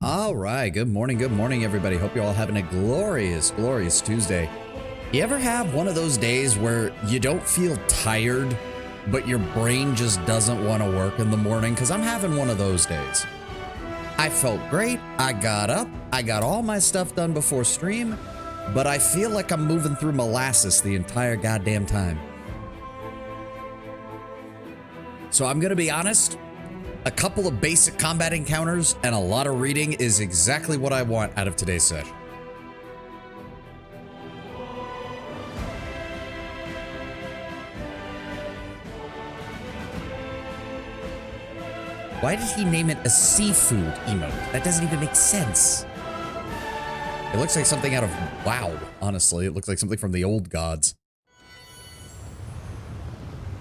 All right, good morning, everybody. Hope you're all having a glorious, glorious Tuesday. You ever have one of those days where you don't feel tired, but your brain just doesn't want to work in the morning? Because I'm having one of those days. I felt great. I got up. I got all my stuff done before stream, but I feel like I'm moving through molasses the entire goddamn time. So I'm going to be honest. A couple of basic combat encounters and a lot of reading is exactly what I want out of today's session. Why did he name it a seafood emote? That doesn't even make sense. It looks like something out of WoW, honestly. It looks like something from the old gods.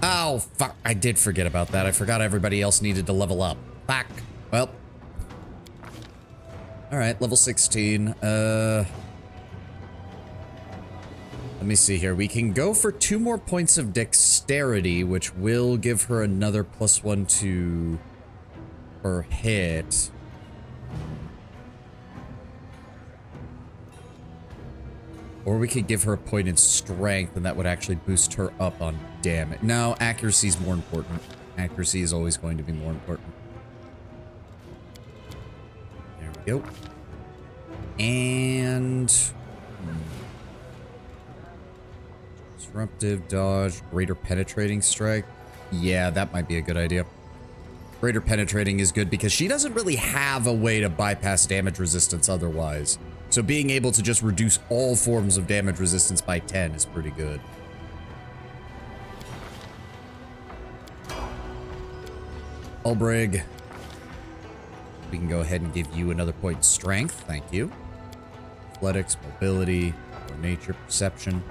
Oh, fuck. I did forget about that. I forgot everybody else needed to level up. Fuck. Well. Alright, level 16. Let me see here. We can go for 2 more points of dexterity, which will give her another +1 to her hit. Or we could give her a point in strength, and that would actually boost her up on damage. No, accuracy is more important. Accuracy is always going to be more important. There we go. And... disruptive dodge, greater penetrating strike. Yeah, that might be a good idea. Greater penetrating is good because she doesn't really have a way to bypass damage resistance otherwise. So being able to just reduce all forms of damage resistance by 10 is pretty good. Ulbrig. We can go ahead and give you another point in strength. Thank you. Athletics, mobility, nature, perception.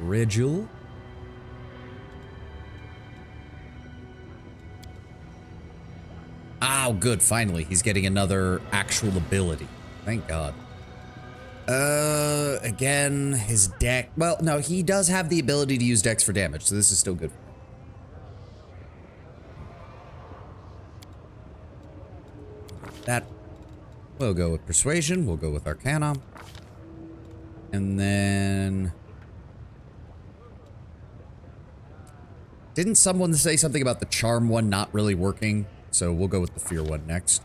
Rigel. Oh, good. Finally, he's getting another actual ability. Thank God. Again, his deck. Well, no, he does have the ability to use dex for damage, so this is still good. That. We'll go with Persuasion. We'll go with Arcana. And then... didn't someone say something about the Charm one not really working? So we'll go with the Fear one next.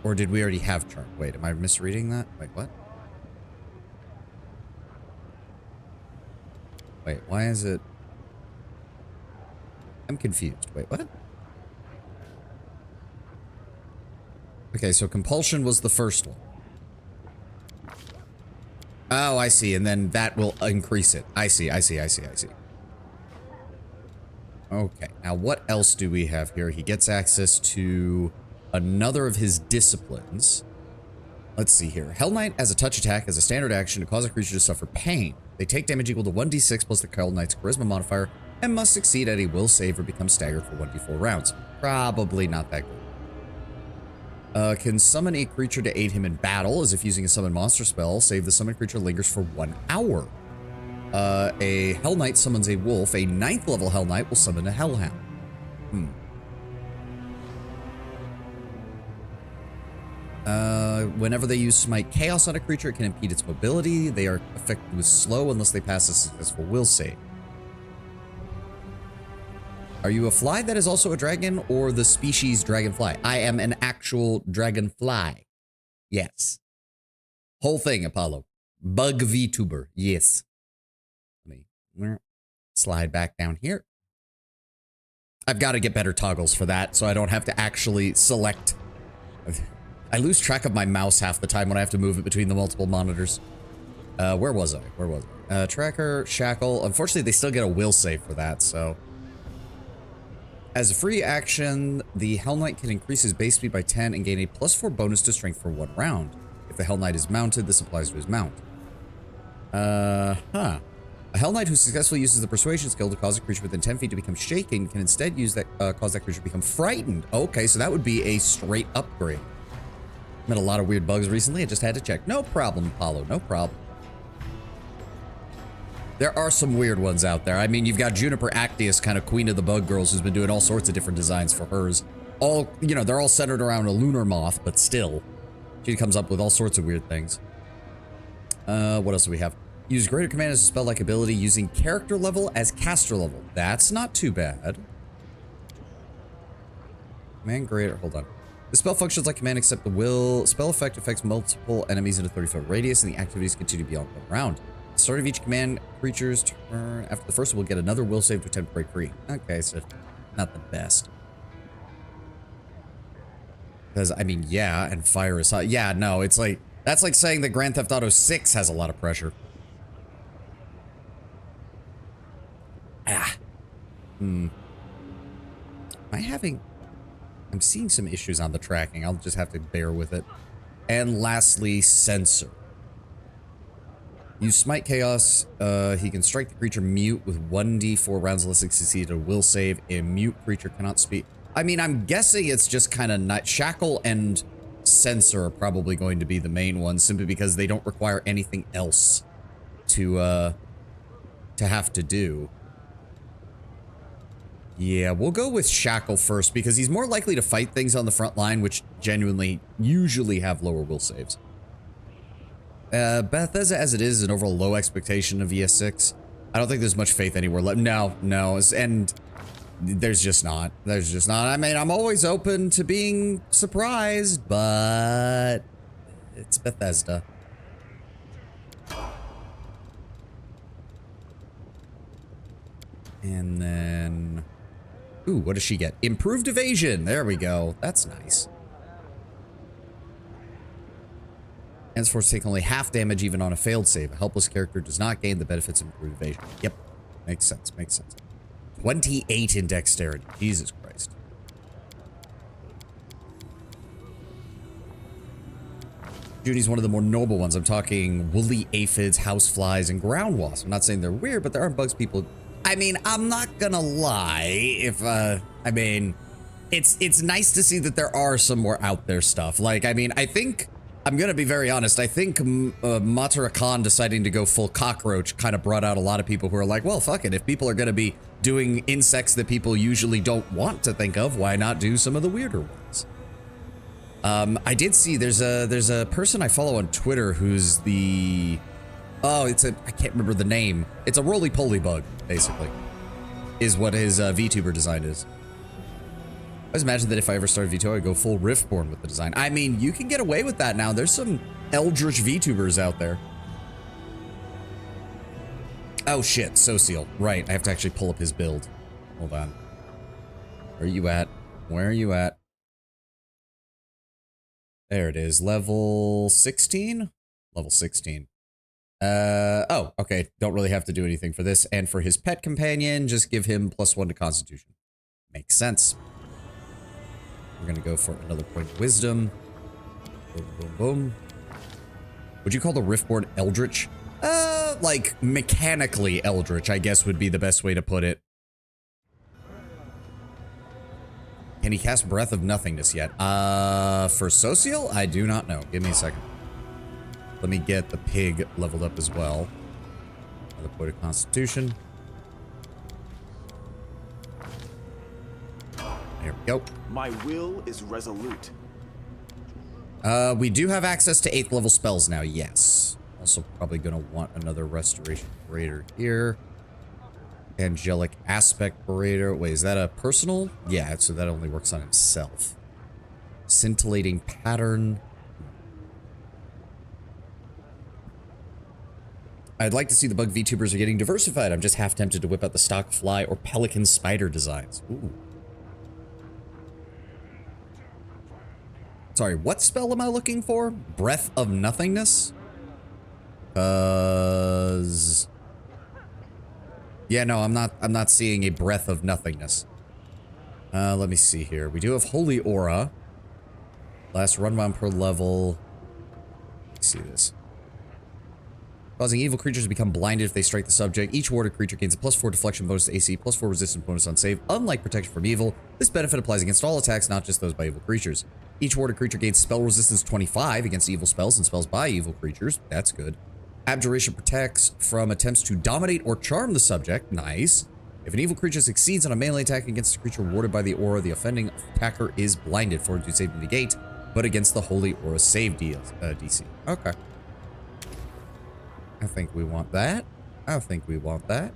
Or did we already have Charm? Wait, am I misreading that? Wait, what? Wait, why is it... I'm confused. Wait, what? Okay, so Compulsion was the first one. Oh, I see. And then that will increase it. I see. Okay, now what else do we have here? He gets access to another of his disciplines. Let's see here. Hell Knight as a touch attack as a standard action to cause a creature to suffer pain. They take damage equal to 1d6 plus the Hell Knight's charisma modifier and must succeed at a will save or become staggered for 1d4 rounds. Probably not that good. Can summon a creature to aid him in battle, as if using a summon monster spell. Save the summoned creature lingers for 1 hour. A Hell Knight summons a wolf. A 9th level Hell Knight will summon a Hellhound. Whenever they use Smite Chaos on a creature, it can impede its mobility. They are affected with slow unless they pass a successful will save. Are you a fly that is also a dragon, or the species dragonfly? I am an actual dragonfly. Yes. Whole thing, Apollo. Bug VTuber. Yes. Let me slide back down here. I've got to get better toggles for that, so I don't have to actually select. I lose track of my mouse half the time when I have to move it between the multiple monitors. Where was I? Tracker, Shackle. Unfortunately, they still get a will save for that, so... as a free action, the Hell Knight can increase his base speed by 10 and gain a +4 bonus to strength for 1 round. If the Hell Knight is mounted, this applies to his mount. A Hell Knight who successfully uses the Persuasion skill to cause a creature within 10 feet to become shaken can instead use that, cause that creature to become frightened. Okay, so that would be a straight upgrade. Met a lot of weird bugs recently. I just had to check. No problem, Apollo. No problem. There are some weird ones out there. I mean, you've got Juniper Actius, kind of queen of the bug girls, who's been doing all sorts of different designs for hers. All, you know, they're all centered around a lunar moth, but still. She comes up with all sorts of weird things. What else do we have? Use greater command as a spell-like ability using character level as caster level. That's not too bad. Command greater, hold on. The spell functions like command except the will. Spell effect affects multiple enemies in a 30-foot radius, and the activities continue beyond 1 round. At the start of each command creature's turn, after the first, will get another will save to attempt to break free. Okay, so not the best. Because, I mean, yeah, and fire is hot. Yeah, no, it's like, that's like saying that Grand Theft Auto 6 has a lot of pressure. Am I having... I'm seeing some issues on the tracking. I'll just have to bear with it. And lastly, Censor. Use Smite Chaos. He can strike the creature mute with 1d4 rounds unless it succeeds a will save. A mute creature cannot speak. I mean, I'm guessing it's just kind of not... Shackle and Censor are probably going to be the main ones, simply because they don't require anything else to have to do. Yeah, we'll go with Shackle first, because he's more likely to fight things on the front line, which genuinely usually have lower will saves. Bethesda, as it is, an overall low expectation of ES6. I don't think there's much faith anywhere left. No, and there's just not. There's just not. I mean, I'm always open to being surprised, but it's Bethesda. And then... Ooh, what does she get? Improved evasion. There we go. That's nice. Henceforth, take only half damage even on a failed save. A helpless character does not gain the benefits of improved evasion. Yep. Makes sense. Makes sense. 28 in dexterity. Jesus Christ. Judy's one of the more noble ones. I'm talking woolly aphids, houseflies, and ground wasps. I'm not saying they're weird, but there are bugs people... I mean, I'm not gonna lie. If, I mean, it's nice to see that there are some more out there stuff. Like, I mean, I think... I'm gonna be very honest. I think Matara Khan deciding to go full cockroach kind of brought out a lot of people who are like, well, fuck it. If people are gonna be doing insects that people usually don't want to think of, why not do some of the weirder ones? I did see there's a person I follow on Twitter who's the... Oh, I can't remember the name. It's a roly-poly bug, basically, is what his VTuber design is. I always imagine that if I ever started VTuber, I'd go full Riftborn with the design. I mean, you can get away with that now. There's some eldritch VTubers out there. Oh shit, Social. Right, I have to actually pull up his build. Hold on. Where are you at? Where are you at? There it is. Level 16? Level 16. Oh, okay. Don't really have to do anything for this. And for his pet companion, just give him +1 to Constitution. Makes sense. We're gonna go for another point of wisdom. Boom, boom, boom. Would you call the Riftborn Eldritch? Like, mechanically Eldritch, I guess would be the best way to put it. Can he cast Breath of Nothingness yet? For Social? I do not know. Give me a second. Let me get the pig leveled up as well. Another point of Constitution. There we go. My will is resolute. We do have access to 8th level spells now, yes. Also probably gonna want another Restoration Berater here. Angelic Aspect Berater. Wait, is that a personal? Yeah, so that only works on himself. Scintillating Pattern. I'd like to see the bug VTubers are getting diversified. I'm just half tempted to whip out the stock fly or pelican spider designs. Ooh. Sorry, what spell am I looking for? Breath of Nothingness? Yeah, no, I'm not seeing a Breath of Nothingness. Let me see here. We do have Holy Aura. Last runbound per level. Let's see this. Causing evil creatures to become blinded if they strike the subject. Each warded creature gains a +4 deflection bonus to AC, +4 resistance bonus on save. Unlike protection from evil, this benefit applies against all attacks, not just those by evil creatures. Each warded creature gains spell resistance 25 against evil spells and spells by evil creatures. That's good. Abjuration protects from attempts to dominate or charm the subject. Nice. If an evil creature succeeds on a melee attack against a creature warded by the aura, the offending attacker is blinded for to save and negate, but against the holy aura save DC. Okay. I think we want that. I think we want that.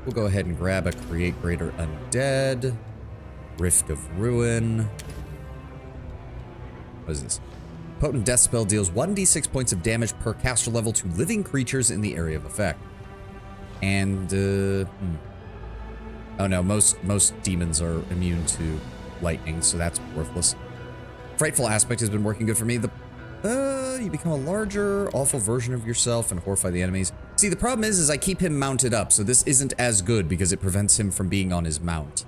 We'll go ahead and grab a Create Greater Undead. Rift of Ruin. What is this? Potent Death Spell deals 1d6 points of damage per caster level to living creatures in the area of effect. And, oh no, most demons are immune to lightning, so that's worthless. Frightful Aspect has been working good for me. You become a larger, awful version of yourself and horrify the enemies. See, the problem is I keep him mounted up, so this isn't as good because it prevents him from being on his mount.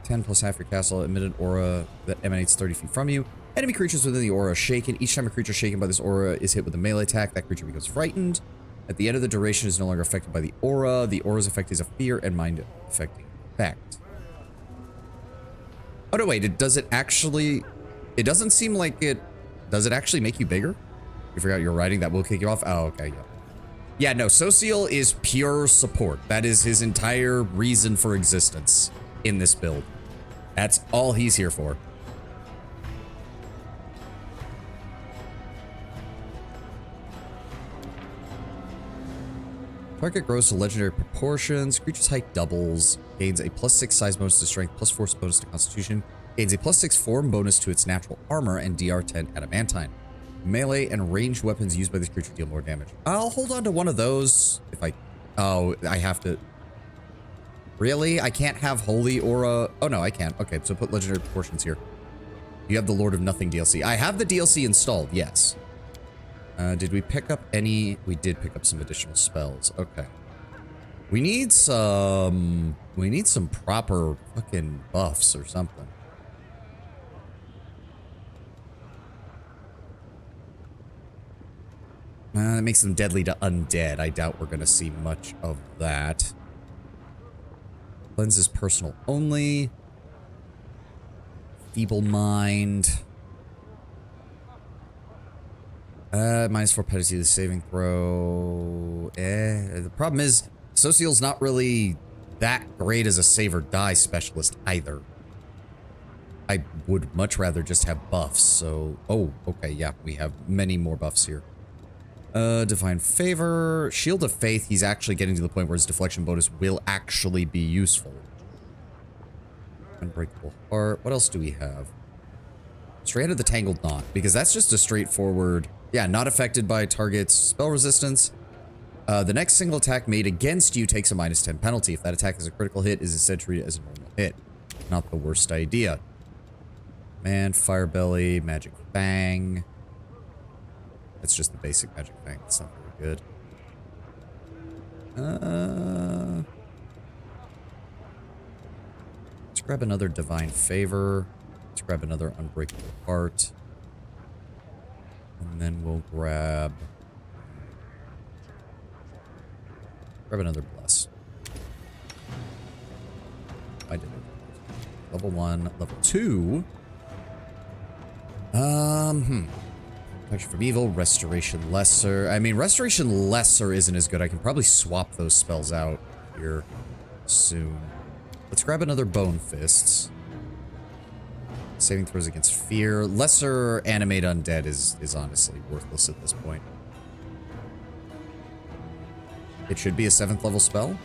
10 plus half your castle, emitted aura that emanates 30 feet from you. Enemy creatures within the aura are shaken. Each time a creature shaken by this aura is hit with a melee attack, that creature becomes frightened. At the end of the duration, is no longer affected by the aura. The aura's effect is a fear and mind affecting effect. Oh no, wait, does it actually... It doesn't seem like it... Does it actually make you bigger? You forgot you're riding, that will kick you off? Oh, okay, yeah. Yeah, no, Social is pure support. That is his entire reason for existence in this build. That's all he's here for. Target grows to legendary proportions. Creature's height doubles. Gains a +6 size bonus to strength, +4 bonus to constitution. Gains a +6 form bonus to its natural armor and DR10 adamantine. Melee and ranged weapons used by this creature deal more damage. I'll hold on to one of those if I... Oh, I have to... Really? I can't have Holy Aura... Oh, no, I can't. Okay, so put Legendary Proportions here. You have the Lord of Nothing DLC. I have the DLC installed, yes. Did we pick up any... We did pick up some additional spells. Okay. We need some... We need some proper fucking buffs or something. That makes them deadly to undead. I doubt we're going to see much of that. Cleanse is personal only. Feeble Mind. -4 penalty to the saving throw. The problem is, Social's not really that great as a save or die specialist either. I would much rather just have buffs, so... Oh, okay, yeah, we have many more buffs here. Divine Favor. Shield of Faith, he's actually getting to the point where his deflection bonus will actually be useful. Unbreakable Heart. What else do we have? Straight of the Tangled Knot, because that's just a straightforward... Yeah, not affected by target's spell resistance. The next single attack made against you takes a -10 penalty. If that attack is a critical hit, is instead treated as a normal hit. Not the worst idea. Man, Fire Belly, Magic Fang. That's just the basic Magic Fang. That's not very good. Let's grab another Divine Favor. Let's grab another Unbreakable Heart. And then we'll grab another Bless. I did it. Level 1, level 2. Protection from Evil, Restoration Lesser. I mean, Restoration Lesser isn't as good. I can probably swap those spells out here soon. Let's grab another Bone Fists. Saving throws against fear. Lesser Animate Undead is honestly worthless at this point. It should be a 7th level spell.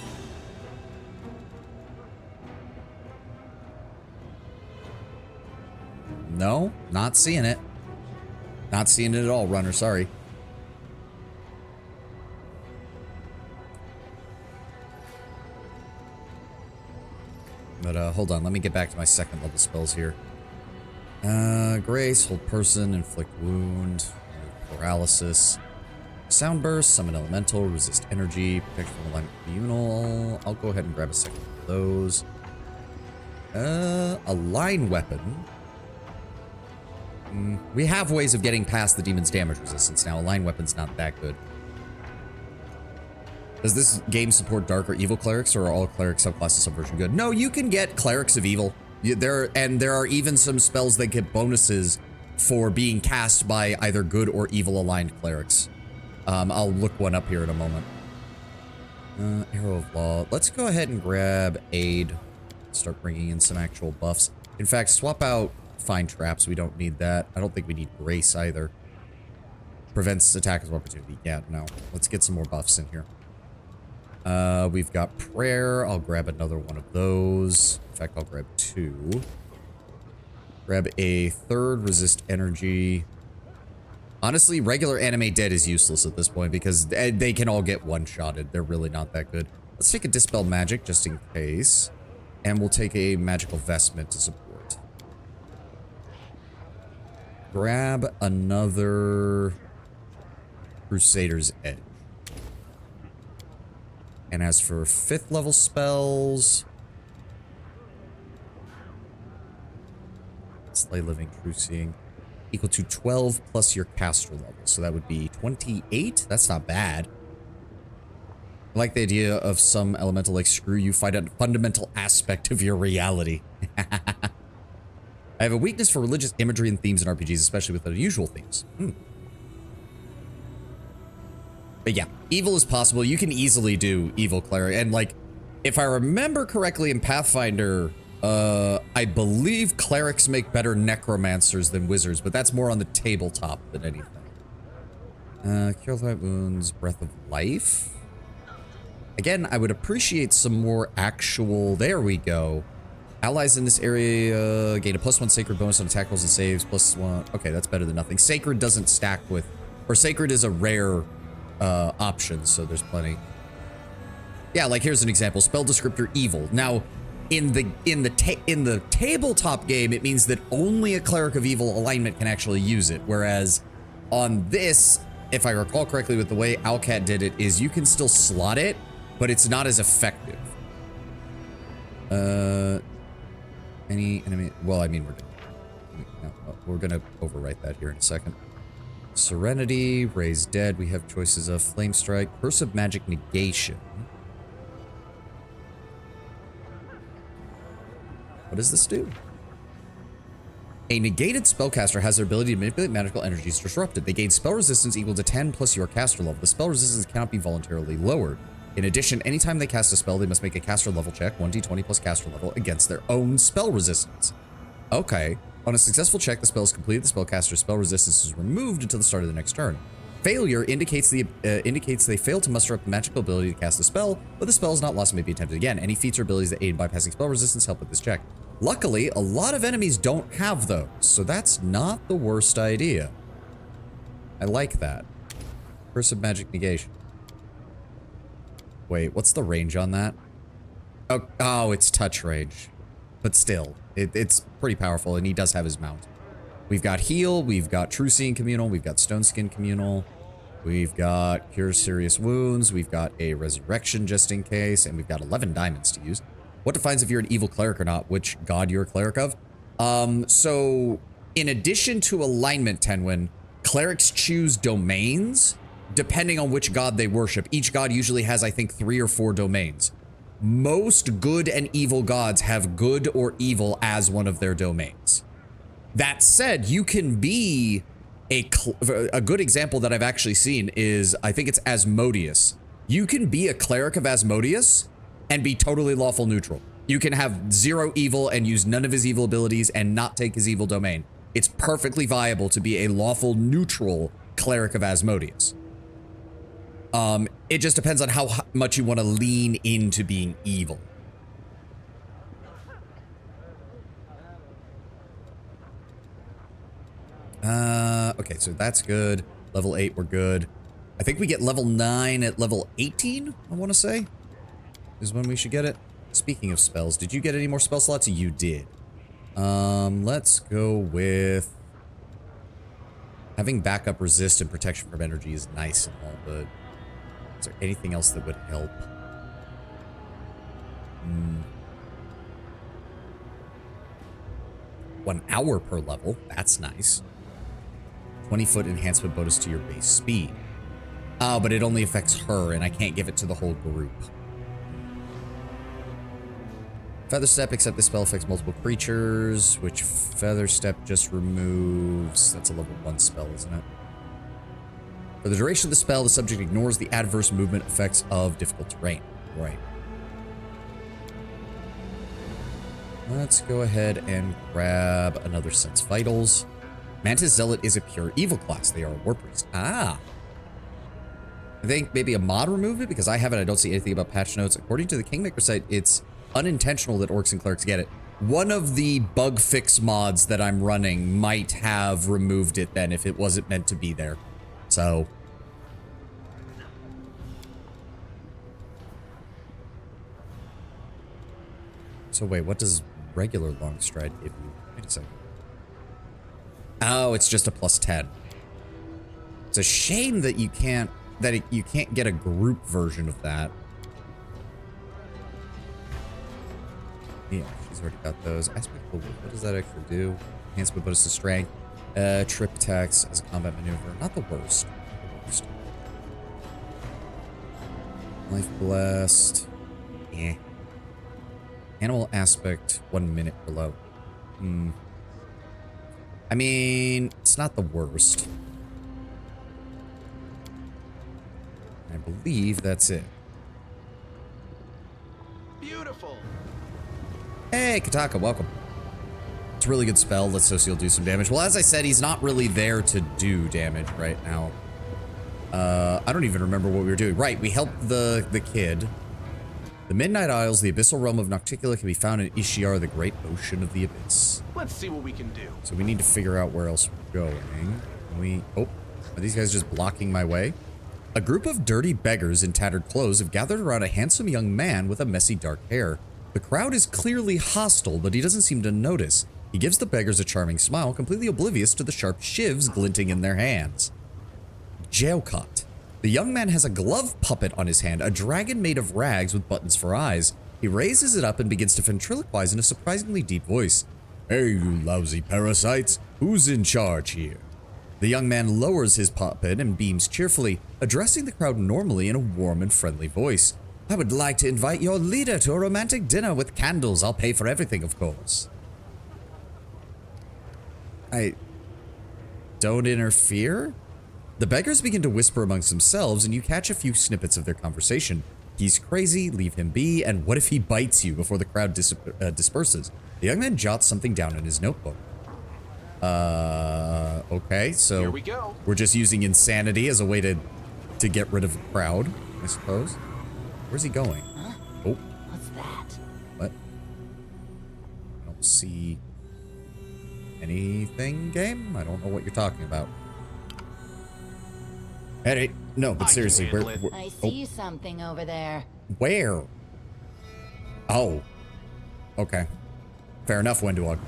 No, not seeing it. Not seeing it at all, runner, sorry. But hold on, let me get back to my 2nd level spells here. Grace, hold person, inflict wound, paralysis, sound burst, summon elemental, resist energy, protection from alignment communal. I'll go ahead and grab a 2nd of those. Align weapon. We have ways of getting past the demon's damage resistance now. Align weapon's not that good. Does this game support dark or evil clerics, or are all cleric subclasses subversion good? No, you can get clerics of evil. There are even some spells that get bonuses for being cast by either good or evil aligned clerics. I'll look one up here in a moment. Arrow of Law. Let's go ahead and grab Aid. Start bringing in some actual buffs. In fact, swap out Find Traps. We don't need that. I don't think we need Grace either. Prevents attack of opportunity. Yeah, no. Let's get some more buffs in here. We've got Prayer. I'll grab another one of those. In fact, I'll grab 2. Grab a third Resist Energy. Honestly, regular Anime Dead is useless at this point because they can all get one-shotted. They're really not that good. Let's take a Dispel Magic just in case. And we'll take a Magical Vestment to support. Grab another Crusader's Edge. And as for 5th level spells, Slay Living, True Seeing, equal to 12 plus your caster level. So that would be 28. That's not bad. I like the idea of some elemental like screw you, find a fundamental aspect of your reality. I have a weakness for religious imagery and themes in RPGs, especially with unusual themes. But yeah, evil is possible. You can easily do evil cleric. And like, if I remember correctly in Pathfinder, I believe clerics make better necromancers than wizards, but that's more on the tabletop than anything. Cure Light Wounds, Breath of Life. Again, I would appreciate some more actual, there we go. Allies in this area gain a +1 sacred bonus on attack rolls and saves, +1. Okay, that's better than nothing. Sacred doesn't stack with, or sacred is a rare option, so there's plenty. Yeah, like here's an example. Spell descriptor evil. Now, in the tabletop game, it means that only a cleric of evil alignment can actually use it. Whereas on this, if I recall correctly, with the way Owlcat did it, is you can still slot it, but it's not as effective. Any enemy? Well, I mean, we're gonna overwrite that here in a second. Serenity, Raise Dead. We have choices of Flame Strike, Curse of Magic Negation. What does this do? A negated spellcaster has their ability to manipulate magical energies disrupted. They gain spell resistance equal to 10 plus your caster level. The spell resistance cannot be voluntarily lowered. In addition, anytime they cast a spell, they must make a caster level check, 1d20 plus caster level, against their own spell resistance. Okay. On a successful check, the spell is completed. The spellcaster's spell resistance is removed until the start of the next turn. Failure indicates they failed to muster up the magical ability to cast the spell, but the spell is not lost and may be attempted again. Any feats or abilities that aid in bypassing spell resistance help with this check. Luckily, a lot of enemies don't have those, so that's not the worst idea. I like that. Curse of Magic Negation. Wait, what's the range on that? Oh, it's touch range. But still, it's pretty powerful, and he does have his mount. We've got Heal, we've got True Seeing Communal, we've got Stone Skin Communal, we've got Cure Serious Wounds, we've got a Resurrection just in case, and we've got 11 diamonds to use. What defines if you're an evil cleric or not? Which god you're a cleric of? So, in addition to alignment, Tenwin, clerics choose domains depending on which god they worship. Each god usually has, I think, 3 or 4 domains. Most good and evil gods have good or evil as one of their domains. That said, you can be a good example that I've actually seen is, I think it's Asmodeus. You can be a cleric of Asmodeus and be totally lawful neutral. You can have 0 evil and use none of his evil abilities and not take his evil domain. It's perfectly viable to be a lawful neutral cleric of Asmodeus. It just depends on how much you want to lean into being evil. Okay, so that's good. Level 8, we're good. I think we get level 9 at level 18, I want to say, is when we should get it. Speaking of spells, did you get any more spell slots? You did. Let's go with... Having backup resist and protection from energy is nice and all, but... Is there anything else that would help? 1 hour per level. That's nice. 20-foot enhancement bonus to your base speed. Oh, but it only affects her, and I can't give it to the whole group. Feather Step, except this spell affects multiple creatures, which Feather Step just removes. That's a level 1 spell, isn't it? For the duration of the spell, the subject ignores the adverse movement effects of difficult terrain. Right. Let's go ahead and grab another Sense Vitals. Mantis Zealot is a pure evil class. They are a War Priest. Ah. I think maybe a mod removed it because I haven't. I don't see anything about patch notes. According to the Kingmaker site, it's unintentional that orcs and clerics get it. One of the bug fix mods that I'm running might have removed it then if it wasn't meant to be there. So. So wait, what does regular long stride give you? Wait a second. Oh, it's just a +10. It's a shame that you can't get a group version of that. Yeah, she's already got those. Aspect of the Wolf, what does that actually do? Enhancement bonus to strength. Trip attacks as a combat maneuver. Not the worst. Life Blast. Eh. Animal aspect, 1 minute below. I mean, it's not the worst. I believe that's it. Beautiful. Hey, Kataka, welcome. It's a really good spell. Let Social do some damage. Well, as I said, he's not really there to do damage right now. I don't even remember what we were doing. Right, we helped the kid. The Midnight Isles, the abyssal realm of Nocticula, can be found in Ishiar, the great ocean of the abyss. Let's see what we can do. So we need to figure out where else we're going. Oh, are these guys just blocking my way? A group of dirty beggars in tattered clothes have gathered around a handsome young man with a messy dark hair. The crowd is clearly hostile, but he doesn't seem to notice. He gives the beggars a charming smile, completely oblivious to the sharp shivs glinting in their hands. Jailcott. The young man has a glove puppet on his hand, a dragon made of rags with buttons for eyes. He raises it up and begins to ventriloquize in a surprisingly deep voice. Hey, you lousy parasites, who's in charge here? The young man lowers his puppet and beams cheerfully, addressing the crowd normally in a warm and friendly voice. I would like to invite your leader to a romantic dinner with candles. I'll pay for everything, of course. Don't interfere? The beggars begin to whisper amongst themselves, and you catch a few snippets of their conversation. He's crazy, leave him be, and what if he bites you before the crowd disperses? The young man jots something down in his notebook. Okay, so Here we go. we're just using insanity as a way to get rid of the crowd, I suppose. Where's he going? Huh? Oh. What's that? What? I don't see anything, game? I don't know what you're talking about. Hey, no, but I can seriously, handle where, it. where I see something over there. where? Oh. Okay. Fair enough, Wendog.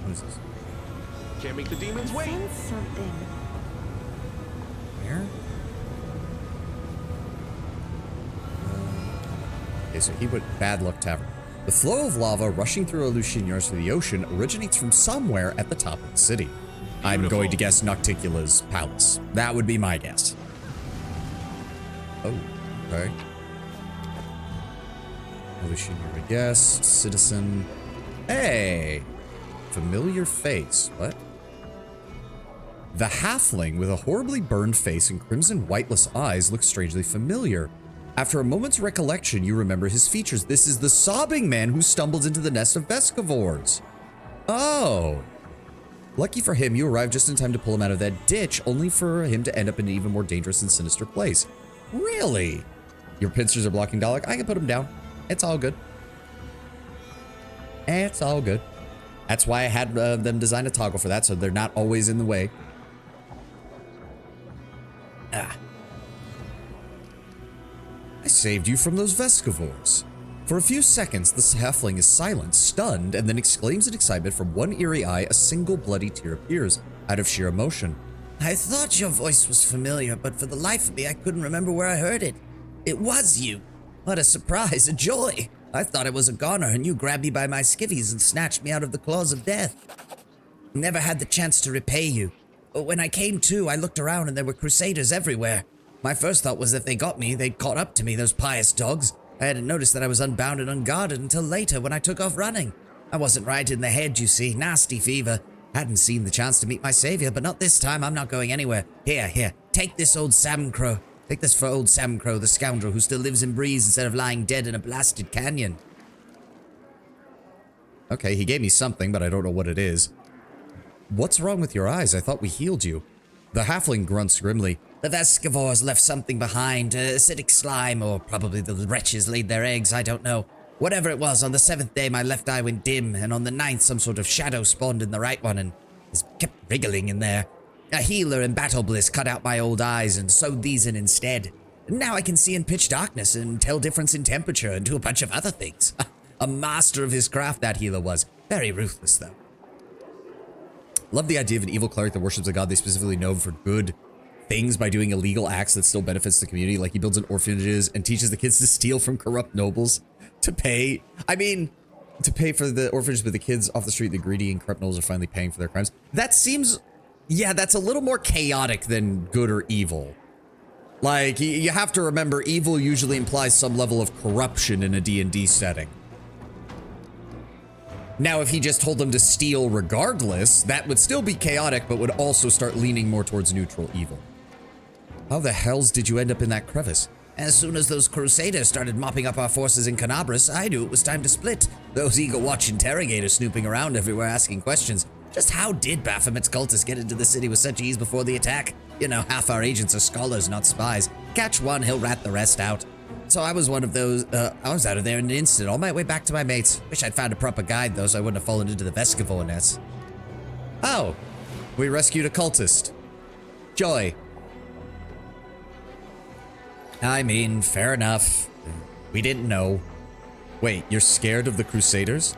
What is this? Can't make the demons wait. Sense something. Where? Okay, so he went Bad Luck Tavern. The flow of lava rushing through Aleutian yards to the ocean originates from somewhere at the top of the city. I'm Beautiful. going to guess Nocticula's palace. That would be my guess. Oh, okay. Aleutian yard, I guess. Citizen. Hey! Familiar face. What? The halfling with a horribly burned face and crimson whiteless eyes looks strangely familiar. After a moment's recollection, you remember his features. This is the sobbing man who stumbled into the nest of Vescivores. Oh. Lucky for him, you arrived just in time to pull him out of that ditch, only for him to end up in an even more dangerous and sinister place. Really? Your pincers are blocking Dalek? I can put him down. It's all good. It's all good. That's why I had them design a toggle for that, so they're not always in the way. Ah. I saved you from those Vescivores. For a few seconds, the halfling is silent, stunned, and then exclaims in excitement. From one eerie eye, a single bloody tear appears, out of sheer emotion. I thought your voice was familiar, but for the life of me, I couldn't remember where I heard it. It was you. What a surprise, a joy. I thought it was a goner, and you grabbed me by my skivvies and snatched me out of the claws of death. Never had the chance to repay you. But when I came to, I looked around and there were crusaders everywhere. My first thought was if they got me, they'd caught up to me, those pious dogs. I hadn't noticed that I was unbound and unguarded until later when I took off running. I wasn't right in the head, you see. Nasty fever. Hadn't seen the chance to meet my savior, but not this time. I'm not going anywhere. Here. Take this old Sam Crow. Take this for old Sam Crow, the scoundrel who still lives and breathes instead of lying dead in a blasted canyon. Okay, he gave me something, but I don't know what it is. What's wrong with your eyes? I thought we healed you. The halfling grunts grimly. The Vescivores left something behind, acidic slime, or probably the wretches laid their eggs, I don't know. Whatever it was, on the 7th day my left eye went dim, and on the 9th some sort of shadow spawned in the right one and has kept wriggling in there. A healer in battle bliss cut out my old eyes and sewed these in instead. Now I can see in pitch darkness and tell difference in temperature and do a bunch of other things. A master of his craft, that healer was. Very ruthless, though. Love the idea of an evil cleric that worships a god they specifically know for good things by doing illegal acts that still benefits the community. Like he builds an orphanages and teaches the kids to steal from corrupt nobles to pay. To pay for the orphanage, but the kids off the street, the greedy and corrupt nobles are finally paying for their crimes. That seems, yeah, that's a little more chaotic than good or evil. Like, you have to remember, evil usually implies some level of corruption in a D&D setting. Now, if he just told them to steal regardless, that would still be chaotic, but would also start leaning more towards neutral evil. How the hells did you end up in that crevice? As soon as those crusaders started mopping up our forces in Canabras, I knew it was time to split. Those Eagle Watch interrogators snooping around everywhere asking questions. Just how did Baphomet's cultists get into the city with such ease before the attack? You know, half our agents are scholars, not spies. Catch one, he'll rat the rest out. So I was one of those, I was out of there in an instant, on my way back to my mates. Wish I'd found a proper guide, though, so I wouldn't have fallen into the Vescivore nets. Oh, we rescued a cultist. Joy. I mean, fair enough. We didn't know. Wait, you're scared of the Crusaders?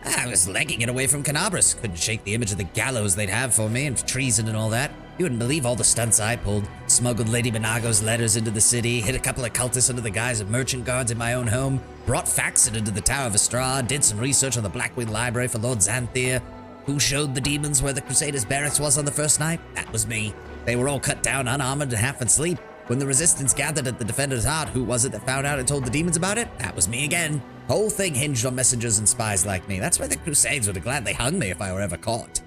I was legging it away from Canabras. Couldn't shake the image of the gallows they'd have for me and treason and all that. You wouldn't believe all the stunts I pulled. Smuggled Lady Benago's letters into the city, hid a couple of cultists under the guise of merchant guards in my own home, brought Faxon into the Tower of Estrad, did some research on the Blackwing Library for Lord Xanthir. Who showed the demons where the Crusaders' barracks was on the first night? That was me. They were all cut down, unarmored, and half asleep. When the resistance gathered at the Defender's Heart, who was it that found out and told the demons about it? That was me again. Whole thing hinged on messengers and spies like me. That's why the Crusades would have gladly hung me if I were ever caught.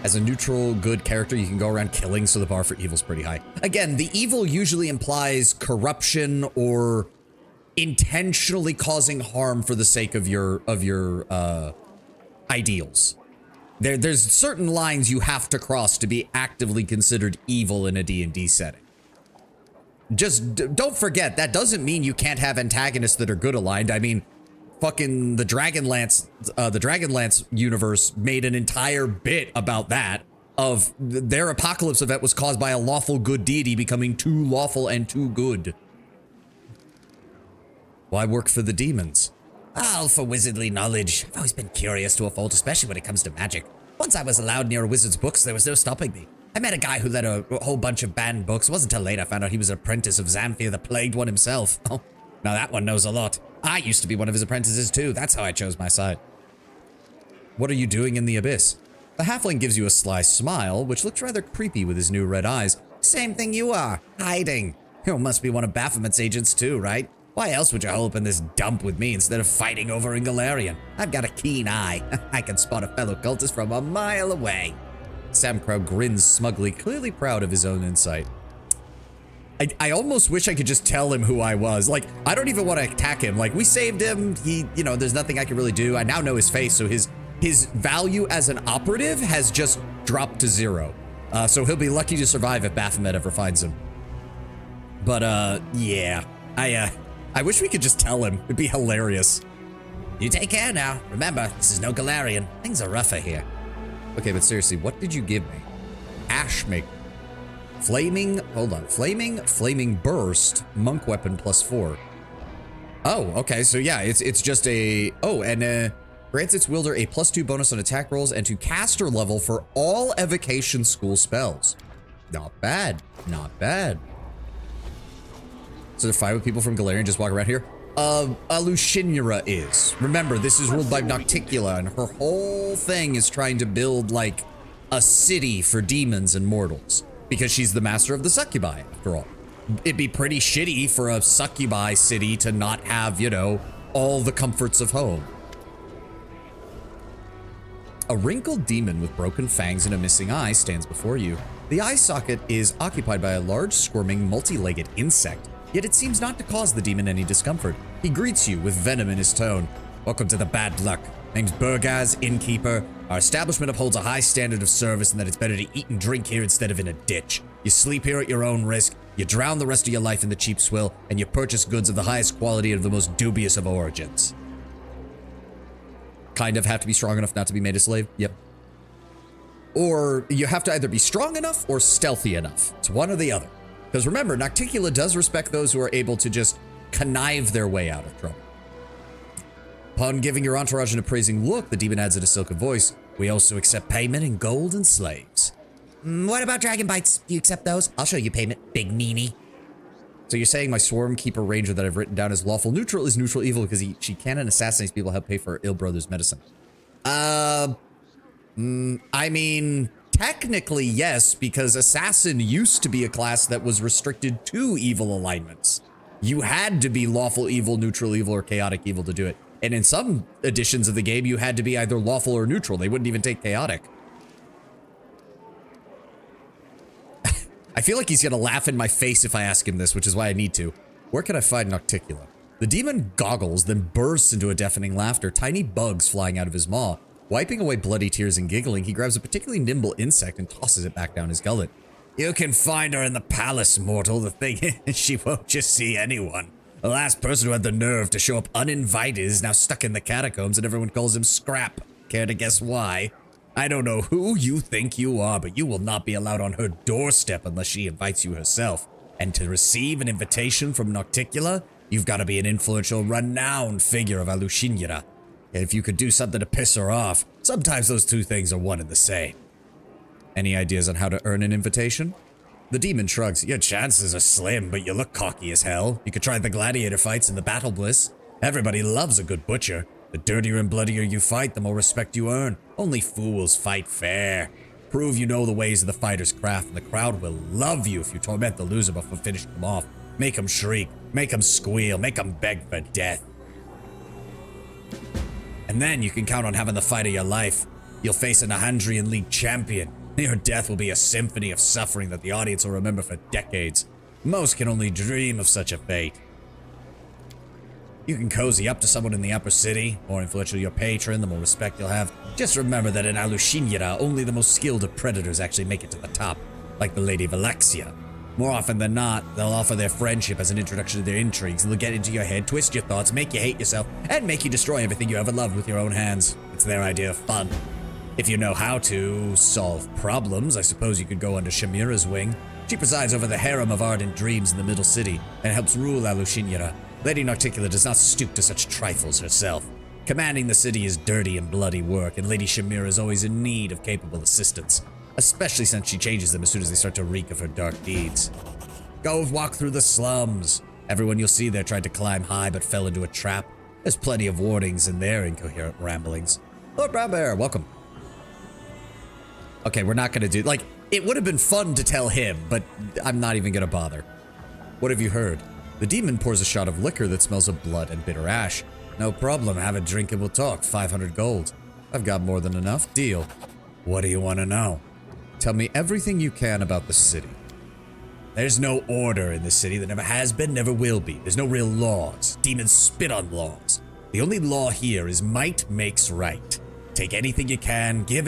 As a neutral, good character, you can go around killing, so the bar for evil's pretty high. Again, the evil usually implies corruption or intentionally causing harm for the sake of your ideals. There's certain lines you have to cross to be actively considered evil in a D&D setting. Just don't forget, that doesn't mean you can't have antagonists that are good aligned. I mean, fucking the Dragonlance universe made an entire bit about that, of their apocalypse event was caused by a lawful good deity becoming too lawful and too good. Why work for the demons? Oh, for wizardly knowledge. I've always been curious to a fault, especially when it comes to magic. Once I was allowed near a wizard's books, there was no stopping me. I met a guy who led a whole bunch of banned books. It wasn't until late I found out he was an apprentice of Xanthir, the Plagued One himself. Oh, now that one knows a lot. I used to be one of his apprentices too. That's how I chose my side. What are you doing in the abyss? The halfling gives you a sly smile, which looks rather creepy with his new red eyes. Same thing you are, hiding. You must be one of Baphomet's agents too, right? Why else would you hole up in this dump with me instead of fighting over in Galarian? I've got a keen eye. I can spot a fellow cultist from a mile away. Sam Crow grins smugly, clearly proud of his own insight. I almost wish I could just tell him who I was. Like, I don't even want to attack him. Like, we saved him. He, you know, there's nothing I can really do. I now know his face, so his value as an operative has just dropped to 0. So he'll be lucky to survive if Baphomet ever finds him. But, yeah. I wish we could just tell him. It'd be hilarious. You take care now. Remember, this is no Galarian. Things are rougher here. Okay, but seriously, what did you give me? Ashmaker. Flaming burst, monk weapon +4. Oh, okay, so yeah, it's just a, grants its wielder a +2 bonus on attack rolls and to caster level for all evocation school spells. Not bad, not bad. So they're fine with people from Galarian just walk around here. Alushinura is. Remember, this is ruled by Nocticula, and her whole thing is trying to build, like, a city for demons and mortals. Because she's the master of the succubi, after all. It'd be pretty shitty for a succubi city to not have, you know, all the comforts of home. A wrinkled demon with broken fangs and a missing eye stands before you. The eye socket is occupied by a large, squirming, multi-legged insect, yet it seems not to cause the demon any discomfort. He greets you with venom in his tone. Welcome to the bad luck. Name's Burgaz, innkeeper. Our establishment upholds a high standard of service and that it's better to eat and drink here instead of in a ditch. You sleep here at your own risk, you drown the rest of your life in the cheap swill, and you purchase goods of the highest quality and of the most dubious of origins. Kind of have to be strong enough not to be made a slave? Yep. Or you have to either be strong enough or stealthy enough. It's one or the other. Because remember, Nocticula does respect those who are able to just connive their way out of trouble. Upon giving your entourage an appraising look, the demon adds in a silken voice, we also accept payment in gold and slaves. What about dragon bites? Do you accept those? I'll show you payment, big meanie. So you're saying my Swarm Keeper Ranger that I've written down as lawful neutral is neutral evil because she can and assassinates people to help pay for her ill brother's medicine. I mean, technically yes, because assassin used to be a class that was restricted to evil alignments. You had to be lawful evil, neutral evil, or chaotic evil to do it. And in some editions of the game, you had to be either lawful or neutral. They wouldn't even take chaotic. I feel like he's gonna laugh in my face if I ask him this, which is why I need to. Where can I find Nocticula? The demon goggles, then bursts into a deafening laughter, tiny bugs flying out of his maw. Wiping away bloody tears and giggling, he grabs a particularly nimble insect and tosses it back down his gullet. You can find her in the palace, mortal. The thing is, she won't just see anyone. The last person who had the nerve to show up uninvited is now stuck in the catacombs and everyone calls him Scrap. Care to guess why? I don't know who you think you are, but you will not be allowed on her doorstep unless she invites you herself. And to receive an invitation from Nocticula, you've got to be an influential, renowned figure of Alushinura. And if you could do something to piss her off, sometimes those two things are one and the same. Any ideas on how to earn an invitation? The demon shrugs. Your chances are slim, but you look cocky as hell. You could try the gladiator fights and the battle bliss. Everybody loves a good butcher. The dirtier and bloodier you fight, the more respect you earn. Only fools fight fair. Prove you know the ways of the fighter's craft, and the crowd will love you if you torment the loser before finishing them off. Make them shriek, make them squeal, make them beg for death. And then you can count on having the fight of your life. You'll face a Nahandrian League champion. Your death will be a symphony of suffering that the audience will remember for decades. Most can only dream of such a fate. You can cozy up to someone in the upper city. More influential your patron, the more respect you'll have. Just remember that in Alushinura, only the most skilled of predators actually make it to the top, like the Lady Valexia. More often than not, they'll offer their friendship as an introduction to their intrigues, and they'll get into your head, twist your thoughts, make you hate yourself, and make you destroy everything you ever loved with your own hands. It's their idea of fun. If you know how to solve problems, I suppose you could go under Shamira's wing. She presides over the harem of ardent dreams in the middle city, and helps rule Alushinura. Lady Nocticula does not stoop to such trifles herself. Commanding the city is dirty and bloody work, and Lady Shamira is always in need of capable assistance, especially since she changes them as soon as they start to reek of her dark deeds. Go walk through the slums. Everyone you'll see there tried to climb high but fell into a trap. There's plenty of warnings in their incoherent ramblings. Lord Brown Bear, welcome. Okay, we're not gonna do, like, it would have been fun to tell him, but I'm not even gonna bother. What have you heard? The demon pours a shot of liquor that smells of blood and bitter ash. No problem, have a drink and we'll talk. 500 gold. I've got more than enough. Deal. What do you want to know? Tell me everything you can about the city. There's no order in the city. There never has been, never will be. There's no real laws. Demons spit on laws. The only law here is might makes right. Take anything you can, give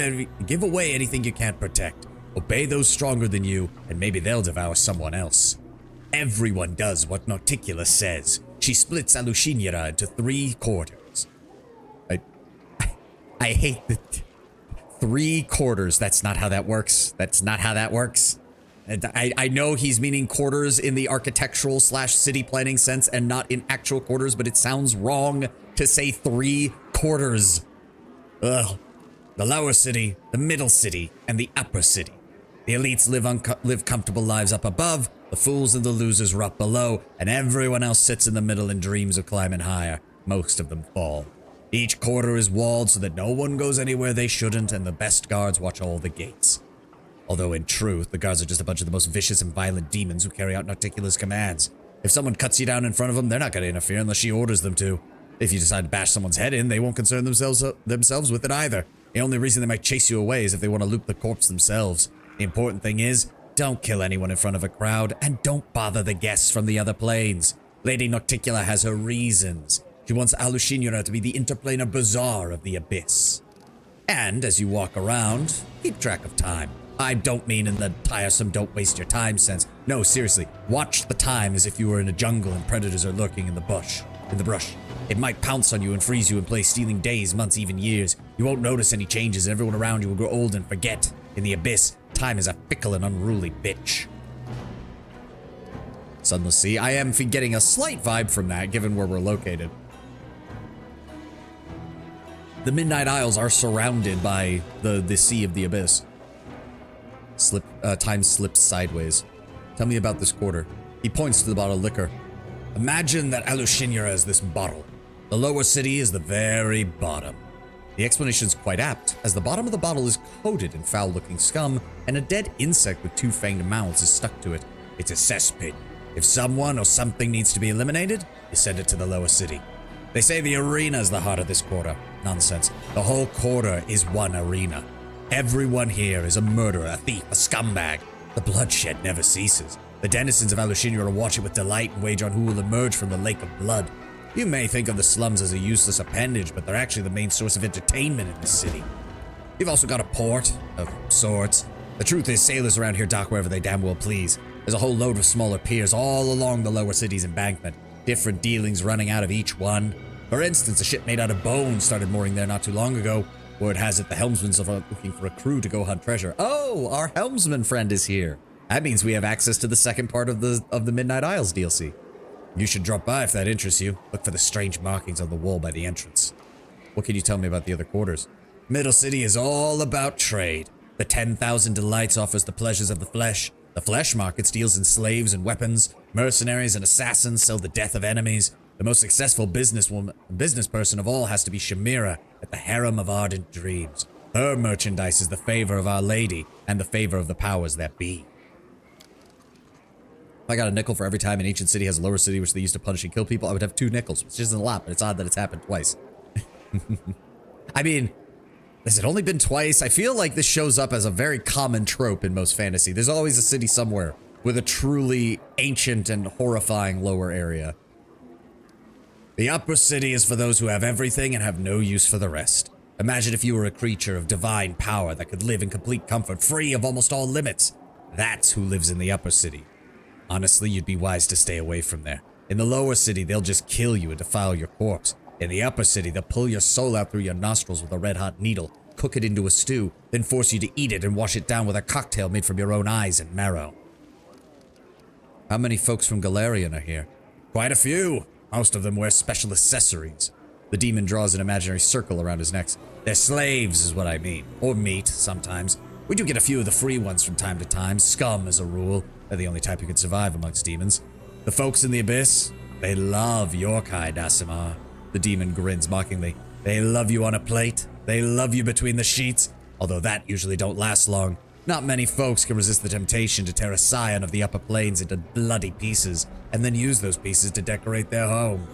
away anything you can't protect. Obey those stronger than you, and maybe they'll devour someone else. Everyone does what Nocticula says. She splits Alushinura into 3 quarters. I hate the 3 quarters. That's not how that works. That's not how that works. I know he's meaning quarters in the architectural / city planning sense and not in actual quarters, but it sounds wrong to say 3 quarters. Ugh. The lower city, the middle city, and the upper city. The elites live comfortable lives up above, the fools and the losers are up below, and everyone else sits in the middle and dreams of climbing higher. Most of them fall. Each quarter is walled so that no one goes anywhere they shouldn't, and the best guards watch all the gates. Although in truth, the guards are just a bunch of the most vicious and violent demons who carry out Narticula's commands. If someone cuts you down in front of them, they're not going to interfere unless she orders them to. If you decide to bash someone's head in, they won't concern themselves with it either. The only reason they might chase you away is if they want to loot the corpse themselves. The important thing is, don't kill anyone in front of a crowd, and don't bother the guests from the other planes. Lady Narticula has her reasons. She wants Alushinura to be the interplanar bazaar of the abyss. And as you walk around, keep track of time. I don't mean in the tiresome don't waste your time sense. No, seriously, watch the time as if you were in a jungle and predators are lurking in the brush. It might pounce on you and freeze you in place, stealing days, months, even years. You won't notice any changes, and everyone around you will grow old and forget. In the abyss, time is a fickle and unruly bitch. Sunless Sea. I am getting a slight vibe from that, given where we're located. The Midnight Isles are surrounded by the Sea of the Abyss. Time slips sideways. Tell me about this quarter. He points to the bottle of liquor. Imagine that Alushinura is this bottle. The lower city is the very bottom. The explanation is quite apt, as the bottom of the bottle is coated in foul-looking scum, and a dead insect with two fanged mouths is stuck to it. It's a cesspit. If someone or something needs to be eliminated, you send it to the lower city. They say the arena is the heart of this quarter. Nonsense. The whole quarter is one arena. Everyone here is a murderer, a thief, a scumbag. The bloodshed never ceases. The denizens of Alushinura watch it with delight and wager on who will emerge from the lake of blood. You may think of the slums as a useless appendage, but they're actually the main source of entertainment in this city. You've also got a port, of sorts. The truth is, sailors around here dock wherever they damn well please. There's a whole load of smaller piers all along the lower city's embankment, different dealings running out of each one. For instance, a ship made out of bone started mooring there not too long ago. Word has it the helmsmen are looking for a crew to go hunt treasure. Oh, our helmsman friend is here. That means we have access to the second part of the Midnight Isles DLC. You should drop by if that interests you. Look for the strange markings on the wall by the entrance. What can you tell me about the other quarters? Middle City is all about trade. The 10,000 Delights offers the pleasures of the flesh. The flesh market deals in slaves and weapons. Mercenaries and assassins sell the death of enemies. The most successful business person of all has to be Shamira at the Harem of Ardent Dreams. Her merchandise is the favor of Our Lady and the favor of the powers that be. If I got a nickel for every time an ancient city has a lower city which they used to punish and kill people, I would have 2 nickels, which isn't a lot, but it's odd that it's happened twice. I mean, has it only been twice? I feel like this shows up as a very common trope in most fantasy. There's always a city somewhere with a truly ancient and horrifying lower area. The upper city is for those who have everything and have no use for the rest. Imagine if you were a creature of divine power that could live in complete comfort, free of almost all limits. That's who lives in the upper city. Honestly, you'd be wise to stay away from there. In the lower city, they'll just kill you and defile your corpse. In the upper city, they'll pull your soul out through your nostrils with a red-hot needle, cook it into a stew, then force you to eat it and wash it down with a cocktail made from your own eyes and marrow. How many folks from Galarian are here? Quite a few. Most of them wear special accessories. The demon draws an imaginary circle around his neck. They're slaves is what I mean. Or meat, sometimes. We do get a few of the free ones from time to time. Scum, as a rule. They're the only type who can survive amongst demons. The folks in the abyss, they love your kind, Aasimar. The demon grins mockingly. They love you on a plate. They love you between the sheets. Although that usually don't last long. Not many folks can resist the temptation to tear a scion of the upper planes into bloody pieces, and then use those pieces to decorate their home.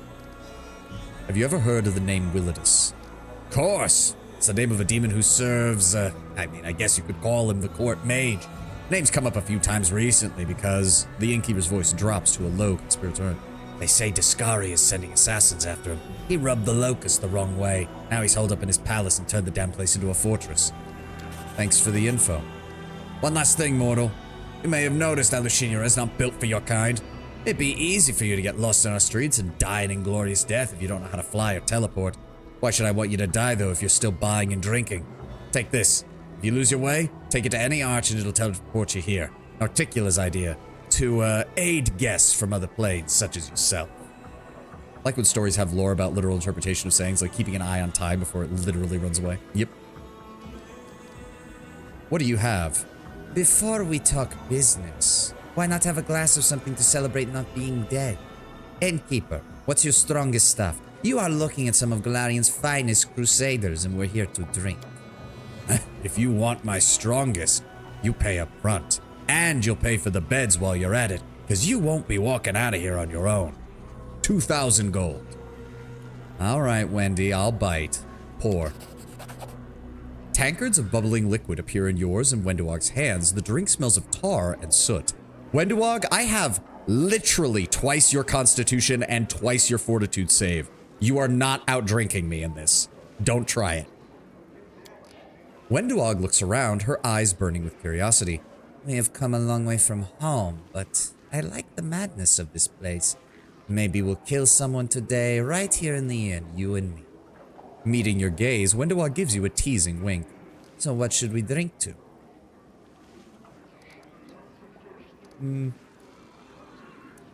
Have you ever heard of the name Willidus? Course! It's the name of a demon who serves, I guess you could call him the court mage. Name's come up a few times recently because the innkeeper's voice drops to a low conspirator. They say Discari is sending assassins after him. He rubbed the locust the wrong way. Now he's holed up in his palace and turned the damn place into a fortress. Thanks for the info. One last thing, mortal. You may have noticed Alushinura is not built for your kind. It'd be easy for you to get lost in our streets and die an inglorious death if you don't know how to fly or teleport. Why should I want you to die, though, if you're still buying and drinking? Take this. If you lose your way, take it to any arch and it'll teleport you here. Narticula's idea. To aid guests from other planes, such as yourself. I like when stories have lore about literal interpretation of sayings, like keeping an eye on time before it literally runs away. Yep. What do you have? Before we talk business, why not have a glass of something to celebrate not being dead? Innkeeper, what's your strongest stuff? You are looking at some of Galarian's finest crusaders and we're here to drink. If you want my strongest, you pay up front. And you'll pay for the beds while you're at it, because you won't be walking out of here on your own. 2,000 gold. Alright, Wendy, I'll bite. Pour. Tankards of bubbling liquid appear in yours and Wenduog's hands. The drink smells of tar and soot. Wenduog, I have literally twice your constitution and twice your fortitude save. You are not out drinking me in this. Don't try it. Wenduog looks around, her eyes burning with curiosity. We have come a long way from home, but I like the madness of this place. Maybe we'll kill someone today, right here in the inn, you and me. Meeting your gaze, Wenduog gives you a teasing wink. So what should we drink to?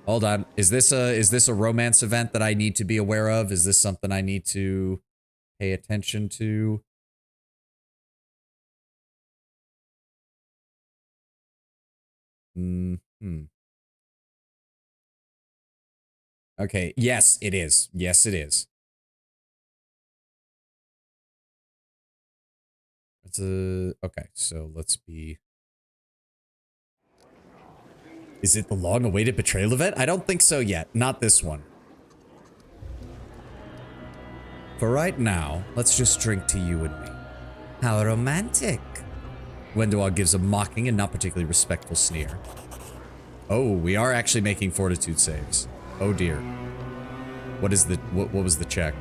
Hold on. Is this a romance event that I need to be aware of? Is this something I need to pay attention to? Okay, yes, it is. Yes, it is. It's a... Okay, so let's be... Is it the long-awaited betrayal event? I don't think so yet. Not this one. For right now, let's just drink to you and me. How romantic. Wenduog gives a mocking and not particularly respectful sneer. Oh, we are actually making fortitude saves. Oh dear. What is the... What was the check?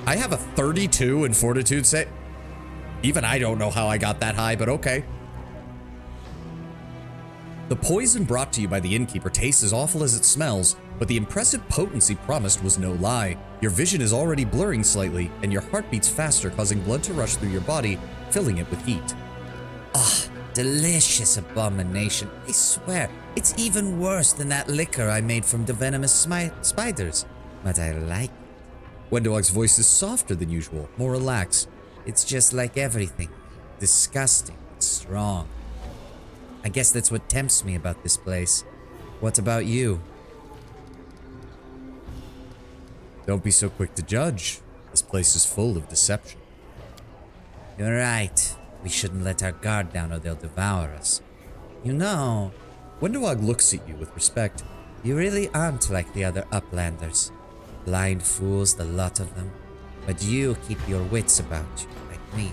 I have a 32 in fortitude save. Even I don't know how I got that high, but okay. The poison brought to you by the innkeeper tastes as awful as it smells, but the impressive potency promised was no lie. Your vision is already blurring slightly, and your heart beats faster, causing blood to rush through your body, filling it with heat. Ah, delicious abomination. I swear, it's even worse than that liquor I made from the venomous spiders. But I like it. Wenduog's voice is softer than usual, more relaxed. It's just like everything. Disgusting, but strong. I guess that's what tempts me about this place. What about you? Don't be so quick to judge. This place is full of deception. You're right. We shouldn't let our guard down or they'll devour us. You know, Wenduog looks at you with respect. You really aren't like the other Uplanders. Blind fools, the lot of them. But you keep your wits about you, like me.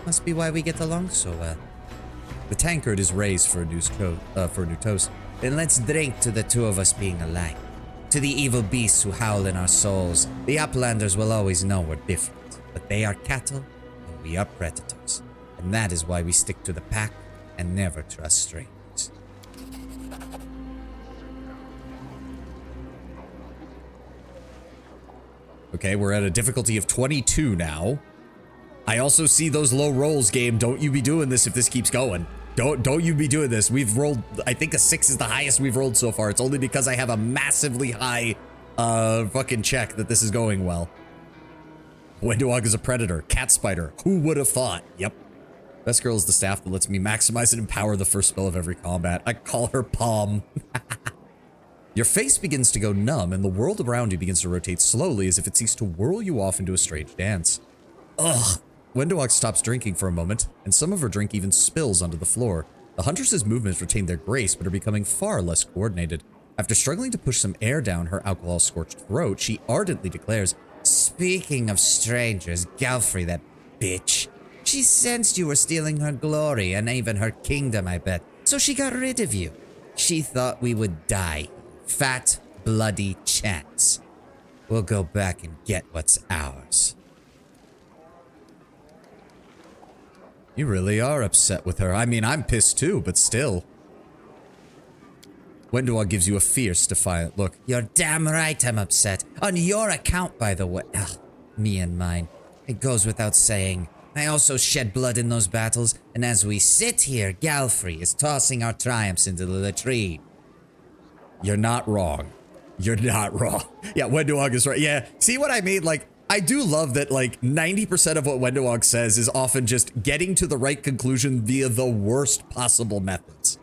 Must be why we get along so well. The tankard is raised for a new toast. Then let's drink to the two of us being alike. To the evil beasts who howl in our souls. The Uplanders will always know we're different. But they are cattle, and we are predators. And that is why we stick to the pack and never trust strangers. Okay, we're at a difficulty of 22 now. I also see those low rolls, game. Don't you be doing this if this keeps going. Don't you be doing this. We've rolled, I think a 6 is the highest we've rolled so far. It's only because I have a massively high fucking check that this is going well. Wenduog is a predator. Cat spider. Who would have thought? Yep. Best girl is the staff that lets me maximize and empower the first spell of every combat. I call her Palm. Your face begins to go numb and the world around you begins to rotate slowly as if it seeks to whirl you off into a strange dance. Ugh. Wenduog stops drinking for a moment, and some of her drink even spills onto the floor. The huntress's movements retain their grace, but are becoming far less coordinated. After struggling to push some air down her alcohol-scorched throat, she ardently declares, Speaking of strangers, Galfrey, that bitch. She sensed you were stealing her glory, and even her kingdom, I bet. So she got rid of you. She thought we would die. Fat, bloody chance. We'll go back and get what's ours. You really are upset with her. I mean, I'm pissed too, but still. Wenduog gives you a fierce, defiant look. You're damn right I'm upset. On your account, by the way. Ugh, me and mine. It goes without saying. I also shed blood in those battles, and as we sit here, Galfrey is tossing our triumphs into the latrine. You're not wrong. You're not wrong. Yeah, Wenduog is right. Yeah, see what I mean? Like, I do love that like 90% of what Wendowog says is often just getting to the right conclusion via the worst possible methods.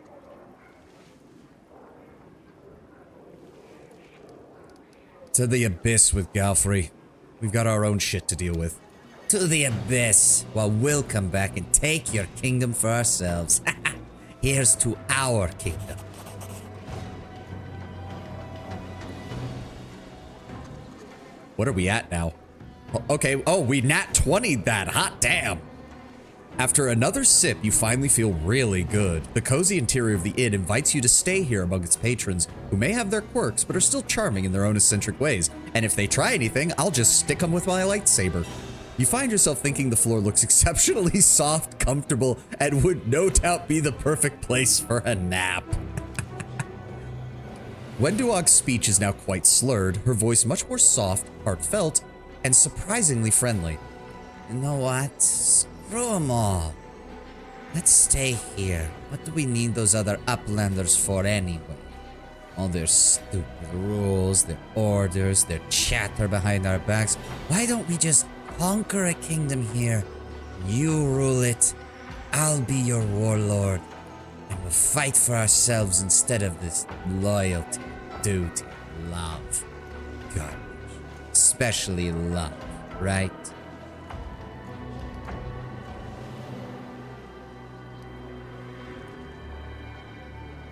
To the abyss with Galfrey. We've got our own shit to deal with. To the abyss, while we'll come back and take your kingdom for ourselves. Here's to our kingdom. What are we at now? Okay, oh, we nat 20'd that. Hot damn. After another sip, you finally feel really good. The cozy interior of the inn invites you to stay here among its patrons, who may have their quirks, but are still charming in their own eccentric ways. And if they try anything, I'll just stick them with my lightsaber. You find yourself thinking the floor looks exceptionally soft, comfortable, and would no doubt be the perfect place for a nap. Wendowog's speech is now quite slurred, her voice much more soft, heartfelt, and surprisingly friendly. You know what? Screw 'em all. Let's stay here. What do we need those other uplanders for anyway? All their stupid rules, their orders, their chatter behind our backs. Why don't we just conquer a kingdom here? You rule it. I'll be your warlord. And we'll fight for ourselves instead of this loyalty, duty, love. Garbage. Especially love, right?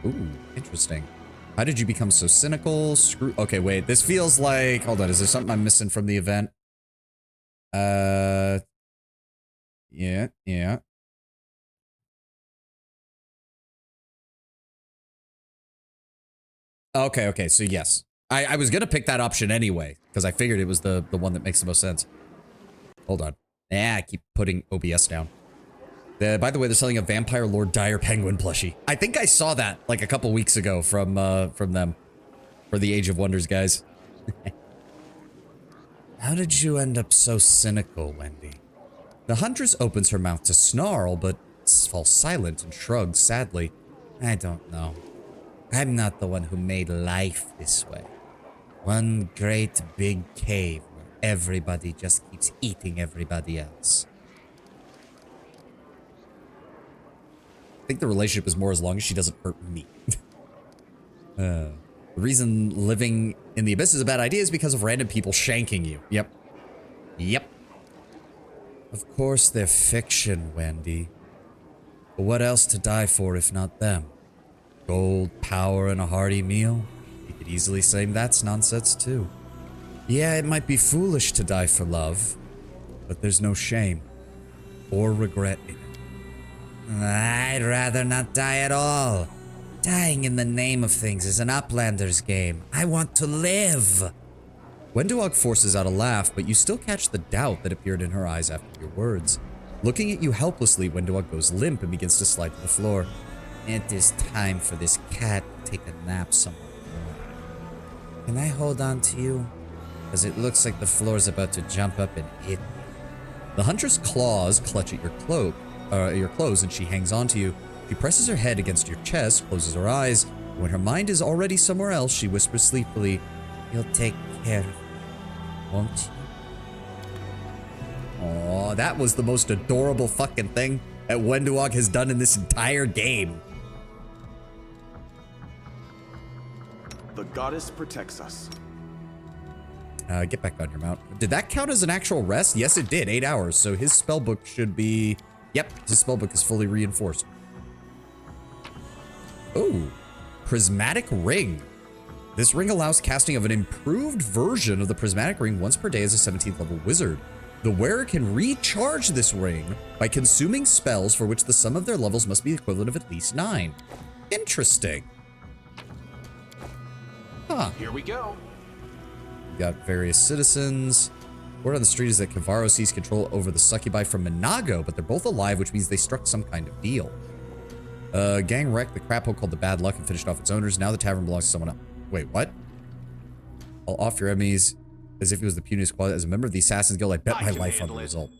Ooh, interesting. How did you become so cynical? Screw. Okay, wait. This feels like. Hold on. Is there something I'm missing from the event? Yeah. Okay. So yes, I was gonna pick that option anyway because I figured it was the one that makes the most sense. Hold on. Yeah, I keep putting OBS down. By the way, they're selling a Vampire Lord Dire Penguin plushie. I think I saw that like a couple weeks ago from them for the Age of Wonders guys. How did you end up so cynical, Wendy? The Huntress opens her mouth to snarl, but falls silent and shrugs sadly. I don't know. I'm not the one who made life this way. One great big cave where everybody just keeps eating everybody else. I think the relationship is more as long as she doesn't hurt me. The reason living in the abyss is a bad idea is because of random people shanking you. Yep. Of course they're fiction, Wendy. But what else to die for if not them? Gold, power, and a hearty meal? You could easily say that's nonsense too. Yeah, it might be foolish to die for love, but there's no shame or regret in it. I'd rather not die at all. Dying in the name of things is an Uplander's game. I want to live. Wendowog forces out a laugh, but you still catch the doubt that appeared in her eyes after your words. Looking at you helplessly, Wendowog goes limp and begins to slide to the floor. It is time for this cat to take a nap somewhere. Can I hold on to you? Because it looks like the floor's about to jump up and hit me. The Huntress' claws clutch at your clothes, and she hangs onto you. She presses her head against your chest, closes her eyes. When her mind is already somewhere else, she whispers sleepily, "You'll take care of me, won't you?" Aw, that was the most adorable fucking thing that Wendowog has done in this entire game. The goddess protects us. Get back on your mount. Did that count as an actual rest? Yes, it did. 8 hours. So his spellbook should be... Yep, his spellbook is fully reinforced. Oh, Prismatic Ring. This ring allows casting of an improved version of the Prismatic Ring once per day as a 17th level wizard. The wearer can recharge this ring by consuming spells for which the sum of their levels must be equivalent of at least 9. Interesting. Huh. Here we go. We got various citizens. Word on the street is that Kavaro sees control over the succubi from Minago, but they're both alive, which means they struck some kind of deal. Gang wrecked the crap hole called the Bad Luck and finished off its owners. Now the tavern belongs to someone else. Wait, what? I'll off your enemies as if it was the puniest quality. As a member of the Assassin's Guild, I bet my life on the result.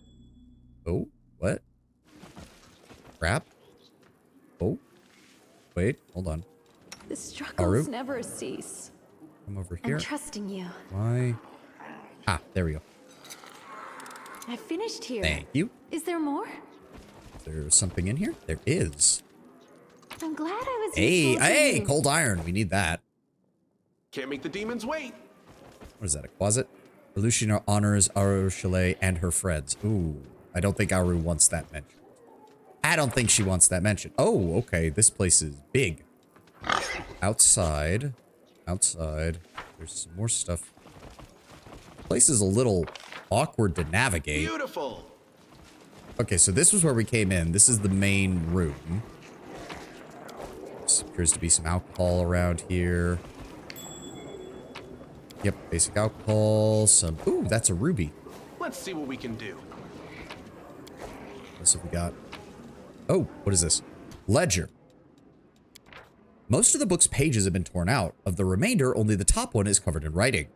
Oh, what? Crap? Oh, wait, hold on. The struggles never cease. Come over here. I'm trusting you. Why? Ah, there we go. I finished here. Thank you. Is there more? There's something in here? There is. I'm glad I was Hey, useful to hey, you. cold iron. We need that. Can't make the demons wait. What is that, a closet? Luciana honors Aru Chalet and her friends. Ooh, I don't think Aru wants that mentioned. I don't think she wants that mentioned. Oh, okay, this place is big. Outside. Outside. There's some more stuff. The place is a little awkward to navigate. Beautiful. Okay, so this was where we came in. This is the main room. This appears to be some alcohol around here. Yep, basic alcohol. Some... Ooh, that's a ruby. Let's see what we can do. What have we got? Oh, what is this? Ledger. Most of the book's pages have been torn out. Of the remainder, only the top one is covered in writing.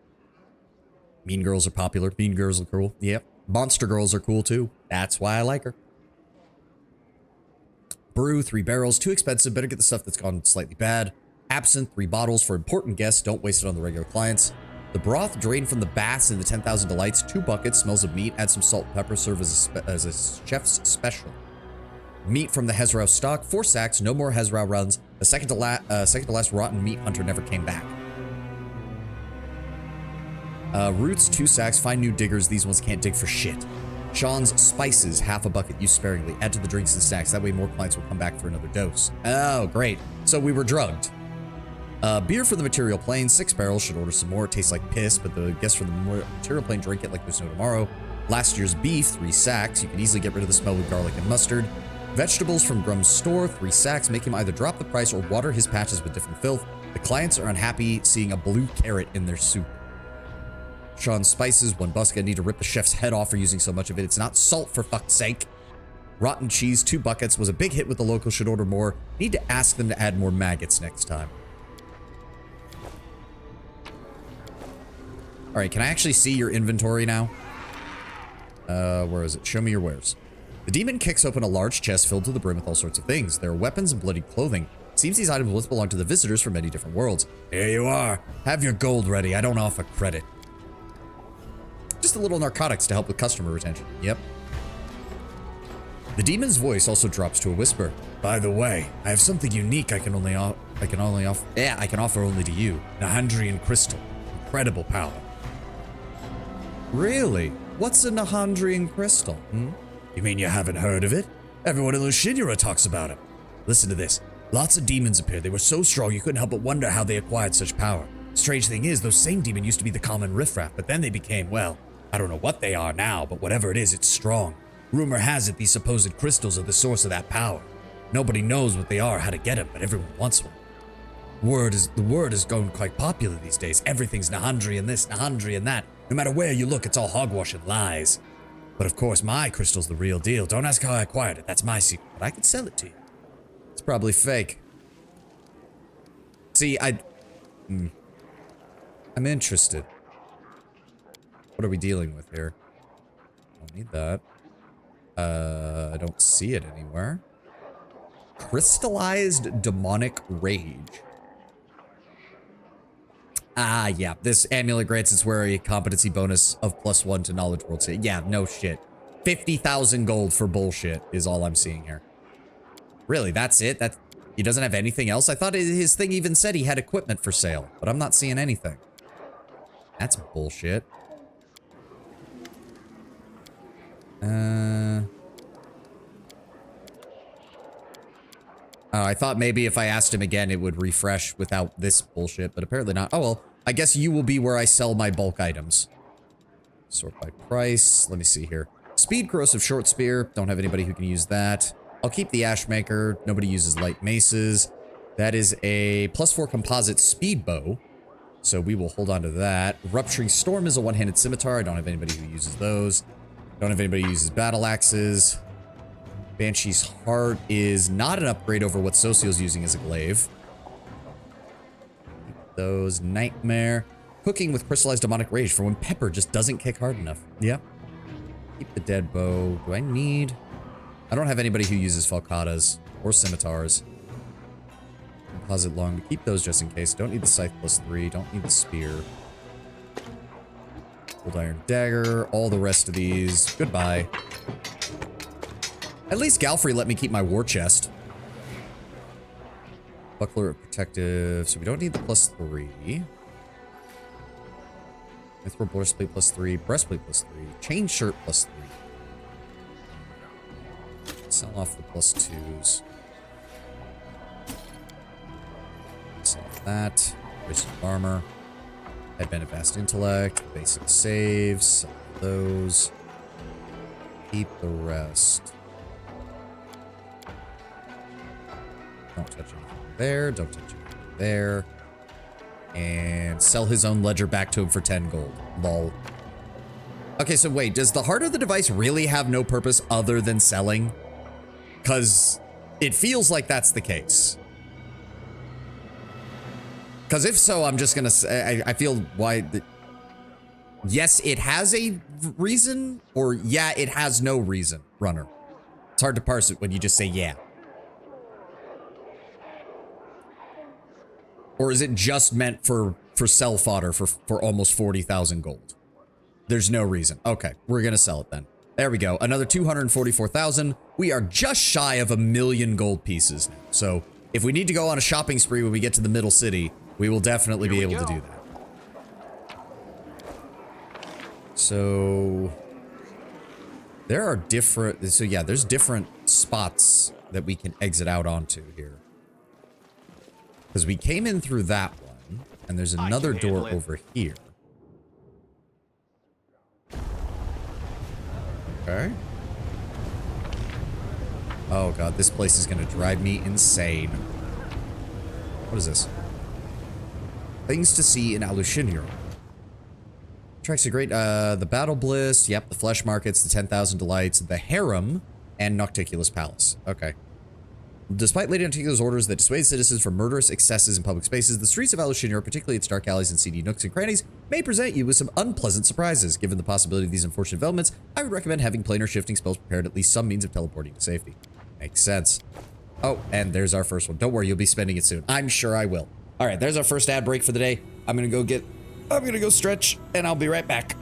Mean girls are popular. Mean girls are cool. Yep. Monster girls are cool too. That's why I like her. Brew, 3 barrels. Too expensive. Better get the stuff that's gone slightly bad. Absinthe, 3 bottles for important guests. Don't waste it on the regular clients. The broth drained from the baths in the 10,000 delights. 2 buckets. Smells of meat. Add some salt and pepper. Serve as a chef's special. Meat from the Hezrau stock. 4 sacks. No more Hezrau runs. The second to last rotten meat hunter never came back. Roots, 2 sacks. Find new diggers. These ones can't dig for shit. Sean's spices, half a bucket. Use sparingly. Add to the drinks and snacks. That way more clients will come back for another dose. Oh, great. So we were drugged. Beer for the material plane. 6 barrels. Should order some more. It tastes like piss, but the guests from the material plane drink it like there's no tomorrow. Last year's beef, 3 sacks. You can easily get rid of the smell with garlic and mustard. Vegetables from Grum's store, 3 sacks. Make him either drop the price or water his patches with different filth. The clients are unhappy seeing a blue carrot in their soup. Sean's spices, 1 busket. Need to rip the chef's head off for using so much of it. It's not salt, for fuck's sake. Rotten cheese, 2 buckets. Was a big hit with the locals. Should order more. Need to ask them to add more maggots next time. All right, can I actually see your inventory now? Where is it? Show me your wares. The demon kicks open a large chest filled to the brim with all sorts of things. There are weapons and bloody clothing. Seems these items once belonged to the visitors from many different worlds. Here you are. Have your gold ready. I don't offer credit. Just a little narcotics to help with customer retention. Yep. The demon's voice also drops to a whisper. By the way, I have something unique I can offer only to you. Nahandrian crystal. Incredible power. Really? What's a Nahandrian crystal? You mean you haven't heard of it? Everyone in Lushinura talks about it. Listen to this. Lots of demons appeared. They were so strong you couldn't help but wonder how they acquired such power. Strange thing is, those same demons used to be the common riffraff, but then they became, well, I don't know what they are now, but whatever it is, it's strong. Rumor has it these supposed crystals are the source of that power. Nobody knows what they are or how to get them, but everyone wants one. The word is going quite popular these days. Everything's Nahandri and this, Nahandri and that. No matter where you look, it's all hogwash and lies. But of course, my crystal's the real deal. Don't ask how I acquired it. That's my secret. But I can sell it to you. It's probably fake. See, I'm interested. What are we dealing with here? Don't need that. I don't see it anywhere. Crystallized demonic rage. Ah, yeah. This amulet grants its wearer a competency bonus of +1 to knowledge world state. Yeah, no shit. 50,000 gold for bullshit is all I'm seeing here. Really, that's it? He doesn't have anything else? I thought his thing even said he had equipment for sale, but I'm not seeing anything. That's bullshit. I thought maybe if I asked him again, it would refresh without this bullshit, but apparently not. Oh, well, I guess you will be where I sell my bulk items. Sort by price. Let me see here. Speed corrosive short spear. Don't have anybody who can use that. I'll keep the ash maker. Nobody uses light maces. That is a +4 composite speed bow. So we will hold on to that. Rupturing storm is a one-handed scimitar. I don't have anybody who uses those. Don't have anybody who uses battle axes. Banshee's Heart is not an upgrade over what Socio's using as a glaive. Keep those. Nightmare. Cooking with crystallized demonic rage for when Pepper just doesn't kick hard enough. Yep. Keep the dead bow. Do I need... I don't have anybody who uses falcatas or scimitars. Composite long. Keep those just in case. Don't need the scythe +3. Don't need the spear. Old iron dagger. All the rest of these. Goodbye. At least Galfrey let me keep my war chest. Buckler of protective. So we don't need the +3. Mithril breastplate +3. Breastplate +3. Chain shirt +3. Sell off the +2s. Sell off that. Wasted armor. Headband of vast intellect. Basic saves. Sell those. Keep the rest. Don't touch anything there. Don't touch anything there. And sell his own ledger back to him for 10 gold. Lol. Okay, so wait, does the heart of the device really have no purpose other than selling? Because it feels like that's the case. Because if so, I'm just going to say, I feel why... yes, it has a reason, or yeah, it has no reason, runner. It's hard to parse it when you just say yeah. Or is it just meant for sell fodder for almost 40,000 gold? There's no reason. Okay, we're going to sell it then. There we go. Another 244,000. We are just shy of 1,000,000 gold pieces now. So if we need to go on a shopping spree when we get to the middle city, we will definitely be able to do that. So there are different... so yeah, there's different spots that we can exit out onto here. Because we came in through that one, and there's another door over here. Okay. Oh god, this place is gonna drive me insane. What is this? Things to see in Alushinir. Tracks are great. The Battle Bliss, yep, the Flesh Markets, the 10,000 Delights, the Harem, and Nocticulus Palace. Okay. Despite Lady Nocticula's orders that dissuade citizens from murderous excesses in public spaces, the streets of Alushinir, particularly its dark alleys and seedy nooks and crannies, may present you with some unpleasant surprises. Given the possibility of these unfortunate developments, I would recommend having planar shifting spells prepared, at least some means of teleporting to safety. Makes sense. Oh, and there's our first one. Don't worry, you'll be spending it soon. I'm sure I will. All right, there's our first ad break for the day. I'm gonna go stretch, and I'll be right back.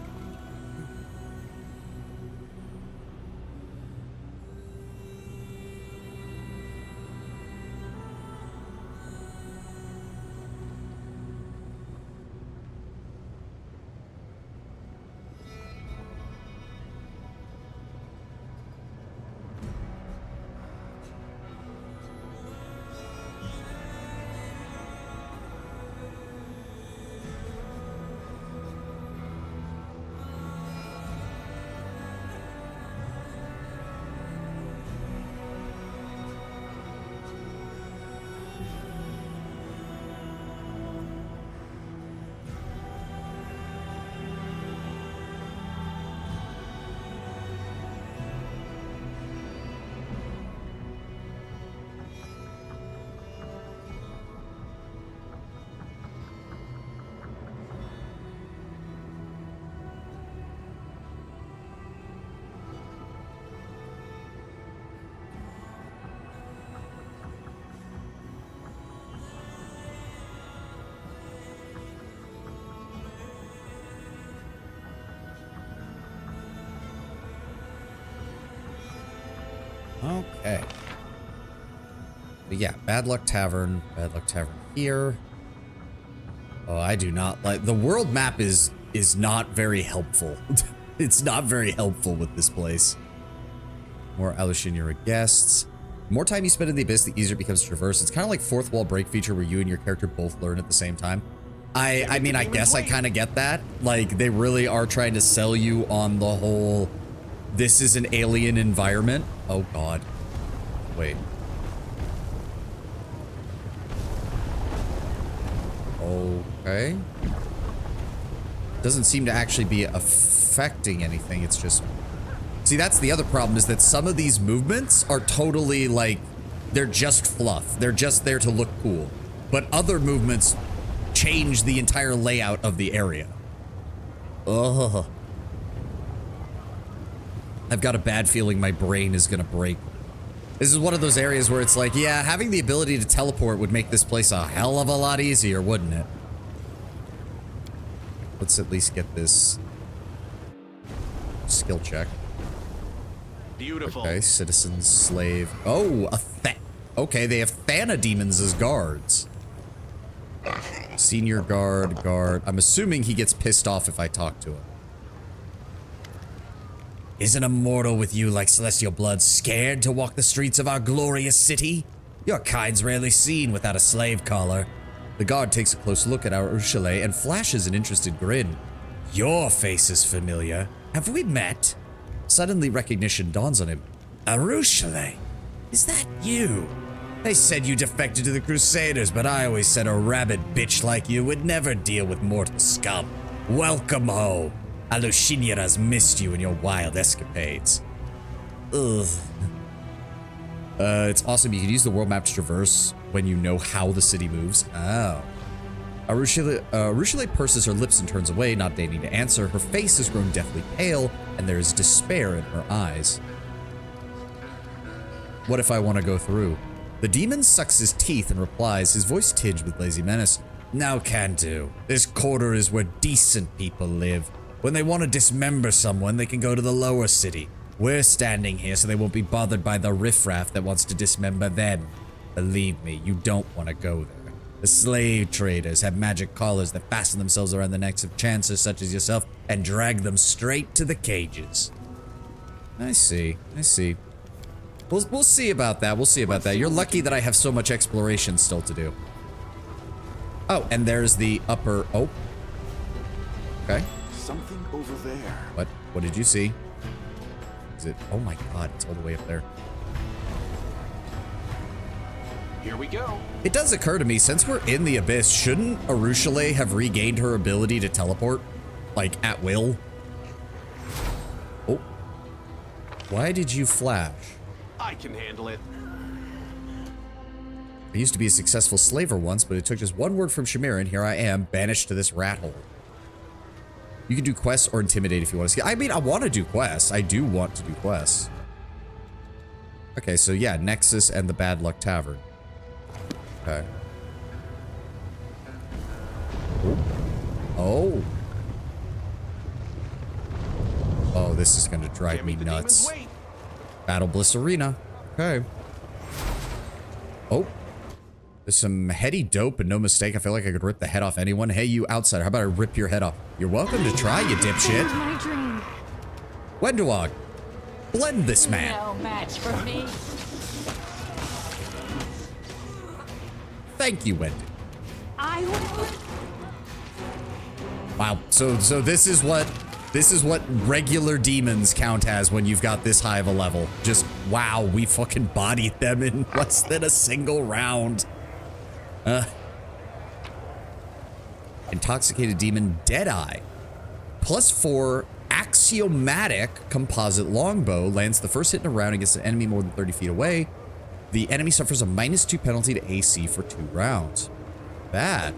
Okay. But yeah, Bad Luck Tavern here. Oh, I do not like... the world map is not very helpful. It's not very helpful with this place. More Alushinira guests. The more time you spend in the Abyss, the easier it becomes to traverse. It's kind of like fourth wall break feature where you and your character both learn at the same time. I mean, I guess I kind of get that. Like, they really are trying to sell you on the whole... this is an alien environment. Oh, God. Wait. Okay. Doesn't seem to actually be affecting anything. It's just... see, that's the other problem, is that some of these movements are totally, like... they're just fluff. They're just there to look cool. But other movements change the entire layout of the area. Ugh. I've got a bad feeling my brain is gonna break. This is one of those areas where it's like, yeah, having the ability to teleport would make this place a hell of a lot easier, wouldn't it? Let's at least get this skill check. Beautiful. Okay, citizen, slave. Oh, okay, they have Thana demons as guards. Senior guard. I'm assuming he gets pissed off if I talk to him. Isn't a mortal with you like celestial blood scared to walk the streets of our glorious city? Your kind's rarely seen without a slave collar. The guard takes a close look at our Ursule and flashes an interested grin. Your face is familiar. Have we met? Suddenly recognition dawns on him. Arushale, is that you? They said you defected to the Crusaders, but I always said a rabid bitch like you would never deal with mortal scum. Welcome home. Alushinira's missed you in your wild escapades. Ugh. It's awesome. You can use the world map to traverse when you know how the city moves. Oh. Arushale purses her lips and turns away, not deigning to answer. Her face has grown deathly pale, and there is despair in her eyes. What if I want to go through? The demon sucks his teeth and replies, his voice tinged with lazy menace. Now can do. This quarter is where decent people live. When they want to dismember someone, they can go to the lower city. We're standing here so they won't be bothered by the riffraff that wants to dismember them. Believe me, you don't want to go there. The slave traders have magic collars that fasten themselves around the necks of chancers such as yourself and drag them straight to the cages. I see. We'll see about that. We'll see about that. You're lucky that I have so much exploration still to do. Oh, and there's the upper... Oh. Okay. Something over there. What did you see? Is it... Oh my god, it's all the way up there. Here we go. It does occur to me, since we're in the abyss, shouldn't Arushale have regained her ability to teleport? Like, at will? Oh. Why did you flash? I can handle it. I used to be a successful slaver once, but it took just one word from Shamira, and here I am, banished to this rat hole. You can do quests or intimidate if you want to. I mean, I want to do quests. I do want to do quests. Okay, so yeah, Nexus and the Bad Luck Tavern. Okay. Oh. Oh, this is gonna drive me nuts. Battle Bliss Arena. Okay. Oh. There's some heady dope and no mistake. I feel like I could rip the head off anyone. Hey, you outsider. How about I rip your head off? You're welcome to try, you dipshit. My dream. Wenduog. Blend this man. No match for me. Thank you, Wendy. I will. Wow. So this is what regular demons count as when you've got this high of a level. Just wow, we fucking bodied them in less than a single round. Intoxicated demon Deadeye. +4 axiomatic composite longbow lands the first hit in a round against an enemy more than 30 feet away. The enemy suffers a -2 penalty to AC for 2 rounds. Bad.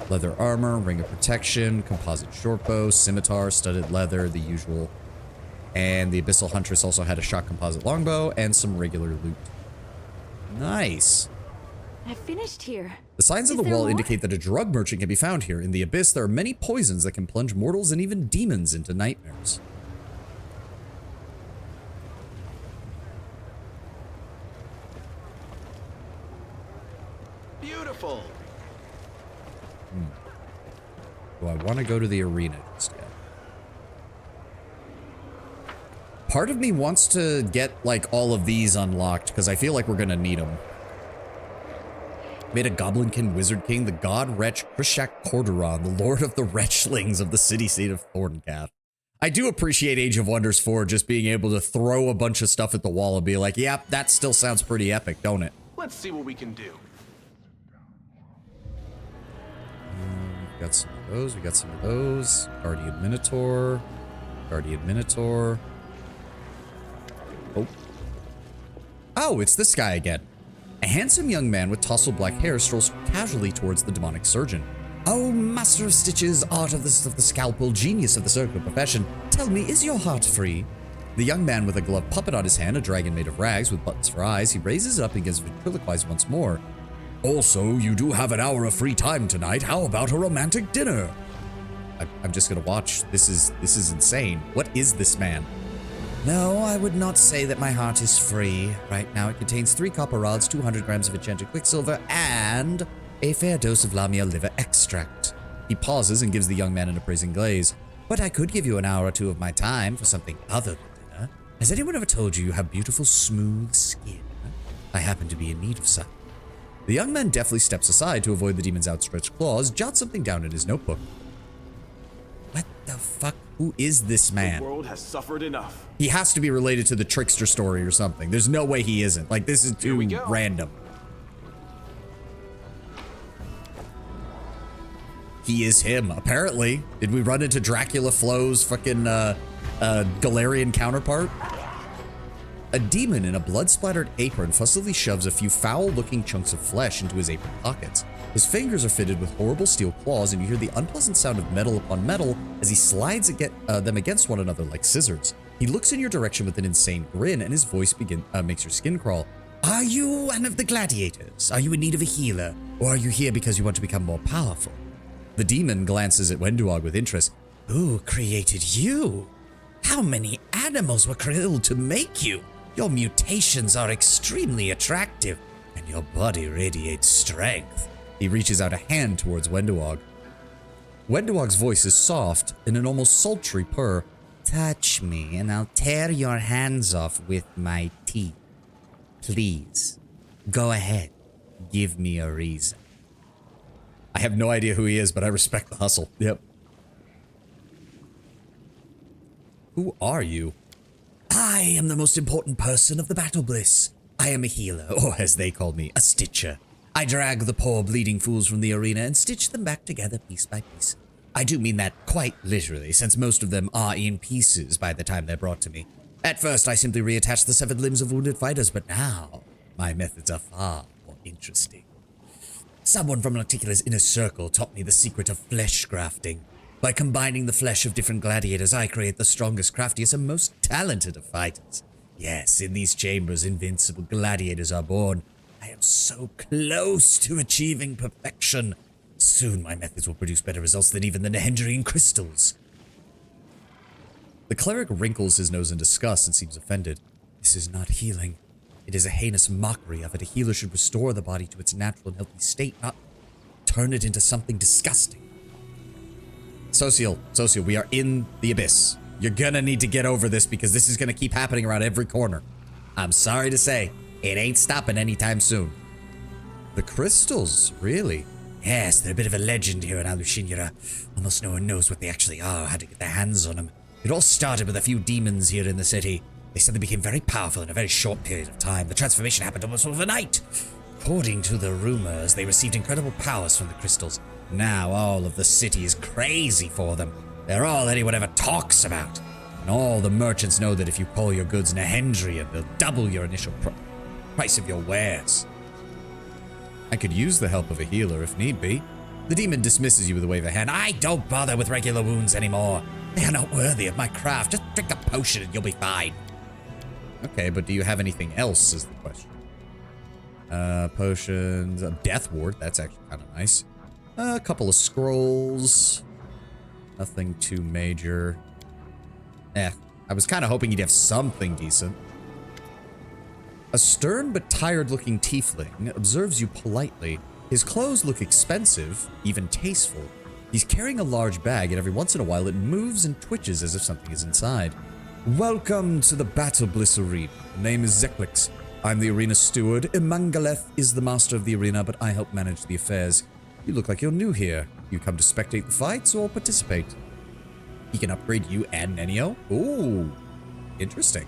Leather armor, ring of protection, composite shortbow, scimitar, studded leather, the usual. And the Abyssal Huntress also had a shot composite longbow and some regular loot. Nice. I finished here. The signs on the there wall more? indicate that a drug merchant can be found here. In the Abyss, there are many poisons that can plunge mortals and even demons into nightmares. Beautiful. Do I want to go to the arena just yet? Part of me wants to get, like, all of these unlocked, because I feel like we're going to need them. Made a Goblinkin Wizard King, the God Wretch Krishak Corduron, the Lord of the Wretchlings of the city-state of Thorncath. I do appreciate Age of Wonders 4 just being able to throw a bunch of stuff at the wall and be like, yep, that still sounds pretty epic, don't it? Let's see what we can do. We got some of those, we got some of those. Guardian Minotaur. Guardian Minotaur. Oh. Oh, it's this guy again. A handsome young man with tousled black hair strolls casually towards the demonic surgeon. Oh, master of stitches, art of the scalpel, genius of the surgical profession, tell me, is your heart free? The young man with a gloved puppet on his hand, a dragon made of rags with buttons for eyes, he raises it up and begins to ventriloquize once more. Also, you do have an hour of free time tonight. How about a romantic dinner? I'm just gonna watch. This is insane. What is this man? No, I would not say that my heart is free. Right now it contains 3 copper rods, 200 grams of enchanted quicksilver, and a fair dose of Lamia liver extract. He pauses and gives the young man an appraising glaze. But I could give you an hour or 2 of my time for something other than dinner. Has anyone ever told you you have beautiful, smooth skin? I happen to be in need of some. The young man deftly steps aside to avoid the demon's outstretched claws, jots something down in his notebook. What the fuck? Who is this man? The world has suffered enough. He has to be related to the trickster story or something. There's no way he isn't. Like, this is too random. He is him, apparently. Did we run into Dracula Flo's fucking Galarian counterpart? A demon in a blood-splattered apron fussily shoves a few foul-looking chunks of flesh into his apron pockets. His fingers are fitted with horrible steel claws, and you hear the unpleasant sound of metal upon metal as he slides them against one another like scissors. He looks in your direction with an insane grin, and his voice makes your skin crawl. Are you one of the gladiators? Are you in need of a healer? Or are you here because you want to become more powerful? The demon glances at Wenduog with interest. Who created you? How many animals were killed to make you? Your mutations are extremely attractive, and your body radiates strength. He reaches out a hand towards Wenduog. Wenduog's voice is soft in an almost sultry purr. Touch me, and I'll tear your hands off with my teeth. Please, go ahead. Give me a reason. I have no idea who he is, but I respect the hustle. Yep. Who are you? I am the most important person of the Battle Bliss. I am a healer, or as they call me, a stitcher. I drag the poor bleeding fools from the arena and stitch them back together piece by piece. I do mean that quite literally, since most of them are in pieces by the time they're brought to me. At first, I simply reattach the severed limbs of wounded fighters, but now, my methods are far more interesting. Someone from Lacticula's inner circle taught me the secret of flesh grafting. By combining the flesh of different gladiators, I create the strongest, craftiest, and most talented of fighters. Yes, in these chambers, invincible gladiators are born. I am so close to achieving perfection. Soon my methods will produce better results than even the Nehendrian crystals. The cleric wrinkles his nose in disgust and seems offended. This is not healing. It is a heinous mockery of it. A healer should restore the body to its natural and healthy state, not turn it into something disgusting. Social, we are in the abyss. You're gonna need to get over this because this is gonna keep happening around every corner. I'm sorry to say, it ain't stopping anytime soon. The crystals, really? Yes, they're a bit of a legend here in Alushinura. Almost no one knows what they actually are or how to get their hands on them. It all started with a few demons here in the city. They said they became very powerful in a very short period of time. The transformation happened almost overnight. According to the rumors, they received incredible powers from the crystals. Now all of the city is crazy for them. They're all anyone ever talks about. And all the merchants know that if you call your goods Nehendrian, they'll double your initial price of your wares. I could use the help of a healer if need be. The demon dismisses you with a wave of hand. I don't bother with regular wounds anymore. They are not worthy of my craft. Just drink a potion and you'll be fine. Okay, but do you have anything else is the question. Potions, death ward, that's actually kind of nice. A couple of scrolls. Nothing too major. I was kind of hoping you'd have something decent. A stern but tired-looking tiefling observes you politely. His clothes look expensive, even tasteful. He's carrying a large bag, and every once in a while it moves and twitches as if something is inside. Welcome to the Battle Bliss Arena. The name is Zeklix. I'm the arena steward. Imangaleth is the master of the arena, but I help manage the affairs. You look like you're new here. You come to spectate the fights or participate? He can upgrade you and Nenio? Ooh, interesting.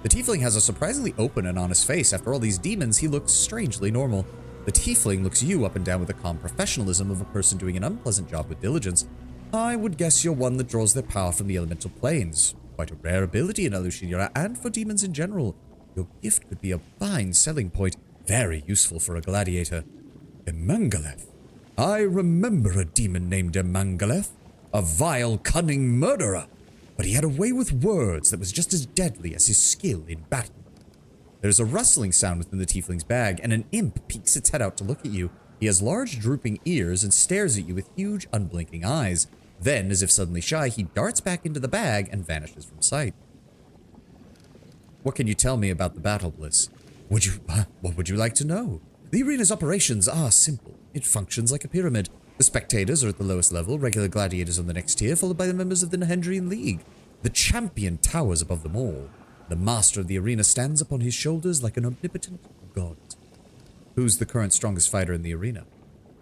The tiefling has a surprisingly open and honest face. After all these demons, he looks strangely normal. The tiefling looks you up and down with the calm professionalism of a person doing an unpleasant job with diligence. I would guess you're one that draws their power from the elemental planes. Quite a rare ability in Alushinura and for demons in general. Your gift could be a fine selling point. Very useful for a gladiator. Imangaleth. I remember a demon named Imangaleth. A vile, cunning murderer. But he had a way with words that was just as deadly as his skill in battle. There's a rustling sound within the tiefling's bag, and an imp peeks its head out to look at you. He has large, drooping ears and stares at you with huge, unblinking eyes. Then, as if suddenly shy, he darts back into the bag and vanishes from sight. What can you tell me about the Battle Bliss? What would you like to know? The arena's operations are simple. It functions like a pyramid. The spectators are at the lowest level, regular gladiators on the next tier, followed by the members of the Nahendrian League. The champion towers above them all. The master of the arena stands upon his shoulders like an omnipotent god. Who's the current strongest fighter in the arena?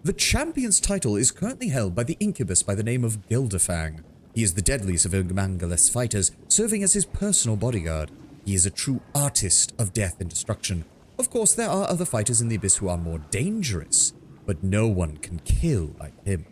The champion's title is currently held by the incubus by the name of Geldefang. He is the deadliest of Ergmangaleth's fighters, serving as his personal bodyguard. He is a true artist of death and destruction. Of course, there are other fighters in the abyss who are more dangerous, but no one can kill like him.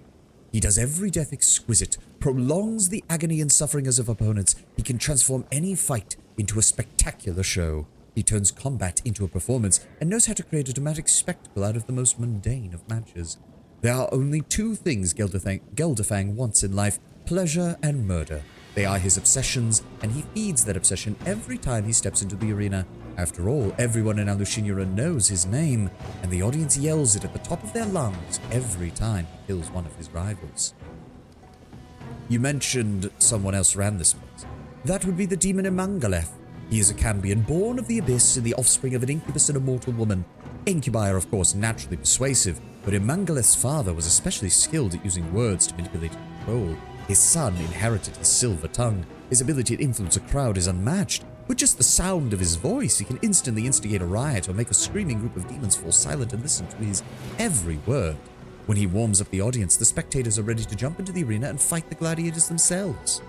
He does every death exquisite, prolongs the agony and suffering of opponents. He can transform any fight into a spectacular show. He turns combat into a performance and knows how to create a dramatic spectacle out of the most mundane of matches. There are only two things Geldefang wants in life: pleasure and murder. They are his obsessions, and he feeds that obsession every time he steps into the arena. After all, everyone in Alushinura knows his name, and the audience yells it at the top of their lungs every time he kills one of his rivals. You mentioned someone else ran this place. That would be the demon Ermangaleth. He is a Cambion born of the abyss and the offspring of an incubus and a mortal woman. Incubi are of course naturally persuasive, but Ermangaleth's father was especially skilled at using words to manipulate and control. His son inherited his silver tongue. His ability to influence a crowd is unmatched. With just the sound of his voice, he can instantly instigate a riot or make a screaming group of demons fall silent and listen to his every word. When he warms up the audience, the spectators are ready to jump into the arena and fight the gladiators themselves.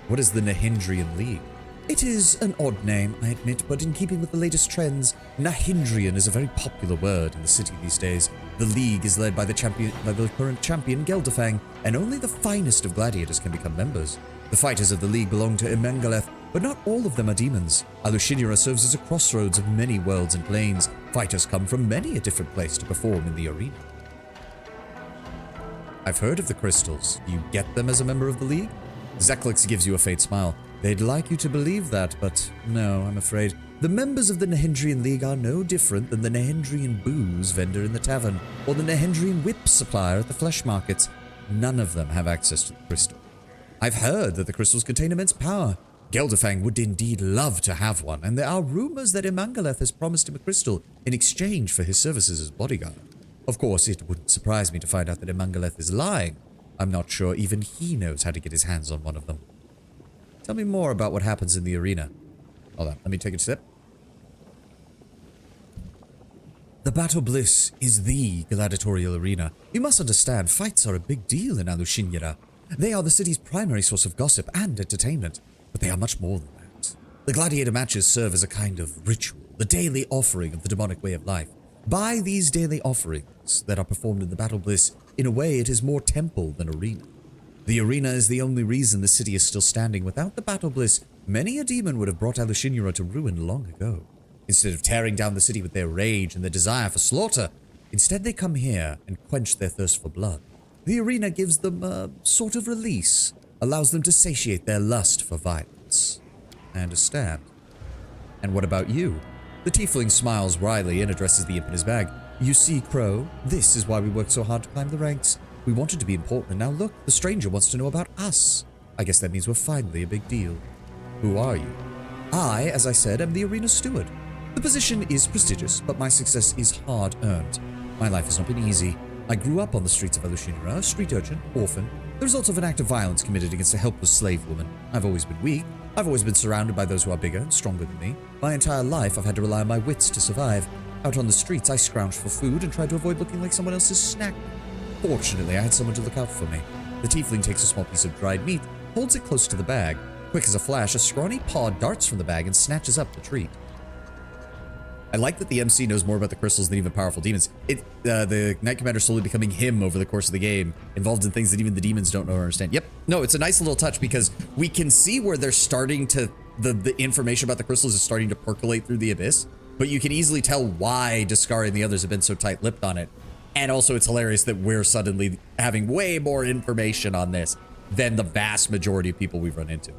What is the Nahendrian League? It is an odd name, I admit, but in keeping with the latest trends, Nahendrian is a very popular word in the city these days. The League is led by the current champion Geldefang, and only the finest of gladiators can become members. The fighters of the League belong to Ermangaleth, but not all of them are demons. Alushinura serves as a crossroads of many worlds and planes. Fighters come from many a different place to perform in the arena. I've heard of the crystals. Do you get them as a member of the League? Zeklix gives you a faint smile. They'd like you to believe that, but no, I'm afraid. The members of the Nahendrian League are no different than the Nahendrian booze vendor in the tavern, or the Nahendrian whip supplier at the flesh markets. None of them have access to the crystal. I've heard that the crystals contain immense power. Geldefang would indeed love to have one, and there are rumors that Ermangaleth has promised him a crystal in exchange for his services as bodyguard. Of course, it wouldn't surprise me to find out that Ermangaleth is lying. I'm not sure even he knows how to get his hands on one of them. Tell me more about what happens in the arena. Hold on, let me take a sip. The Battle Bliss is the gladiatorial arena. You must understand, fights are a big deal in Alushinura. They are the city's primary source of gossip and entertainment, but they are much more than that. The gladiator matches serve as a kind of ritual, the daily offering of the demonic way of life. By these daily offerings that are performed in the Battle Bliss, in a way it is more temple than arena. The arena is the only reason the city is still standing. Without the Battle Bliss, many a demon would have brought Alushinura to ruin long ago. Instead of tearing down the city with their rage and their desire for slaughter, instead they come here and quench their thirst for blood. The arena gives them a sort of release, allows them to satiate their lust for violence. I understand. And what about you? The tiefling smiles wryly and addresses the imp in his bag. You see, Crow, this is why we work so hard to climb the ranks. We wanted to be important, and now look, the stranger wants to know about us. I guess that means we're finally a big deal. Who are you? I, as I said, am the arena steward. The position is prestigious, but my success is hard-earned. My life has not been easy. I grew up on the streets of Alushinura, a street urchin, orphan, the result of an act of violence committed against a helpless slave woman. I've always been weak. I've always been surrounded by those who are bigger and stronger than me. My entire life, I've had to rely on my wits to survive. Out on the streets, I scrounged for food and tried to avoid looking like someone else's snack. Fortunately, I had someone to look out for me. The tiefling takes a small piece of dried meat, holds it close to the bag. Quick as a flash, a scrawny paw darts from the bag and snatches up the treat. I like that the MC knows more about the crystals than even powerful demons. The Knight Commander slowly becoming him over the course of the game, involved in things that even the demons don't know or understand. Yep. No, it's a nice little touch because we can see where they're starting to, the information about the crystals is starting to percolate through the abyss, but you can easily tell why Discari and the others have been so tight-lipped on it. And also it's hilarious that we're suddenly having way more information on this than the vast majority of people we've run into.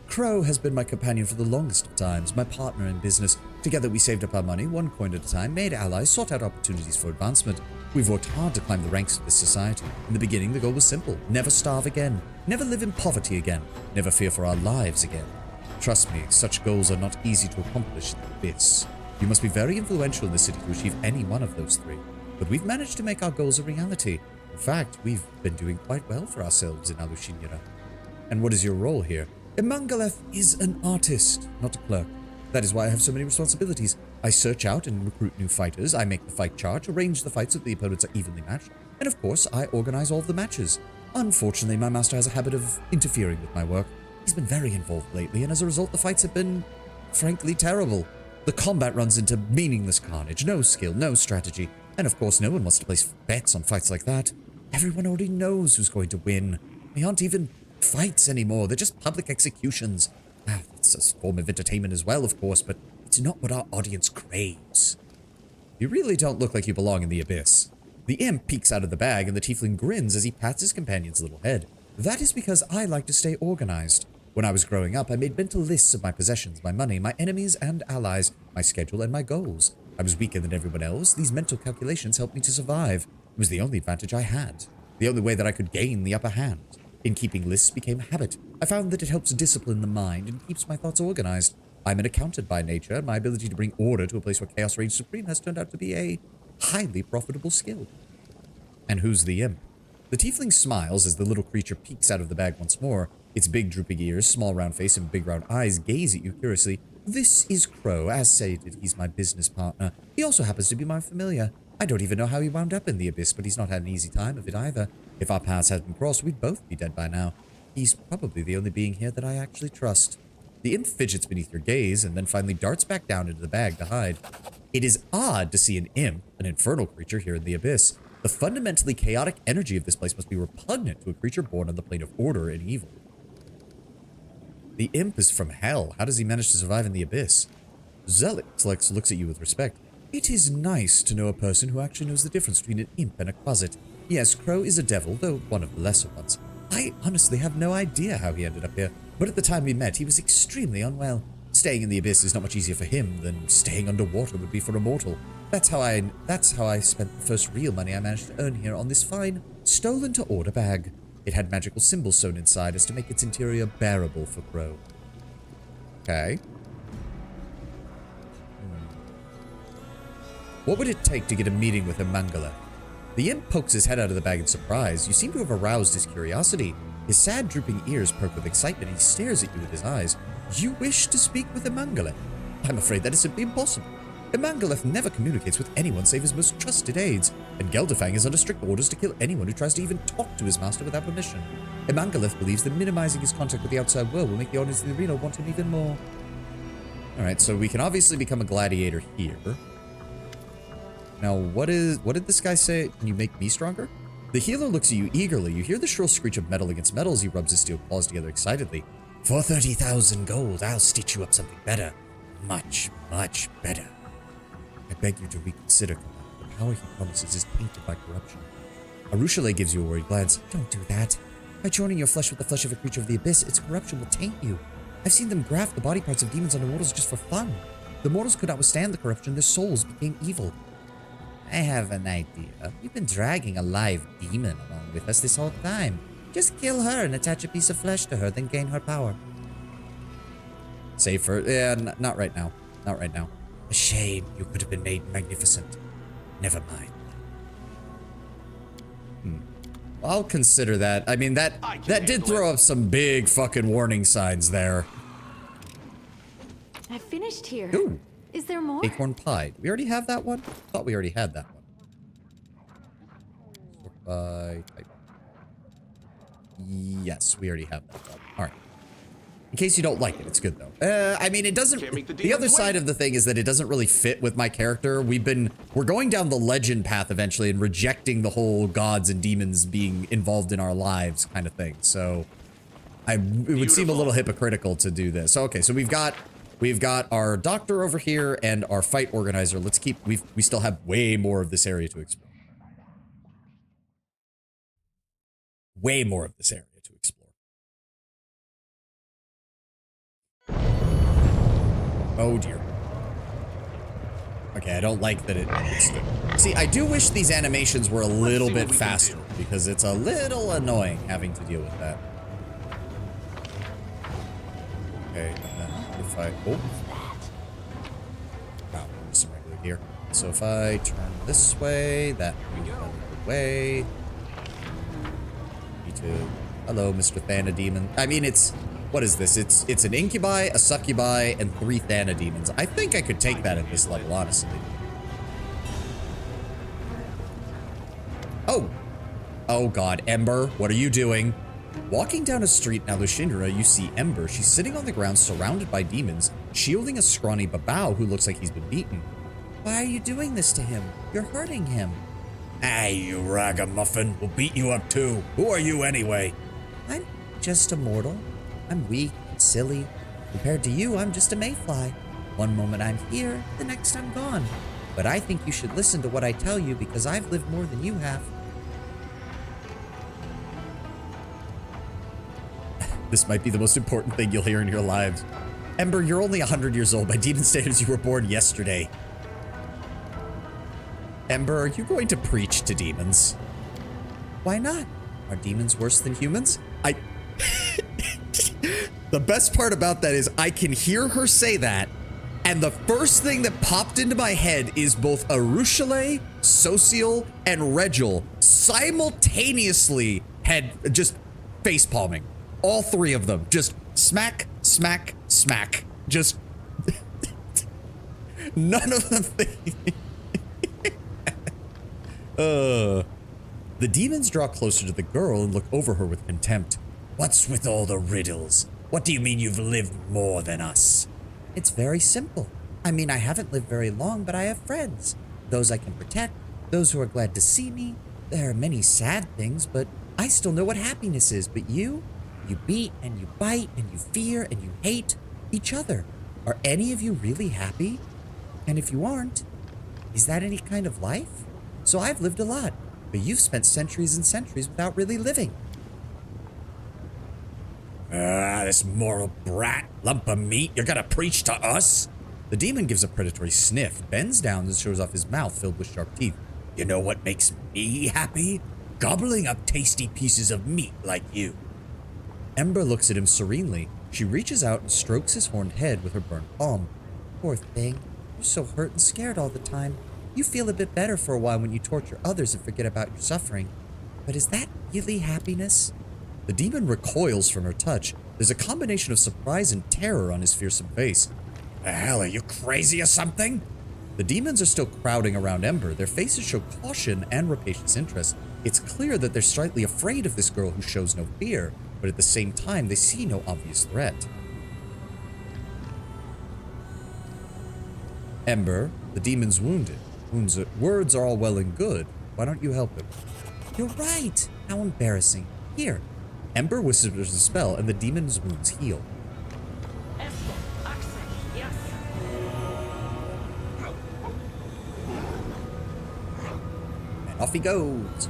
Crow has been my companion for the longest of times, my partner in business. Together we saved up our money, one coin at a time, made allies, sought out opportunities for advancement. We've worked hard to climb the ranks of this society. In the beginning, the goal was simple. Never starve again. Never live in poverty again. Never fear for our lives again. Trust me, such goals are not easy to accomplish in the abyss. You must be very influential in the city to achieve any one of those three. But we've managed to make our goals a reality. In fact, we've been doing quite well for ourselves in Alushinira. And what is your role here? Imangaleth is an artist, not a clerk. That is why I have so many responsibilities. I search out and recruit new fighters, I make the fight chart, arrange the fights so that the opponents are evenly matched, and of course, I organize all of the matches. Unfortunately, my master has a habit of interfering with my work. He's been very involved lately, and as a result, the fights have been, frankly, terrible. The combat runs into meaningless carnage, no skill, no strategy, and of course, no one wants to place bets on fights like that. Everyone already knows who's going to win. They aren't even fights anymore, they're just public executions. It's a form of entertainment as well, of course, but it's not what our audience craves. You really don't look like you belong in the abyss. The imp peeks out of the bag and the tiefling grins as he pats his companion's little head. That is because I like to stay organized. When I was growing up, I made mental lists of my possessions, my money, my enemies and allies, my schedule and my goals. I was weaker than everyone else. These mental calculations helped me to survive. It was the only advantage I had. The only way that I could gain the upper hand. In keeping lists became a habit. I found that it helps discipline the mind and keeps my thoughts organized. I'm an accountant by nature, and my ability to bring order to a place where chaos reigns supreme has turned out to be a highly profitable skill. And who's the imp? The tiefling smiles as the little creature peeks out of the bag once more. Its big drooping ears, small round face, and big round eyes gaze at you curiously. This is Crow. As stated, he's my business partner. He also happens to be my familiar. I don't even know how he wound up in the abyss, but he's not had an easy time of it either. If our paths hadn't crossed, we'd both be dead by now. He's probably the only being here that I actually trust. The imp fidgets beneath your gaze and then finally darts back down into the bag to hide. It is odd to see an imp, an infernal creature, here in the abyss. The fundamentally chaotic energy of this place must be repugnant to a creature born on the plane of order and evil. The imp is from hell. How does he manage to survive in the abyss? Zelix looks at you with respect. It is nice to know a person who actually knows the difference between an imp and a quasit. Yes, Crow is a devil, though one of the lesser ones. I honestly have no idea how he ended up here, but at the time we met, he was extremely unwell. Staying in the abyss is not much easier for him than staying underwater would be for a mortal. That's how I spent the first real money I managed to earn here on this fine, stolen-to-order bag. It had magical symbols sewn inside as to make its interior bearable for Crow. Okay. What would it take to get a meeting with Imangala? The imp pokes his head out of the bag in surprise. You seem to have aroused his curiosity. His sad, drooping ears perk with excitement, and he stares at you with his eyes. You wish to speak with Imangaleth? I'm afraid that is simply impossible. Imangaleth never communicates with anyone save his most trusted aides, and Geldafang is under strict orders to kill anyone who tries to even talk to his master without permission. Imangaleth believes that minimizing his contact with the outside world will make the audience in the arena want him even more. Alright, so we can obviously become a gladiator here. Now, what did this guy say? Can you make me stronger? The healer looks at you eagerly. You hear the shrill screech of metal against metal as he rubs his steel claws together excitedly. For 30,000 gold, I'll stitch you up something better. Much, much better. I beg you to reconsider, Commander. The power he promises is tainted by corruption. Arushale gives you a worried glance. Don't do that. By joining your flesh with the flesh of a creature of the abyss, its corruption will taint you. I've seen them graft the body parts of demons onto mortals just for fun. The mortals could not withstand the corruption, their souls became evil. I have an idea. We've been dragging a live demon along with us this whole time. Just kill her and attach a piece of flesh to her, then gain her power. Save for... Yeah, not right now. Not right now. A shame. You could have been made magnificent. Never mind. I'll consider that. I mean, that did throw up some big fucking warning signs there. I finished here. Ooh. Is there more? Acorn pie. We already have that one? Thought we already had that one. Sort by type. Yes, we already have that one. Alright. In case you don't like it, it's good though. I mean, it doesn't... The other side of the thing is that it doesn't really fit with my character. We're going down the legend path eventually and rejecting the whole gods and demons being involved in our lives kind of thing. So, it would seem a little hypocritical to do this. So, okay, so we've got our doctor over here and our fight organizer. Let's keep... We still have way more of this area to explore. Way more of this area to explore. Oh dear. Okay, I don't like that see, I do wish these animations were a little see what bit we can faster, do. because it's a little annoying having to deal with that. Okay, and then if I... Oh. Wow, there's some regular gear. So if I turn this way, that moves out of the way. Need to... Hello, Mr. Thanademon. I mean, it's... What is this? It's an incubi, a succubi, and 3 Thanademons. I think I could take that at this level, honestly. Oh! Oh god, Ember, what are you doing? Walking down a street in Alushindra, you see Ember. She's sitting on the ground surrounded by demons, shielding a scrawny babao who looks like he's been beaten. Why are you doing this to him? You're hurting him. Ah, you ragamuffin. We'll beat you up too. Who are you anyway? I'm just a mortal. I'm weak and silly. Compared to you, I'm just a mayfly. One moment I'm here, the next I'm gone. But I think you should listen to what I tell you because I've lived more than you have. This might be the most important thing you'll hear in your lives. Ember, you're only 100 years old. By demon standards, you were born yesterday. Ember, are you going to preach to demons? Why not? Are demons worse than humans? The best part about that is I can hear her say that, and the first thing that popped into my head is both Arushale, Social, and Regil simultaneously had just face palming. All 3 of them. Just smack, smack, smack. Just none of them think. The demons draw closer to the girl and look over her with contempt. What's with all the riddles? What do you mean you've lived more than us? It's very simple. I mean, I haven't lived very long, but I have friends. Those I can protect, those who are glad to see me. There are many sad things, but I still know what happiness is. But you beat and you bite and you fear and you hate each other. Are any of you really happy? And if you aren't, is that any kind of life? So I've lived a lot, but you've spent centuries and centuries without really living. This moral brat, lump of meat, you're gonna preach to us? The demon gives a predatory sniff, bends down and shows off his mouth filled with sharp teeth. You know what makes me happy? Gobbling up tasty pieces of meat like you. Ember looks at him serenely. She reaches out and strokes his horned head with her burnt palm. Poor thing, you're so hurt and scared all the time. You feel a bit better for a while when you torture others and forget about your suffering. But is that really happiness? The demon recoils from her touch. There's a combination of surprise and terror on his fearsome face. The hell, are you crazy or something? The demons are still crowding around Ember. Their faces show caution and rapacious interest. It's clear that they're slightly afraid of this girl who shows no fear, but at the same time, they see no obvious threat. Ember, the demon's wounded. Words are all well and good. Why don't you help him? You're right. How embarrassing. Here. Ember whispers a spell, and the demon's wounds heal. And off he goes.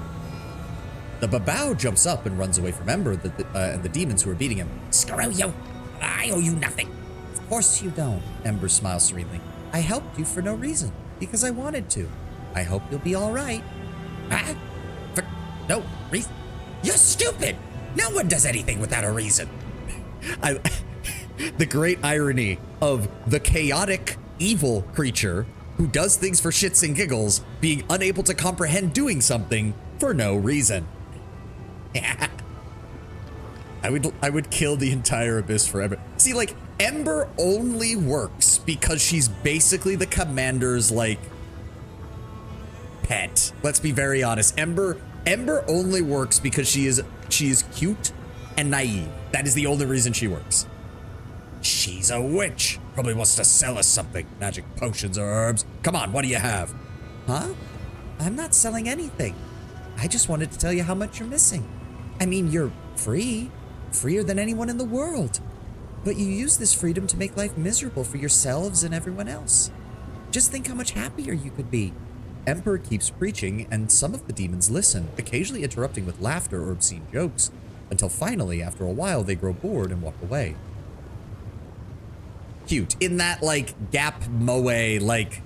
The babao jumps up and runs away from Ember and the demons who are beating him. Screw you! I owe you nothing. Of course you don't, Ember smiles serenely. I helped you for no reason, because I wanted to. I hope you'll be all right. Huh? For no reason? You're stupid! No one does anything without a reason. The great irony of the chaotic, evil creature who does things for shits and giggles being unable to comprehend doing something for no reason. I would kill the entire abyss forever. See, like, Ember only works because she's basically the commander's, like, pet. Let's be very honest. Ember only works because she is cute and naive. That is the only reason she works. She's a witch. Probably wants to sell us something. Magic potions or herbs. Come on, what do you have? Huh? I'm not selling anything. I just wanted to tell you how much you're missing. I mean, you're free. Freer than anyone in the world. But you use this freedom to make life miserable for yourselves and everyone else. Just think how much happier you could be. Emperor keeps preaching, and some of the demons listen, occasionally interrupting with laughter or obscene jokes, until finally, after a while, they grow bored and walk away. Cute. In that, like, Gap Moe, like,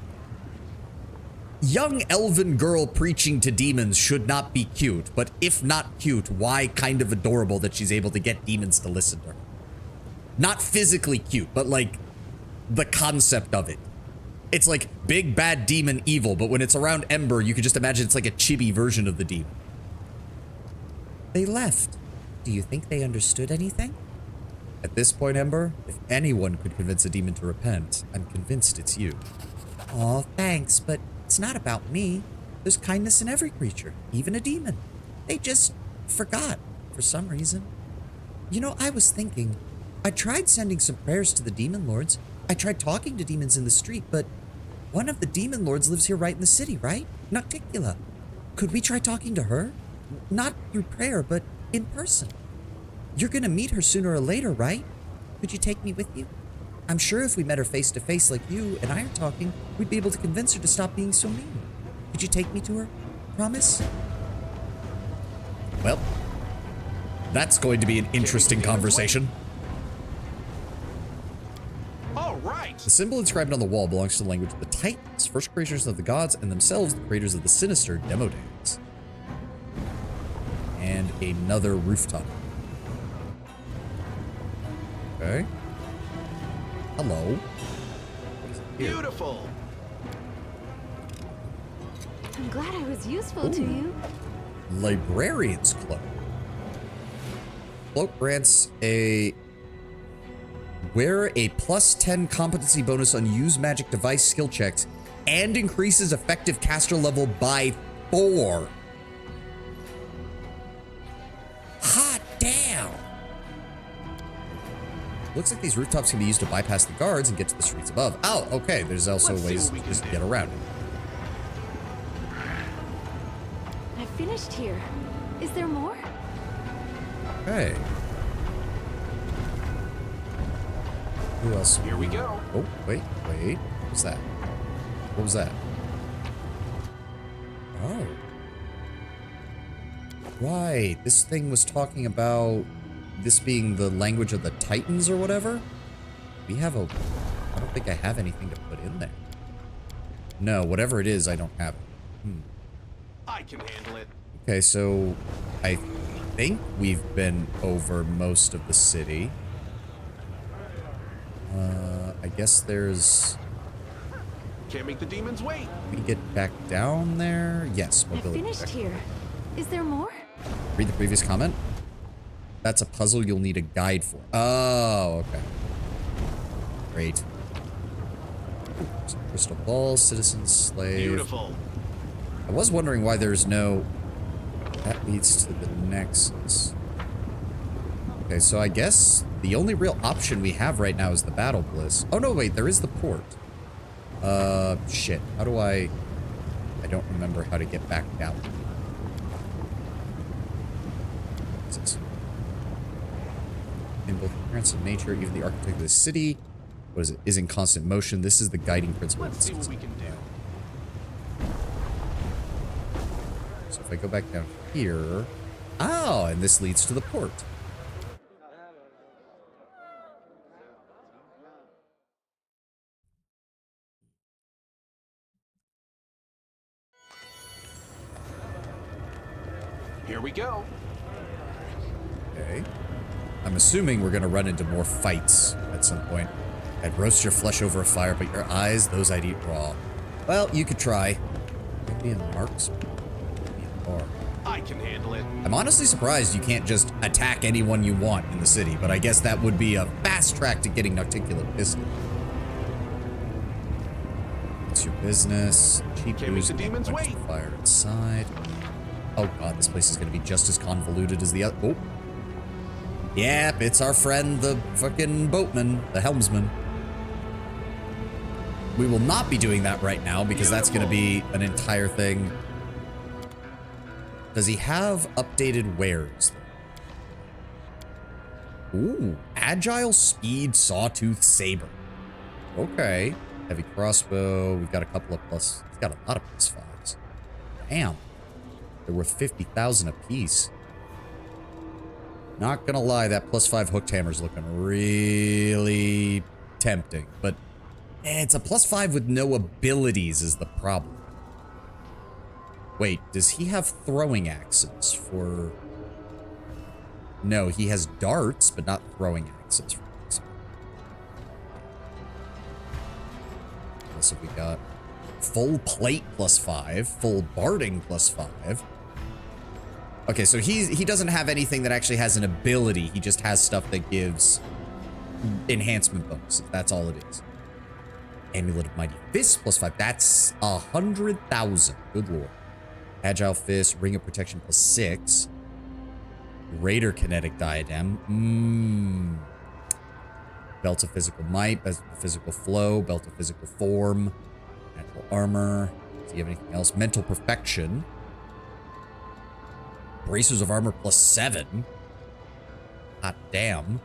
young elven girl preaching to demons should not be cute, but if not cute, why kind of adorable that she's able to get demons to listen to her? Not physically cute, but like the concept of it. It's like big bad demon evil, but when it's around Ember, you can just imagine it's like a chibi version of the demon. They left. Do you think they understood anything? At this point, Ember, if anyone could convince a demon to repent, I'm convinced it's you. Aw, thanks, but it's not about me. There's kindness in every creature, even a demon. They just forgot for some reason. You know, I was thinking, I tried sending some prayers to the demon lords. I tried talking to demons in the street, but one of the demon lords lives here right in the city, right? Nocticula. Could we try talking to her? Not through prayer, but in person. You're gonna meet her sooner or later, right? Could you take me with you? I'm sure if we met her face to face like you and I are talking, we'd be able to convince her to stop being so mean. Could you take me to her? Promise? Well, that's going to be an interesting conversation. All right. The symbol inscribed on the wall belongs to the language of the Titans, first creators of the gods, and themselves the creators of the sinister Demodanes. And another rooftop. Okay. Hello. What is it here? Beautiful. I'm glad I was useful to you. Librarian's Cloak. Cloak grants a... Wear a +10 competency bonus on use magic device skill checks and increases effective caster level by 4. Hot damn! Looks like these rooftops can be used to bypass the guards and get to the streets above. Oh, okay. There's also Let's see ways what we can just to do. get around it. I finished here. Is there more? Okay. Who else? Here we go. Oh, wait. What was that? What was that? Oh. Right. This thing was talking about this being the language of the Titans or whatever. We have a... I don't think I have anything to put in there. No, whatever it is, I don't have it. I can handle it. Okay, so I think we've been over most of the city. I guess there's... Can't make the demons wait. We get back down there? Yes, I mobility finished check. here. Is there more? Read the previous comment. That's a puzzle you'll need a guide for. Oh, okay. Great. Some crystal ball, citizen slave. Beautiful. I was wondering why there's no... That leads to the nexus. Okay, so I guess the only real option we have right now is the Battle Bliss. Oh, no, wait, there is the port. Shit. How do I don't remember how to get back down. What's this? In both appearance and nature, even the architect of the city, what is it, is in constant motion. This is the guiding principle. Let's see what we can do. So if I go back down here... Oh, and this leads to the port. Here we go. Okay. I'm assuming we're gonna run into more fights at some point. I'd roast your flesh over a fire, but your eyes, those I'd eat raw. Well, you could try. Maybe a marksman. Maybe a bar. I can handle it. I'm honestly surprised you can't just attack anyone you want in the city, but I guess that would be a fast track to getting Nocticula pissed. What's your business? Cheap Can't make booze the and demons quench wait. the fire inside. Oh god, this place is gonna be just as convoluted as the other. Oh. Yep, it's our friend, the fucking boatman, the helmsman. We will not be doing that right now because that's gonna be an entire thing. Does he have updated wares? Ooh, agile speed sawtooth saber. Okay. Heavy crossbow. We've got a couple of plus. We've got a lot of +5s. Damn. They're worth 50,000 apiece. Not gonna lie, that +5 hooked hammer's looking really tempting, but it's a +5 with no abilities is the problem. Wait, does he have throwing axes for... No, he has darts, but not throwing axes. What else have we got? Full plate +5, full barding +5. Okay, so he doesn't have anything that actually has an ability. He just has stuff that gives enhancement bonuses. That's all it is. Amulet of Mighty Fist +5. That's 100,000. Good lord. Agile Fist, Ring of Protection +6. Raider Kinetic Diadem. Belt of Physical Might, Belt of Physical Flow, Belt of Physical Form, Natural Armor. Does he have anything else? Mental Perfection. Bracers of Armor +7. Hot damn.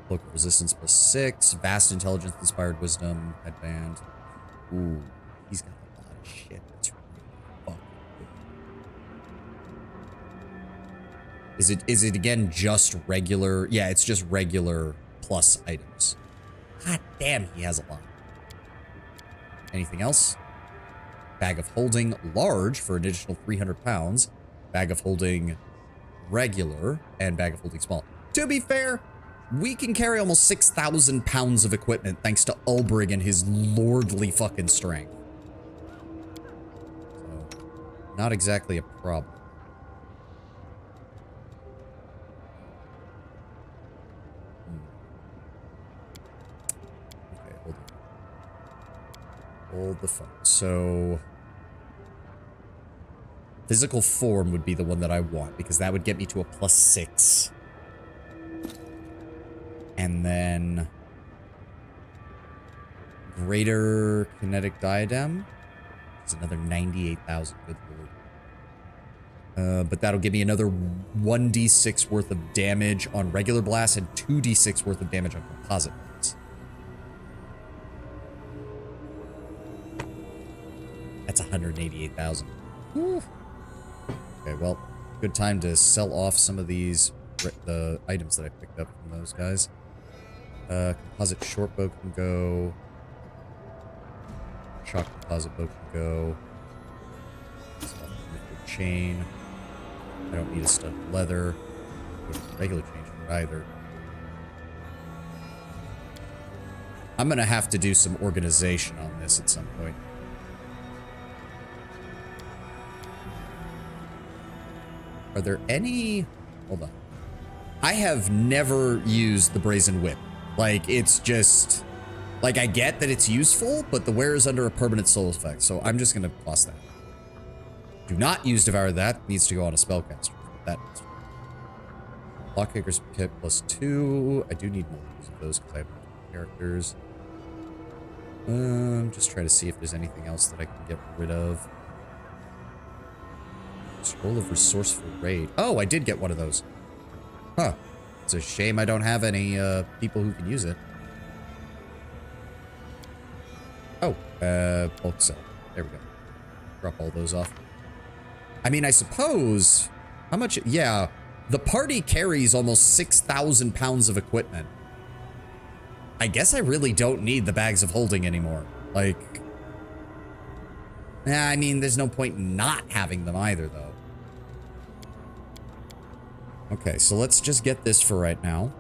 Cloak of Resistance +6. Vast Intelligence, Inspired Wisdom, Headband. Ooh, he's got a lot of shit. That's really fucking good. Is it again just regular? Yeah, it's just regular plus items. God damn, he has a lot. Anything else? Bag of Holding large for an additional 300 pounds. Bag of Holding regular and Bag of Holding small. To be fair, we can carry almost 6,000 pounds of equipment thanks to Ulbrig and his lordly fucking strength. So, not exactly a problem. Okay, hold on. Hold the phone. So, physical form would be the one that I want because that would get me to a +6. And then Greater Kinetic Diadem. It's another 98,000. Good lord. But that'll give me another 1d6 worth of damage on regular blasts and 2d6 worth of damage on composite blasts. That's 188,000. Okay, well, good time to sell off some of the items that I picked up from those guys. Composite shortbow can go. Shock composite bow can go. Chain. I don't need a stud of leather. Regular chain for either. I'm gonna have to do some organization on this at some point. Are there any... Hold on. I have never used the Brazen Whip. Like, it's just... Like, I get that it's useful, but the wearer is under a permanent soul effect, so I'm just gonna toss that. Do not use Devour. That needs to go on a spellcaster. That needs to go. Lockkicker's Pit +2. I do need more of those because I have multiple characters. Just try to see if there's anything else that I can get rid of. Scroll of Resourceful Raid. Oh, I did get one of those. Huh. It's a shame I don't have any people who can use it. Oh, bulk sell. There we go. Drop all those off. I mean, I suppose... How much... Yeah, the party carries almost 6,000 pounds of equipment. I guess I really don't need the bags of holding anymore. Like... Nah, I mean, there's no point in not having them either, though. Okay, so let's just get this for right now.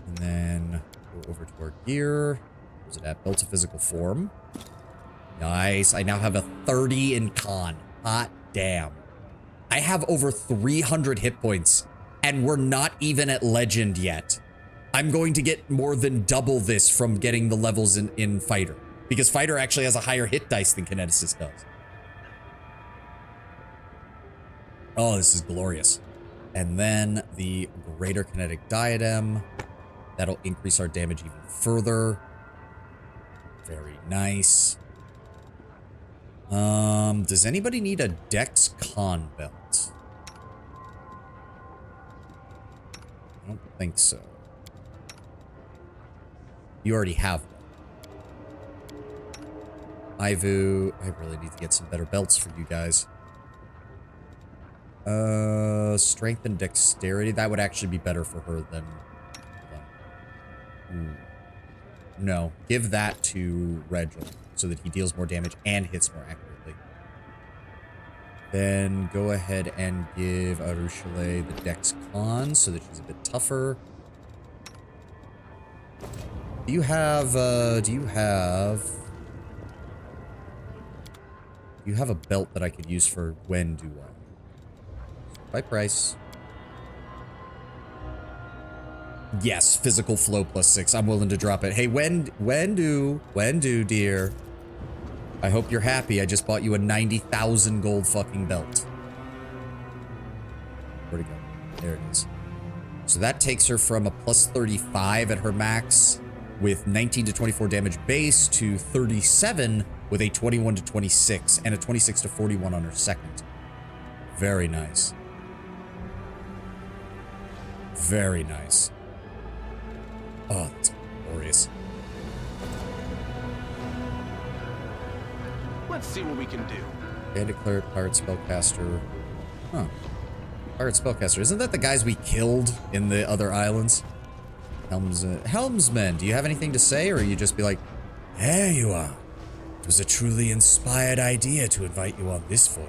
And then go over to our gear. Where's it at? Built a physical form. Nice. I now have a 30 in con. Hot damn. I have over 300 hit points, and we're not even at legend yet. I'm going to get more than double this from getting the levels in Fighter, because Fighter actually has a higher hit dice than Kineticist does. Oh, this is glorious. And then the Greater Kinetic Diadem. That'll increase our damage even further. Very nice. Does anybody need a Dex Con belt? I don't think so. You already have one. Ivu, I really need to get some better belts for you guys. Strength and dexterity. That would actually be better for her than... No. Give that to Regil so that he deals more damage and hits more accurately. Then go ahead and give Arushale the Dex Con so that she's a bit tougher. Do you have a belt that I could use for Gwen Duo? By price. Yes, physical flow +6. I'm willing to drop it. Hey, Wendu, dear. I hope you're happy. I just bought you a 90,000 gold fucking belt. Where'd it go? There it is. So that takes her from a +35 at her max with 19 to 24 damage base to 37 with a 21 to 26 and a 26 to 41 on her second. Very nice. Very nice. Oh, that's glorious. Let's see what we can do. Bandit Cleric, Pirate Spellcaster. Huh. Pirate Spellcaster. Isn't that the guys we killed in the other islands? Helmsman, do you have anything to say, or you just be like, there you are. It was a truly inspired idea to invite you on this voyage.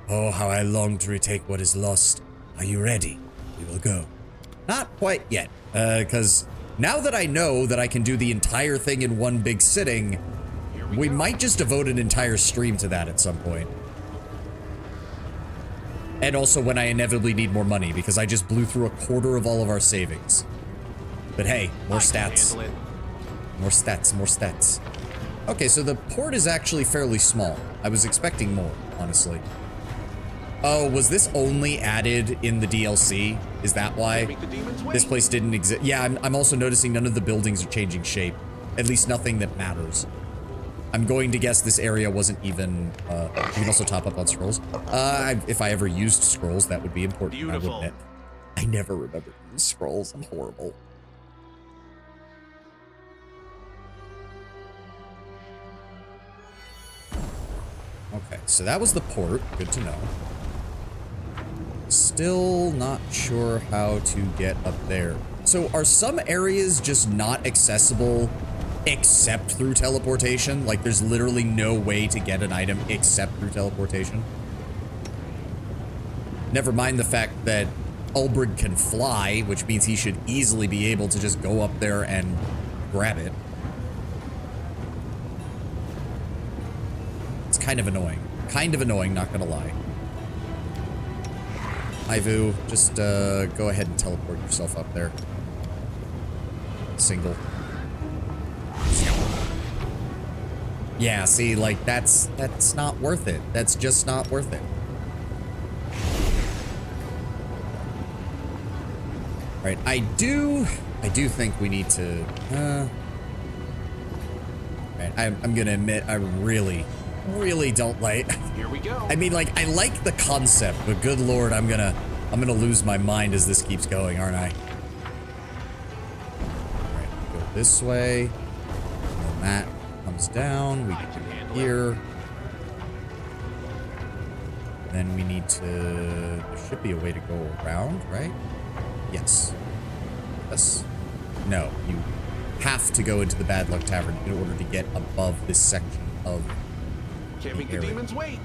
Oh, how I long to retake what is lost. Are you ready? We will go. Not quite yet, because now that I know that I can do the entire thing in one big sitting, we might just devote an entire stream to that at some point. And also when I inevitably need more money, because I just blew through a quarter of all of our savings. But hey, more stats. More stats, more stats. Okay, so the port is actually fairly small. I was expecting more, honestly. Oh, was this only added in the DLC? Is that why this place didn't exist? Yeah, I'm also noticing none of the buildings are changing shape. At least nothing that matters. I'm going to guess this area wasn't even, you can also top up on scrolls. If I ever used scrolls, that would be important. Beautiful. I would admit. I never remember to use scrolls. I'm horrible. Okay, so that was the port. Good to know. Still not sure how to get up there. So are some areas just not accessible except through teleportation? Like there's literally no way to get an item except through teleportation? Never mind the fact that Ulbrig can fly, which means he should easily be able to just go up there and grab it. It's kind of annoying. Kind of annoying, not gonna lie. Ivu, just go ahead and teleport yourself up there. Single. Yeah, see, like, that's not worth it. That's just not worth it. Right, I do think we need to, right, I'm gonna admit, I really don't like. Here we go. I mean, like, I like the concept, but good lord, I'm gonna lose my mind as this keeps going, aren't I? Alright, go this way. And then that comes down. We can do here. Then we need to. There should be a way to go around, right? Yes. Yes. No, you have to go into the Bad Luck Tavern in order to get above this section of. Can't make the demons wait.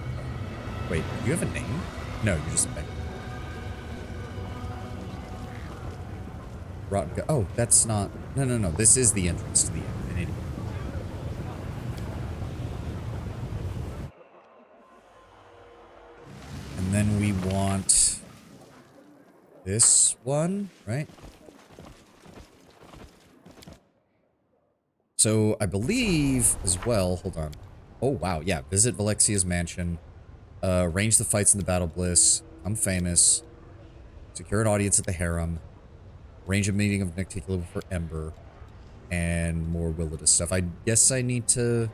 Wait, do you have a name? No, you're just a beggar. Oh, that's not. No. This is the entrance to the infinity. And then we want this one, right? So I believe as well. Hold on. Oh wow, yeah. Visit Valexia's mansion. Arrange the fights in the Battle Bliss. I'm famous. Secure an audience at the harem. Arrange a meeting of Nicticulo for Ember. And more Willidus stuff. I guess I need to.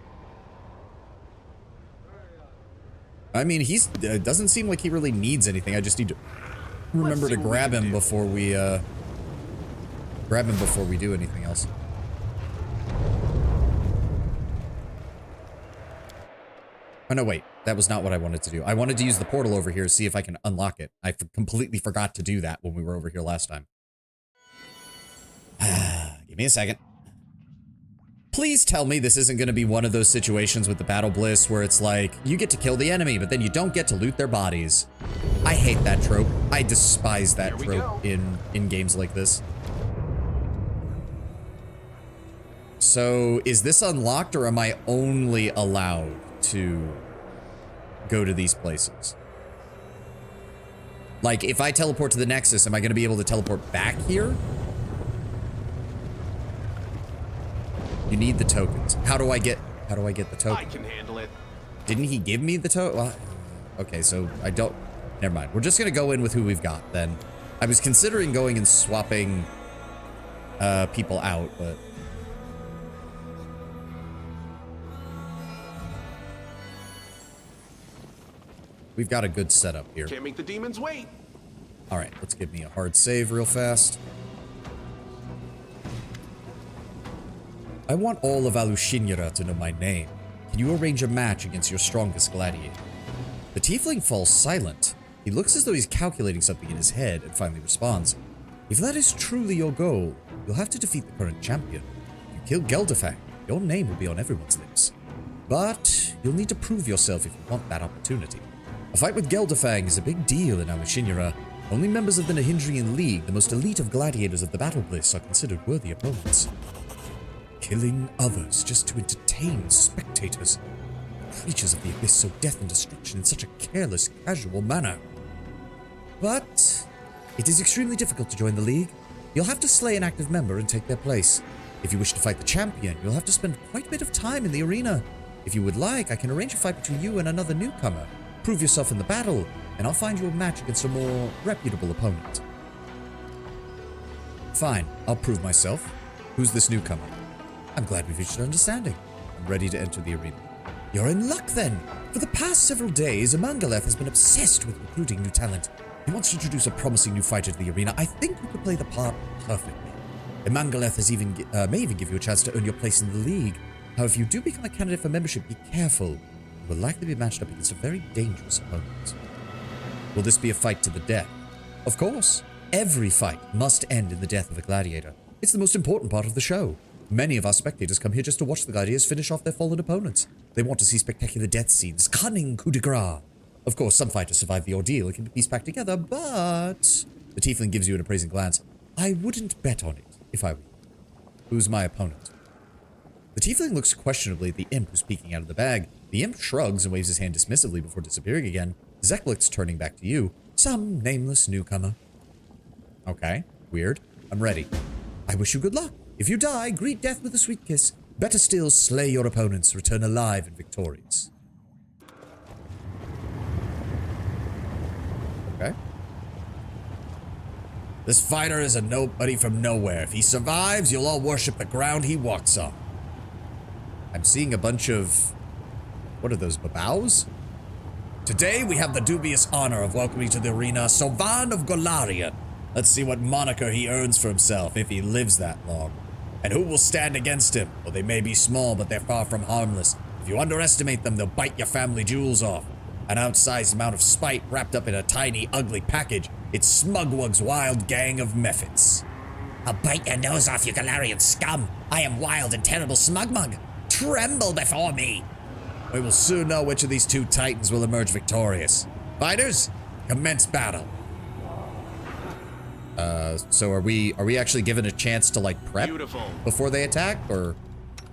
I mean, he's doesn't seem like he really needs anything. I just need to remember to grab him before we do anything else. Oh no, wait. That was not what I wanted to do. I wanted to use the portal over here to see if I can unlock it. I completely forgot to do that when we were over here last time. Give me a second. Please tell me this isn't going to be one of those situations with the Battle Bliss where it's like, you get to kill the enemy, but then you don't get to loot their bodies. I hate that trope. I despise that Here we trope in games like this. So, is this unlocked, or am I only allowed to go to these places? Like, if I teleport to the Nexus, am I going to be able to teleport back here? You need the tokens. How do I get the I token? can handle it. Didn't he give me the token? Well, okay, so I don't... Never mind. We're just going to go in with who we've got, then. I was considering going and swapping people out, but... We've got a good setup here. Can't make the demons wait. All right, let's give me a hard save real fast. I want all of Alushinra to know my name. Can you arrange a match against your strongest gladiator? The tiefling falls silent. He looks as though he's calculating something in his head and finally responds. If that is truly your goal, you'll have to defeat the current champion. If you kill Geldafang, your name will be on everyone's lips. But you'll need to prove yourself if you want that opportunity. A fight with Geldafang is a big deal in Alushinra. Only members of the Nahindrian League, the most elite of gladiators of the Battle Bliss, are considered worthy opponents. Killing others just to entertain spectators. Creatures of the abyss sow death and destruction in such a careless, casual manner. But it is extremely difficult to join the League. You'll have to slay an active member and take their place. If you wish to fight the champion, you'll have to spend quite a bit of time in the arena. If you would like, I can arrange a fight between you and another newcomer. Prove yourself in the battle, and I'll find you a match against a more reputable opponent. Fine, I'll prove myself. Who's this newcomer? I'm glad we've reached an understanding. I'm ready to enter the arena. You're in luck then. For the past several days, Amangaleth has been obsessed with recruiting new talent. He wants to introduce a promising new fighter to the arena. I think you could play the part perfectly. Amangaleth may even give you a chance to earn your place in the league. However, if you do become a candidate for membership, be careful. You will likely be matched up against a very dangerous opponent. Will this be a fight to the death? Of course. Every fight must end in the death of a gladiator. It's the most important part of the show. Many of our spectators come here just to watch the gladiators finish off their fallen opponents. They want to see spectacular death scenes, cunning coup de grace. Of course, some fighters survive the ordeal and can be pieced back together, but... The tiefling gives you an appraising glance. I wouldn't bet on it, if I were you. Who's my opponent? The tiefling looks questionably at the imp who's peeking out of the bag. The imp shrugs and waves his hand dismissively before disappearing again. Zeklik's turning back to you. Some nameless newcomer. Okay, weird. I'm ready. I wish you good luck. If you die, greet death with a sweet kiss. Better still, slay your opponents, return alive and victorious. Okay. This fighter is a nobody from nowhere. If he survives, you'll all worship the ground he walks on. I'm seeing a bunch of... What are those, babaus? Today, we have the dubious honor of welcoming to the arena Sovan of Golarion. Let's see what moniker he earns for himself if he lives that long. And who will stand against him? Well, they may be small, but they're far from harmless. If you underestimate them, they'll bite your family jewels off. An outsized amount of spite wrapped up in a tiny, ugly package. It's Smugwug's wild gang of methods. I'll bite your nose off, you Galarian scum. I am wild and terrible Smugmug. Tremble before me. We will soon know which of these two titans will emerge victorious. Fighters, commence battle. So are we actually given a chance to like prep before they attack, or?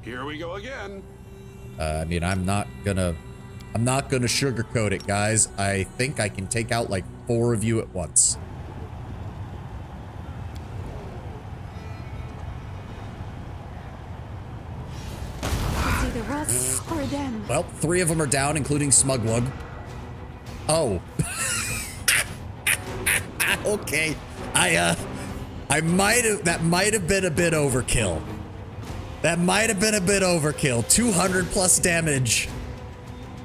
Here we go again. I mean, I'm not gonna sugarcoat it, guys. I think I can take out like 4 of you at once. It's either us or them. Well, 3 of them are down, including Smugwug. Oh. Okay. That might have been a bit overkill. That might have been a bit overkill. 200 plus damage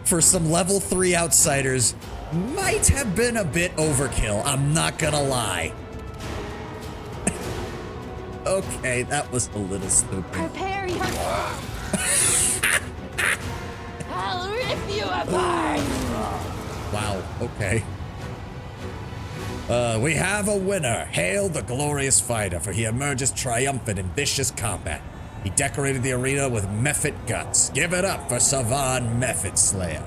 for some level 3 outsiders might have been a bit overkill. I'm not gonna lie. Okay, that was a little stupid. Prepare your... I'll rip you apart! Wow, okay. We have a winner. Hail the glorious fighter, for he emerges triumphant in vicious combat. He decorated the arena with Mephit guts. Give it up for Savan Mephit Slayer.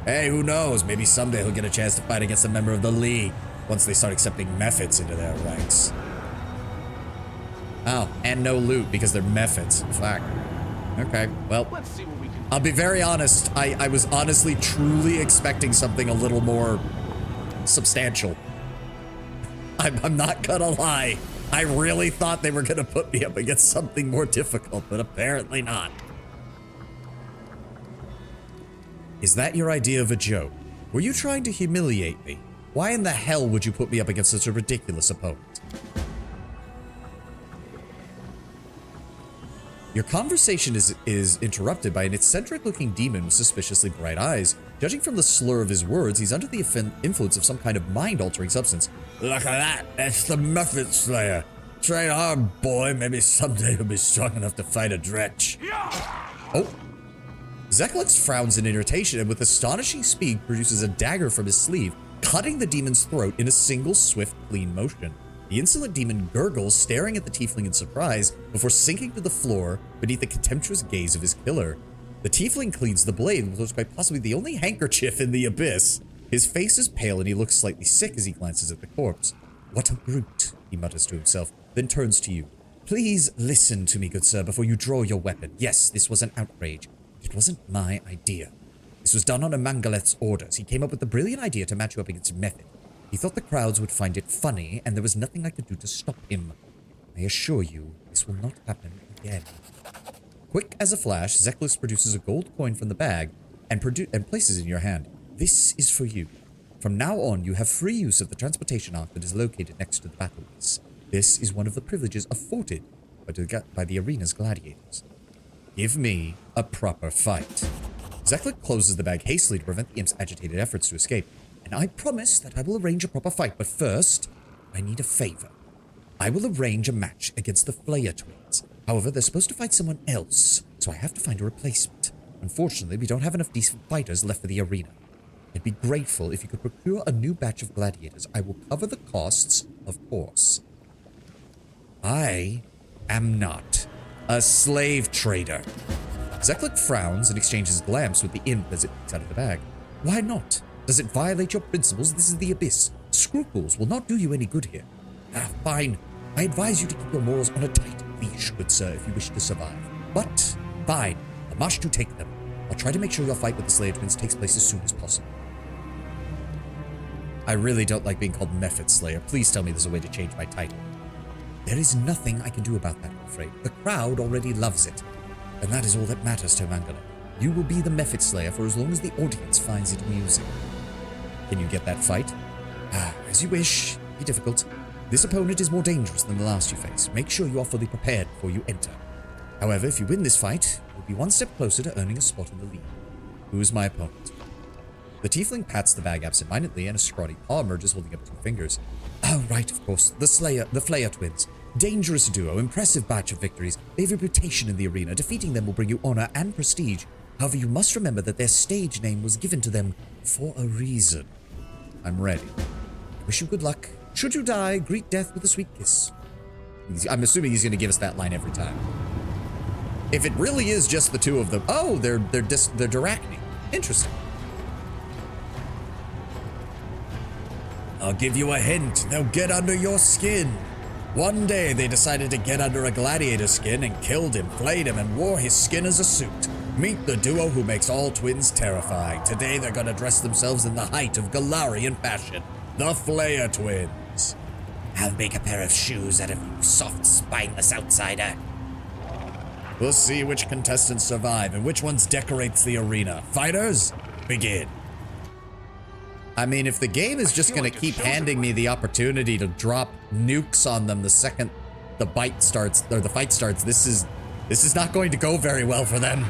Hey, who knows? Maybe someday he'll get a chance to fight against a member of the League once they start accepting Mephits into their ranks. Oh, and no loot because they're Mephits. Fuck. Okay, well, Let's see what we can. I'll be very honest. I was honestly truly expecting something a little more substantial. I'm not gonna lie. I really thought they were gonna put me up against something more difficult, but apparently not. Is that your idea of a joke? Were you trying to humiliate me? Why in the hell would you put me up against such a ridiculous opponent? Your conversation is interrupted by an eccentric-looking demon with suspiciously bright eyes. Judging from the slur of his words, he's under the influence of some kind of mind-altering substance. Look at that! It's the Mephit Slayer! Train hard, boy. Maybe someday you'll be strong enough to fight a Dretch. Oh! Zeklix frowns in irritation and with astonishing speed produces a dagger from his sleeve, cutting the demon's throat in a single swift, clean motion. The insolent demon gurgles, staring at the tiefling in surprise, before sinking to the floor beneath the contemptuous gaze of his killer. The tiefling cleans the blade with what's quite possibly the only handkerchief in the abyss. His face is pale and he looks slightly sick as he glances at the corpse. What a brute, he mutters to himself, then turns to you. Please listen to me, good sir, before you draw your weapon. Yes, this was an outrage. It wasn't my idea. This was done on Amangaleth's orders. He came up with the brilliant idea to match you up against Mephit. He thought the crowds would find it funny, and there was nothing I could do to stop him. I assure you, this will not happen again. Quick as a flash, Zeklix produces a gold coin from the bag and places it in your hand. This is for you. From now on, you have free use of the transportation ark that is located next to the battleways. This is one of the privileges afforded by the arena's gladiators. Give me a proper fight. Zeklix closes the bag hastily to prevent the imp's agitated efforts to escape. And I promise that I will arrange a proper fight, but first, I need a favor. I will arrange a match against the Flayer twins. However, they're supposed to fight someone else, so I have to find a replacement. Unfortunately, we don't have enough decent fighters left for the arena. I'd be grateful if you could procure a new batch of gladiators. I will cover the costs, of course. I am not a slave trader. Zeklix frowns and exchanges glances with the imp as it picks out of the bag. Why not? Does it violate your principles? This is the abyss. Scruples will not do you any good here. Fine. I advise you to keep your morals on a tight leash, good sir, if you wish to survive. But, fine. I must to take them. I'll try to make sure your fight with the Slayer twins takes place as soon as possible. I really don't like being called Mephit Slayer. Please tell me there's a way to change my title. There is nothing I can do about that, I'm afraid. The crowd already loves it. And that is all that matters to Mangala. You will be the Mephit Slayer for as long as the audience finds it amusing. Can you get that fight? As you wish. Be difficult. This opponent is more dangerous than the last you face. Make sure you are fully prepared before you enter. However, if you win this fight, you'll be one step closer to earning a spot in the league. Who is my opponent? The tiefling pats the bag absentmindedly and a scrawny paw emerges holding up 2 fingers. Oh, right, of course. The Flayer twins. Dangerous duo, impressive batch of victories. They have a reputation in the arena. Defeating them will bring you honor and prestige. However, you must remember that their stage name was given to them for a reason. I'm ready. I wish you good luck. Should you die, greet death with a sweet kiss. I'm assuming he's going to give us that line every time. If it really is just the two of them. Oh, they're Diracni. Interesting. I'll give you a hint. They'll get under your skin. One day they decided to get under a gladiator's skin and killed him, flayed him, and wore his skin as a suit. Meet the duo who makes all twins terrifying. Today they're gonna dress themselves in the height of Galarian fashion. The Flayer twins. I'll make a pair of shoes out of you, soft, spineless outsider. We'll see which contestants survive and which ones decorates the arena. Fighters, begin. I mean, if the game is just gonna keep handing me the opportunity to drop nukes on them the second the fight starts, this is not going to go very well for them.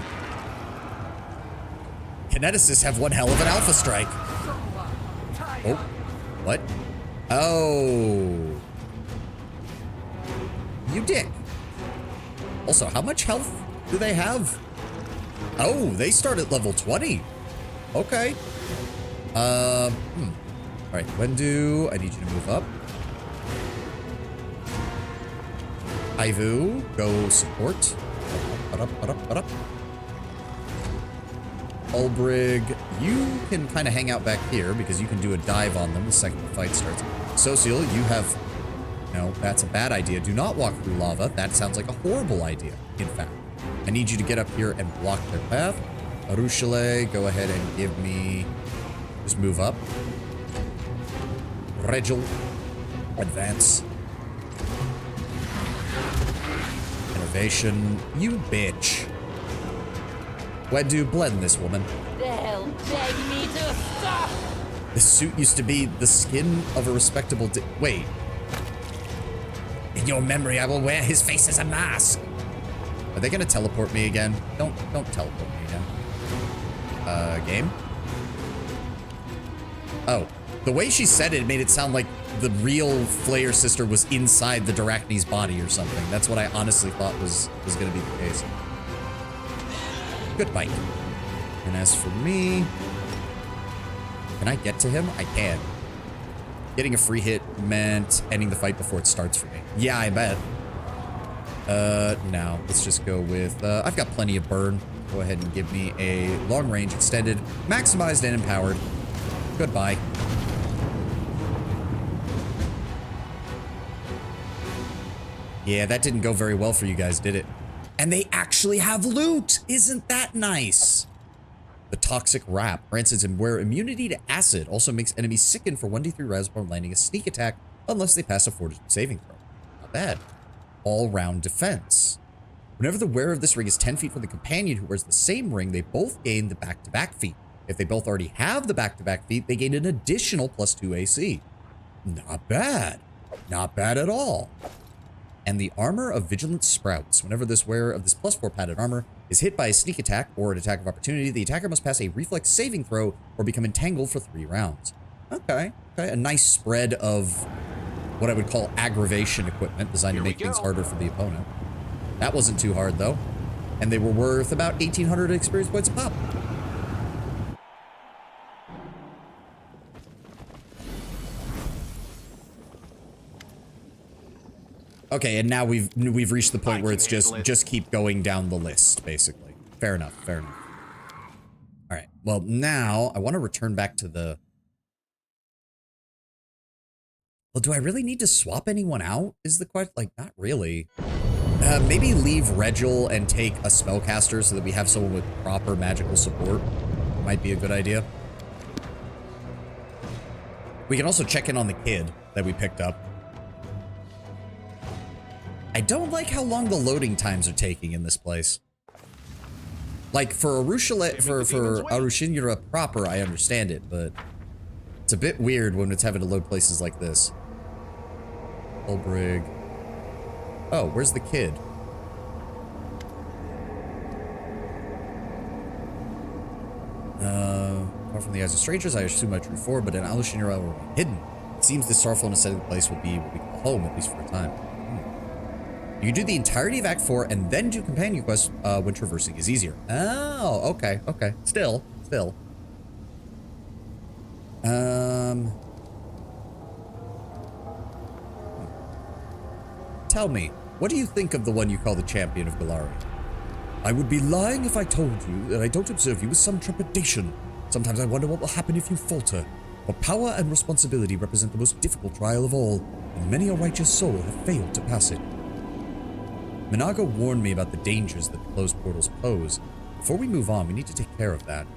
Kineticists have one hell of an alpha strike. Oh, what? Oh. You dick. Also, how much health do they have? Oh, they start at level 20. Okay. All right, Wendu, I need you to move up. Ivu, go support. Ba-da-ba-da-ba-da. Ulbrig, you can kind of hang out back here because you can do a dive on them the second the fight starts. Social, you have... No, that's a bad idea. Do not walk through lava. That sounds like a horrible idea, in fact. I need you to get up here and block their path. Arushale, go ahead and give me... Just move up. Regil, advance. Innovation, you bitch. Wedu, blend this woman. They'll beg me to stop. This suit used to be the skin of a respectable wait. In your memory, I will wear his face as a mask. Are they gonna teleport me again? Don't teleport me again. Game? Oh, the way she said it made it sound like the real Flayer sister was inside the Darachne's body or something. That's what I honestly thought was gonna be the case. Good bite. And as for me, can I get to him? I can. Getting a free hit meant ending the fight before it starts for me. Yeah, I bet. No, let's just go with, I've got plenty of burn. Go ahead and give me a long range extended, maximized and empowered. Goodbye. Yeah, that didn't go very well for you guys, did it? And they actually have loot! Isn't that nice? The Toxic Wrap grants him where immunity to acid also makes enemies sicken for 1d3 rounds upon landing a sneak attack unless they pass a fortitude saving throw. Not bad. All-round defense. Whenever the wearer of this ring is 10 feet from the companion who wears the same ring, they both gain the back-to-back feat. If they both already have the back-to-back feat, they gain an additional +2 AC. Not bad. Not bad at all. And the Armor of Vigilant Sprouts. Whenever this wearer of this +4 padded armor is hit by a sneak attack or an attack of opportunity, the attacker must pass a reflex saving throw or become entangled for 3 rounds. Okay. A nice spread of what I would call aggravation equipment designed to make things harder for the opponent. That wasn't too hard, though. And they were worth about 1,800 experience points a pop. Okay, and now we've reached the point where it's just keep going down the list, basically. Fair enough, fair enough. All right, well, now I want to return back to the... Well, do I really need to swap anyone out, is the question? Like, not really. Maybe leave Regil and take a spellcaster so that we have someone with proper magical support. Might be a good idea. We can also check in on the kid that we picked up. I don't like how long the loading times are taking in this place. Like, for Arushinura proper, I understand it, but it's a bit weird when it's having to load places like this. Ulbrig. Oh, where's the kid? Far from the eyes of strangers, I assume my true form, but in Arushinura will be hidden. It seems this sorrowful and ascetic place will be what we call home, at least for a time. You can do the entirety of Act 4 and then do companion quests when traversing is easier. Oh, okay. Still. Tell me, what do you think of the one you call the champion of Galari? I would be lying if I told you that I don't observe you with some trepidation. Sometimes I wonder what will happen if you falter. For power and responsibility represent the most difficult trial of all, and many a righteous soul have failed to pass it. Minaga warned me about the dangers that the closed portals pose. Before we move on, we need to take care of that.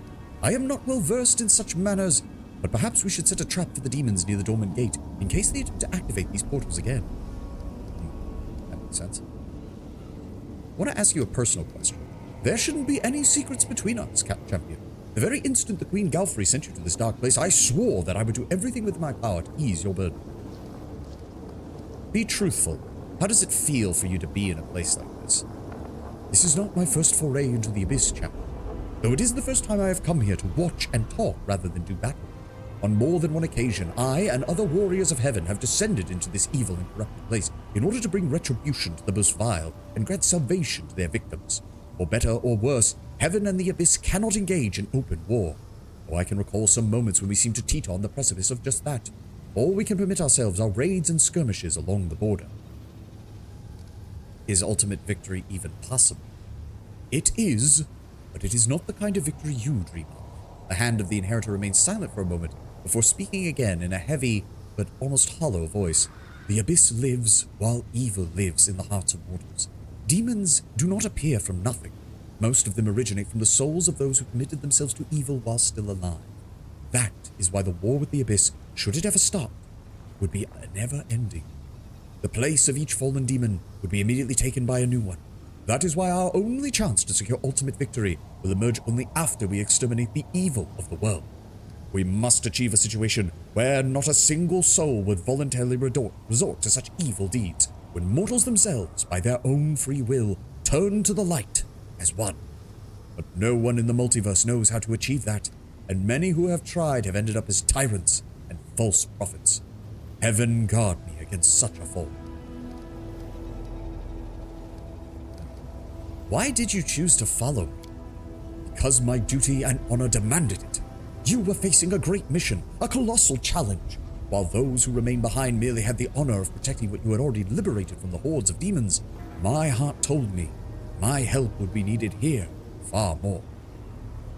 I am not well versed in such matters, but perhaps we should set a trap for the demons near the dormant gate, in case they attempt to activate these portals again. That makes sense. I want to ask you a personal question. There shouldn't be any secrets between us, Champion. The very instant the Queen Galfrey sent you to this dark place, I swore that I would do everything within my power to ease your burden. Be truthful. How does it feel for you to be in a place like this? This is not my first foray into the Abyss, Champion. Though it is the first time I have come here to watch and talk rather than do battle. On more than one occasion, I and other warriors of heaven have descended into this evil and corrupted place in order to bring retribution to the most vile and grant salvation to their victims. For better or worse, heaven and the Abyss cannot engage in open war. Though I can recall some moments when we seem to teeter on the precipice of just that. All we can permit ourselves are raids and skirmishes along the border. Is ultimate victory even possible? It is, but it is not the kind of victory you dream of. The hand of the inheritor remains silent for a moment before speaking again in a heavy but almost hollow voice. The abyss lives while evil lives in the hearts of mortals. Demons do not appear from nothing. Most of them originate from the souls of those who committed themselves to evil while still alive. That is why the war with the abyss, should it ever stop, would be never-ending. The place of each fallen demon would be immediately taken by a new one. That is why our only chance to secure ultimate victory will emerge only after we exterminate the evil of the world. We must achieve a situation where not a single soul would voluntarily resort to such evil deeds, when mortals themselves, by their own free will, turn to the light as one. But no one in the multiverse knows how to achieve that, and many who have tried have ended up as tyrants and false prophets. Heaven guard me against such a fall. Why did you choose to follow me? Because my duty and honor demanded it. You were facing a great mission, a colossal challenge, while those who remained behind merely had the honor of protecting what you had already liberated from the hordes of demons. My heart told me my help would be needed here far more.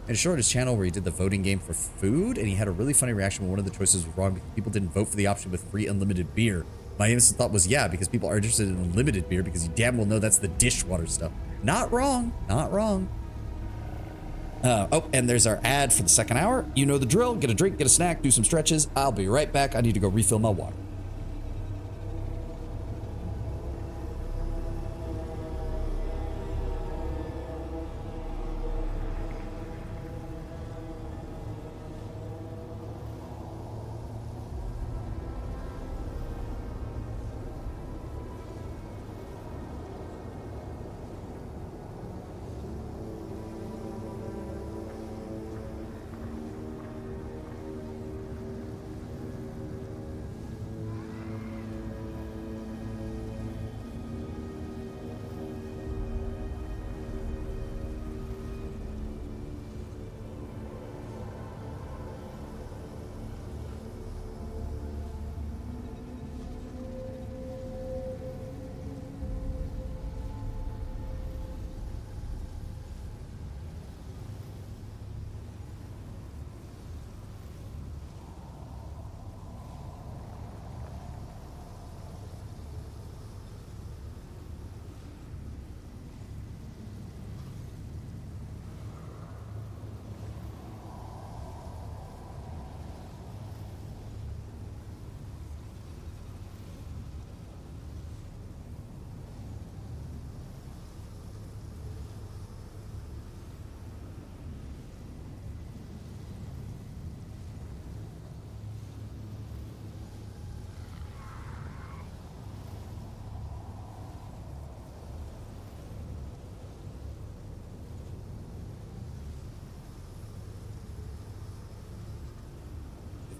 I showed his channel where he did the voting game for food, and he had a really funny reaction when one of the choices was wrong because people didn't vote for the option with free unlimited beer. My innocent thought was, yeah, because people are interested in unlimited beer because you damn well know that's the dishwater stuff. Not wrong, not wrong. Oh, and there's our ad for the second hour. You know the drill. Get a drink, get a snack, do some stretches. I'll be right back. I need to go refill my water.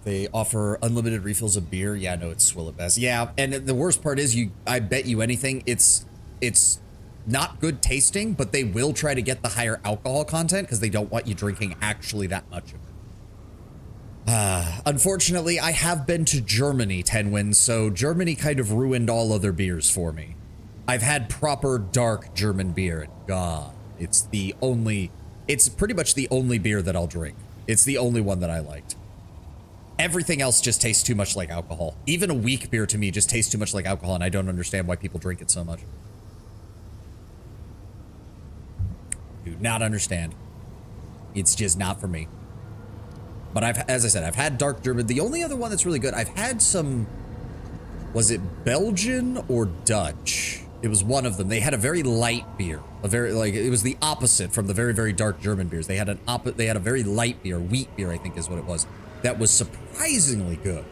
They offer unlimited refills of beer. Yeah, no, it's swill at best. Yeah, and the worst part is, I bet you anything, it's not good tasting, but they will try to get the higher alcohol content because they don't want you drinking actually that much of it. Unfortunately, I have been to Germany, Tenwin, so Germany kind of ruined all other beers for me. I've had proper dark German beer, and God, it's pretty much the only beer that I'll drink. It's the only one that I liked. Everything else just tastes too much like alcohol. Even a weak beer to me just tastes too much like alcohol, and I don't understand why people drink it so much. Do not understand. It's just not for me. But as I said, I've had dark German. The only other one that's really good, I've had some, was it Belgian or Dutch? It was one of them. They had a very light beer, it was the opposite from the very, very dark German beers. They had a very light beer, wheat beer, I think is what it was. That was surprisingly good.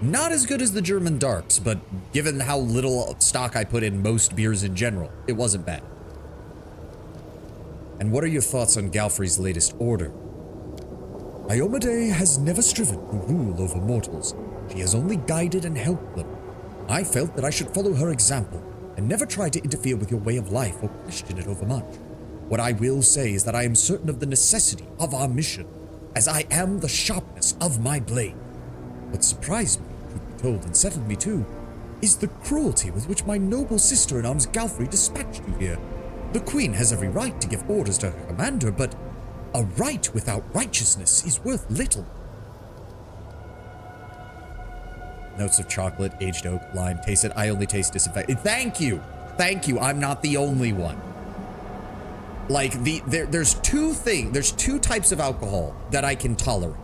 Not as good as the German darks, but given how little stock I put in most beers in general, it wasn't bad. And what are your thoughts on Galfrey's latest order? Iomade has never striven to rule over mortals. She has only guided and helped them. I felt that I should follow her example and never try to interfere with your way of life or question it overmuch. What I will say is that I am certain of the necessity of our mission, as I am the sharpness of my blade. What surprised me, truth be told, and settled me too, is the cruelty with which my noble sister-in-arms Galfrey dispatched you here. The queen has every right to give orders to her commander, but a right without righteousness is worth little. Notes of chocolate, aged oak, lime. Taste it. I only taste disinfectant. Thank you. Thank you. I'm not the only one. Like, there's two types of alcohol that I can tolerate.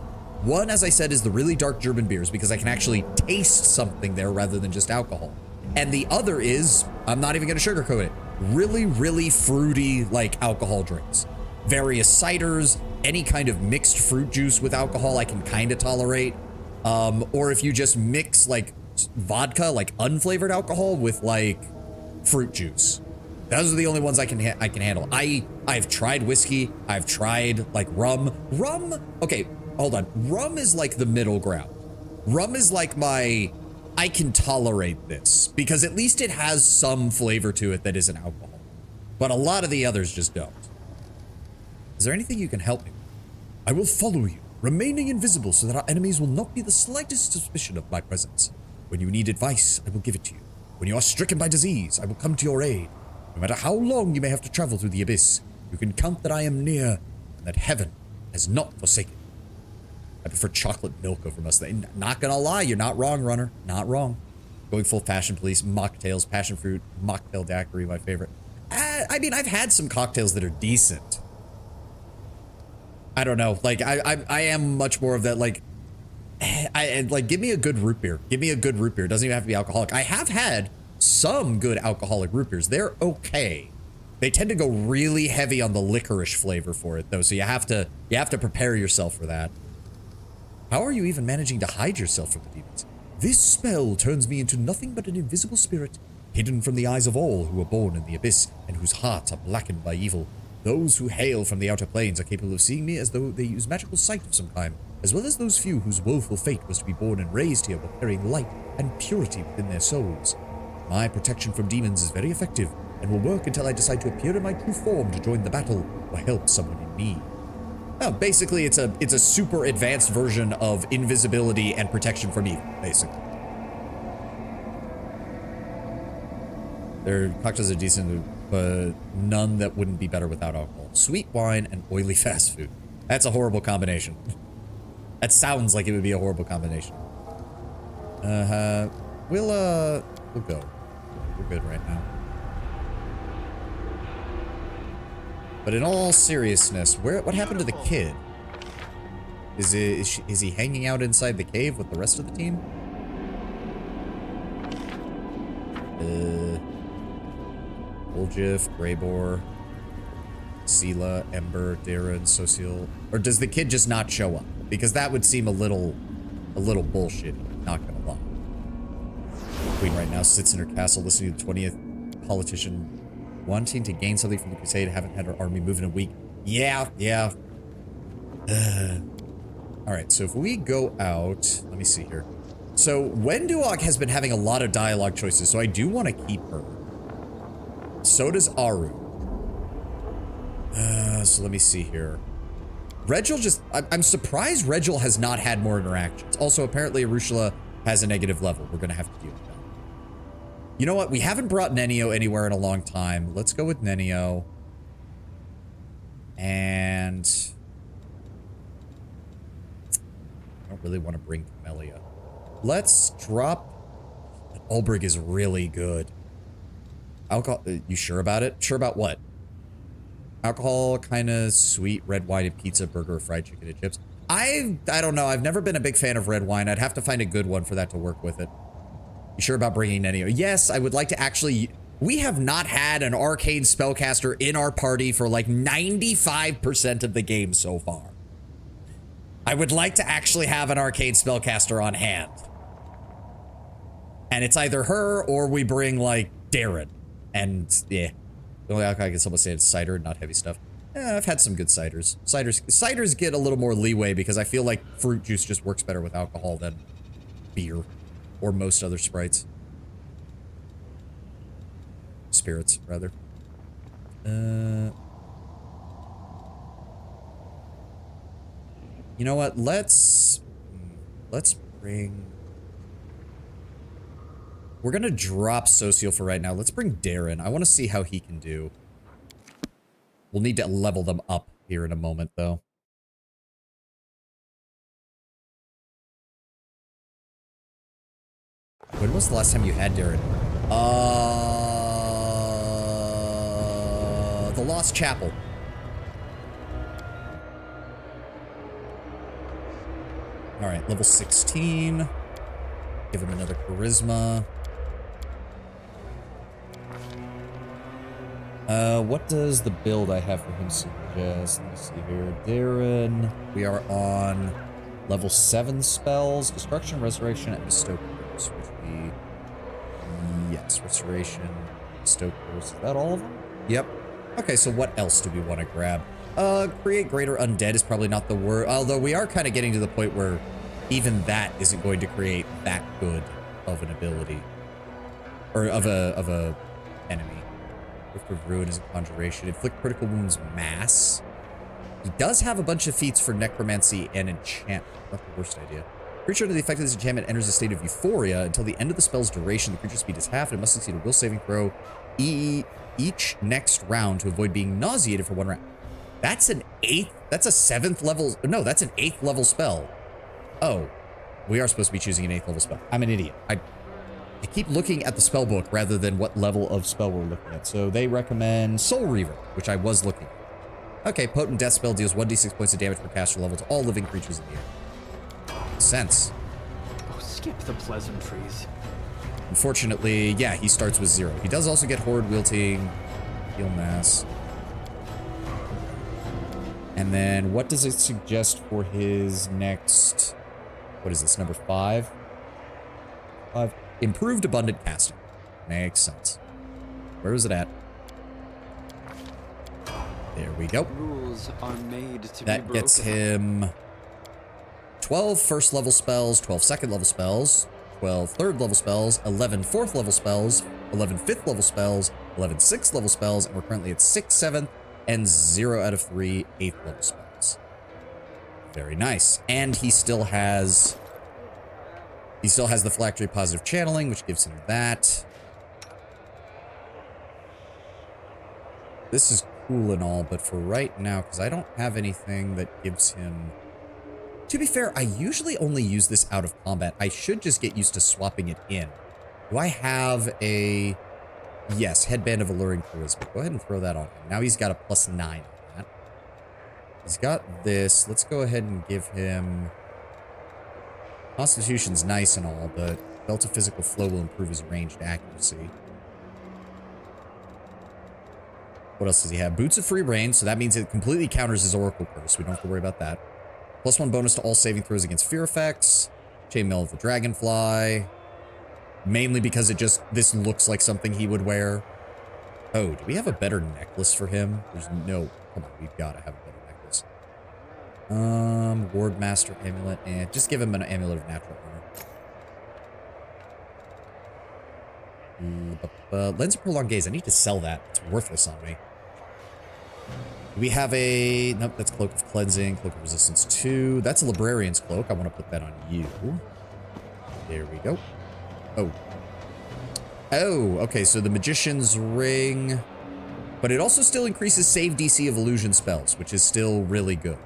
One, as I said, is the really dark German beers because I can actually taste something there rather than just alcohol. And the other is, I'm not even going to sugarcoat it, really, really fruity, like, alcohol drinks. Various ciders, any kind of mixed fruit juice with alcohol I can kind of tolerate. Or if you just mix, like, vodka, like unflavored alcohol with, like, fruit juice. Those are the only ones I can handle. I've tried whiskey. I've tried, like, rum. Okay, hold on. Rum is like the middle ground. Rum is like I can tolerate this because at least it has some flavor to it that isn't alcohol. But a lot of the others just don't. Is there anything you can help me with? I will follow you, remaining invisible so that our enemies will not be the slightest suspicion of my presence. When you need advice, I will give it to you. When you are stricken by disease, I will come to your aid. No matter how long you may have to travel through the abyss, you can count that I am near and that heaven has not forsaken you. I prefer chocolate milk over mustang. Not gonna lie, you're not wrong, runner. Not wrong. Going full fashion police, mocktails, passion fruit, mocktail daiquiri, my favorite. I mean, I've had some cocktails that are decent. I don't know. Like, I am much more of that, like, like, give me a good root beer. Give me a good root beer. It doesn't even have to be alcoholic. I have had some good alcoholic root beers. They're okay. They tend to go really heavy on the licorice flavor for it, though, so you have to prepare yourself for that. How are you even managing to hide yourself from the demons? This spell turns me into nothing but an invisible spirit, hidden from the eyes of all who are born in the abyss and whose hearts are blackened by evil. Those who hail from the outer planes are capable of seeing me as though they use magical sight of some kind, as well as those few whose woeful fate was to be born and raised here while carrying light and purity within their souls. My protection from demons is very effective, and will work until I decide to appear in my true form to join the battle or help someone in need. Oh, basically, it's a super advanced version of invisibility and protection from evil, basically. Their cocktails are decent, but none that wouldn't be better without alcohol. Sweet wine and oily fast food. That's a horrible combination. That sounds like it would be a horrible combination. We'll go. We're good right now. But in all seriousness, what happened to the kid? Is he hanging out inside the cave with the rest of the team? Oljif, Greybor, Sela, Ember, Darren, Social, or does the kid just not show up? Because that would seem a little bullshit, not gonna lie. The Queen right now sits in her castle listening to the 20th politician wanting to gain something from the crusade, haven't had her army move in a week. Yeah. Alright, so if we go out, let me see here. So Wenduok has been having a lot of dialogue choices, so I do want to keep her. So does Aru. So let me see here. Regil just, I'm surprised Regil has not had more interactions. Also, apparently Arushla has a negative level. We're gonna have to deal with that. You know what? We haven't brought Nenio anywhere in a long time. Let's go with Nenio. And I don't really want to bring Camellia. Let's drop... Ulbrig is really good. Alcohol... You sure about it? Sure about what? Alcohol, kind of sweet, red wine and pizza, burger, fried chicken and chips. I don't know. I've never been a big fan of red wine. I'd have to find a good one for that to work with it. You sure about bringing Nenio? Yes, I would like to actually... We have not had an arcane spellcaster in our party for like 95% of the game so far. I would like to actually have an arcane spellcaster on hand. And it's either her or we bring like Darren. And yeah, the only alcohol I can somewhat say is cider, not heavy stuff. I've had some good ciders. Ciders get a little more leeway because I feel like fruit juice just works better with alcohol than beer. Or most other sprites. Spirits, rather. You know what? Let's bring... We're gonna drop Social for right now. Let's bring Darren. I want to see how he can do. We'll need to level them up here in a moment, though. When was the last time you had Darren? The Lost Chapel. All right, level 16. Give him another charisma. What does the build I have for him suggest? Let me see here. Darren. We are on level 7 spells. Destruction, Resurrection, and Bestow Curse, which we... Yes, Restoration, Bestow Curse. Is that all of them? Yep. Okay, so what else do we want to grab? Create Greater Undead is probably not the word, although we are kind of getting to the point where even that isn't going to create that good of an ability. Or of a enemy. Rift of Ruin is a conjuration. Inflict critical wounds mass. He does have a bunch of feats for necromancy and enchantment. Not the worst idea. Creature under the effect of this enchantment enters a state of euphoria. Until the end of the spell's duration, the creature's speed is half and it must succeed a will saving throw each next round to avoid being nauseated for 1 round. That's an 8th, that's a 7th level, no, that's an 8th level spell. Oh, we are supposed to be choosing an 8th level spell. I'm an idiot. I keep looking at the spell book rather than what level of spell we're looking at. So they recommend Soul Reaver, which I was looking at. Okay, potent death spell deals 1d6 points of damage per caster level to all living creatures in the air. Makes sense. Oh, skip the pleasantries. Unfortunately, yeah, he starts with 0. He does also get Horde Wilting, Heal Mass. And then what does it suggest for his next, what is this, number 5? 5. Improved Abundant Casting. Makes sense. Where is it at? There we go. Rules are made to That gets him 12 first level spells, 12 second level spells, 12 third level spells, 11 fourth level spells, 11 fifth level spells, 11 sixth level spells, and we're currently at 6, 7, and 0 out of 3 8th level spells. Very nice. And he still has the Phylactery Positive Channeling, which gives him that. This is cool and all, but for right now, because I don't have anything that gives him... To be fair, I usually only use this out of combat. I should just get used to swapping it in. Do I have a... Yes, Headband of Alluring Charisma. Go ahead and throw that on him. Now he's got a +9 on that. He's got this. Let's go ahead and give him... Constitution's nice and all, but Belt of Physical Flow will improve his ranged accuracy. What else does he have? Boots of Free Reign, so that means it completely counters his Oracle Curse. We don't have to worry about that. +1 bonus to all saving throws against fear effects. Chainmail of the Dragonfly. Mainly because this looks like something he would wear. Oh, do we have a better necklace for him? There's no... Come on, we've got to have a better necklace. Wardmaster Amulet, and just give him an Amulet of Natural Honor. Lens of Prolonged Gaze. I need to sell that. It's worthless on me. We have a... Nope, that's Cloak of Cleansing, Cloak of Resistance 2. That's a Librarian's Cloak. I want to put that on you. There we go. Oh. Oh, okay, so the Magician's Ring. But it also still increases save DC of illusion spells, which is still really good.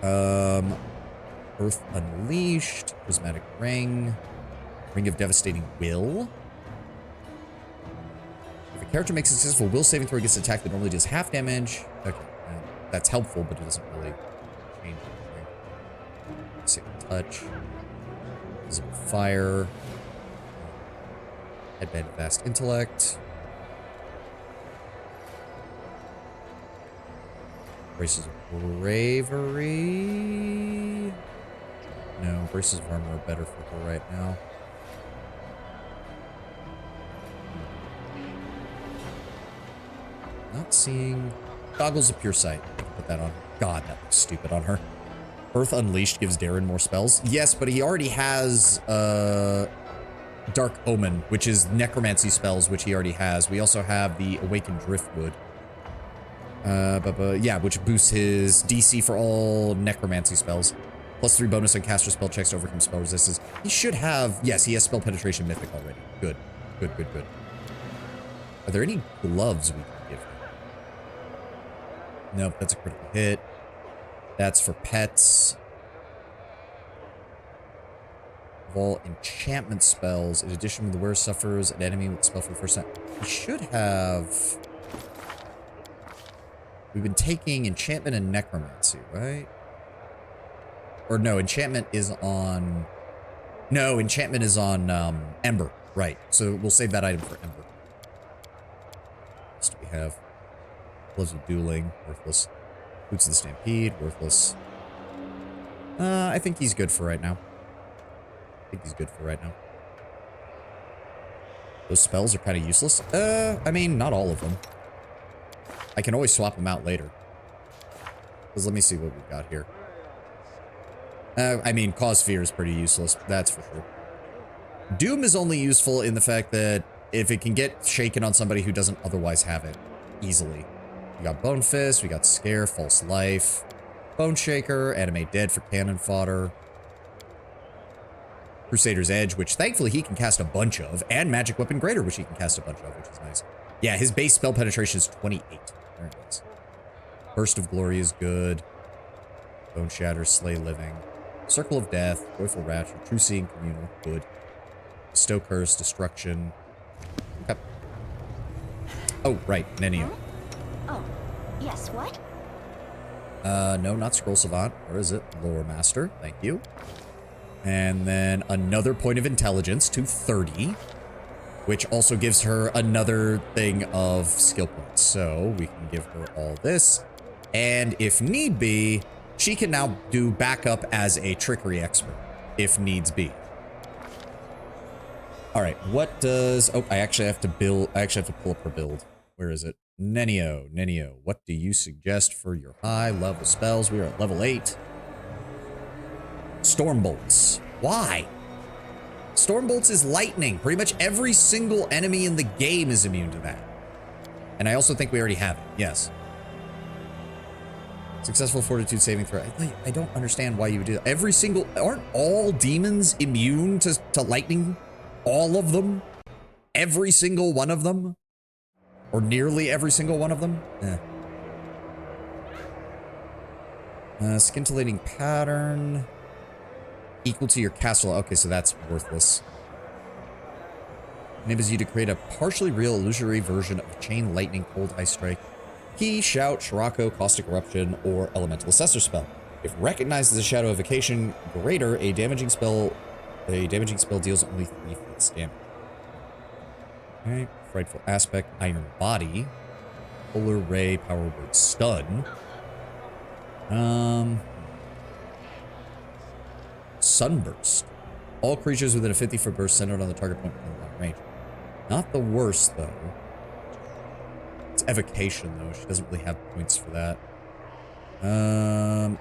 Earth Unleashed, Prismatic Ring, Ring of Devastating Will. If a character makes a successful will saving throw against an attack that normally does half damage, okay, that's helpful, but it doesn't really change anything. Second Touch, Visible Fire, Headband of Vast Intellect, Braces of Bravery. No, Braces of Armor are better for her right now. Not seeing... Goggles of Pure Sight. Put that on. God, that looks stupid on her. Earth Unleashed gives Darren more spells. Yes, but he already has Dark Omen, which is necromancy spells, which he already has. We also have the Awakened Driftwood. Yeah, which boosts his DC for all necromancy spells. +3 bonus on caster spell checks to overcome spell resistance. He should have... Yes, he has Spell Penetration Mythic already. Good. Good, good, good. Are there any gloves we can give him? Nope, that's a critical hit. That's for pets. Of all enchantment spells, in addition to the wearer suffers an enemy with the spell for the first time. We should have... We've been taking enchantment and necromancy, right? Or no, enchantment is on... No, enchantment is on Ember. Right. So we'll save that item for Ember. What else do we have? Gloves of Dueling. Worthless. Boots of the Stampede. Worthless. I think he's good for right now. Those spells are kind of useless. I mean, not all of them. I can always swap them out later. Because let me see what we've got here. I mean, Cause Fear is pretty useless. That's for sure. Doom is only useful in the fact that if it can get shaken on somebody who doesn't otherwise have it easily. We got Bone Fist, we got Scare, False Life, Bone Shaker, Animate Dead for cannon fodder, Crusader's Edge, which thankfully he can cast a bunch of, and Magic Weapon Greater, which he can cast a bunch of, which is nice. Yeah, his base spell penetration is 28. Very nice. Burst of Glory is good. Bone Shatter, Slay Living. Circle of Death, Joyful Rapture, True Seeing, Communal, good. Bestow Curse, Destruction. Okay. Oh, right, Nenio. Oh, yes, what? No, not Scroll Savant. Or is it? Lore Master, thank you. And then another point of intelligence to 30, which also gives her another thing of skill points. So we can give her all this. And if need be, she can now do backup as a trickery expert, if needs be. All right, what does... Oh, I actually have to build... I actually have to pull up her build. Where is it? Nenio, what do you suggest for your high-level spells? We are at level 8. Stormbolts. Why? Stormbolts is lightning. Pretty much every single enemy in the game is immune to that. And I also think we already have it. Yes. Successful fortitude saving throw. I don't understand why you would do that. Every single... Aren't all demons immune to lightning? All of them? Every single one of them? Or nearly every single one of them? Scintillating pattern. Equal to your castle. Okay, so that's worthless. Enables you to create a partially real illusory version of Chain Lightning, Cold Ice Strike, Key, Shout, Shirako, Caustic Eruption, or Elemental Assessor spell. If recognized as a Shadow Evocation greater, a damaging spell deals only 3 fixed damage. Okay, Frightful Aspect, Iron Body, Polar Ray, Power Word, Stun. Sunburst. All creatures within a 50-foot burst centered on the target point within long range. Not the worst, though. It's Evocation, though. She doesn't really have points for that.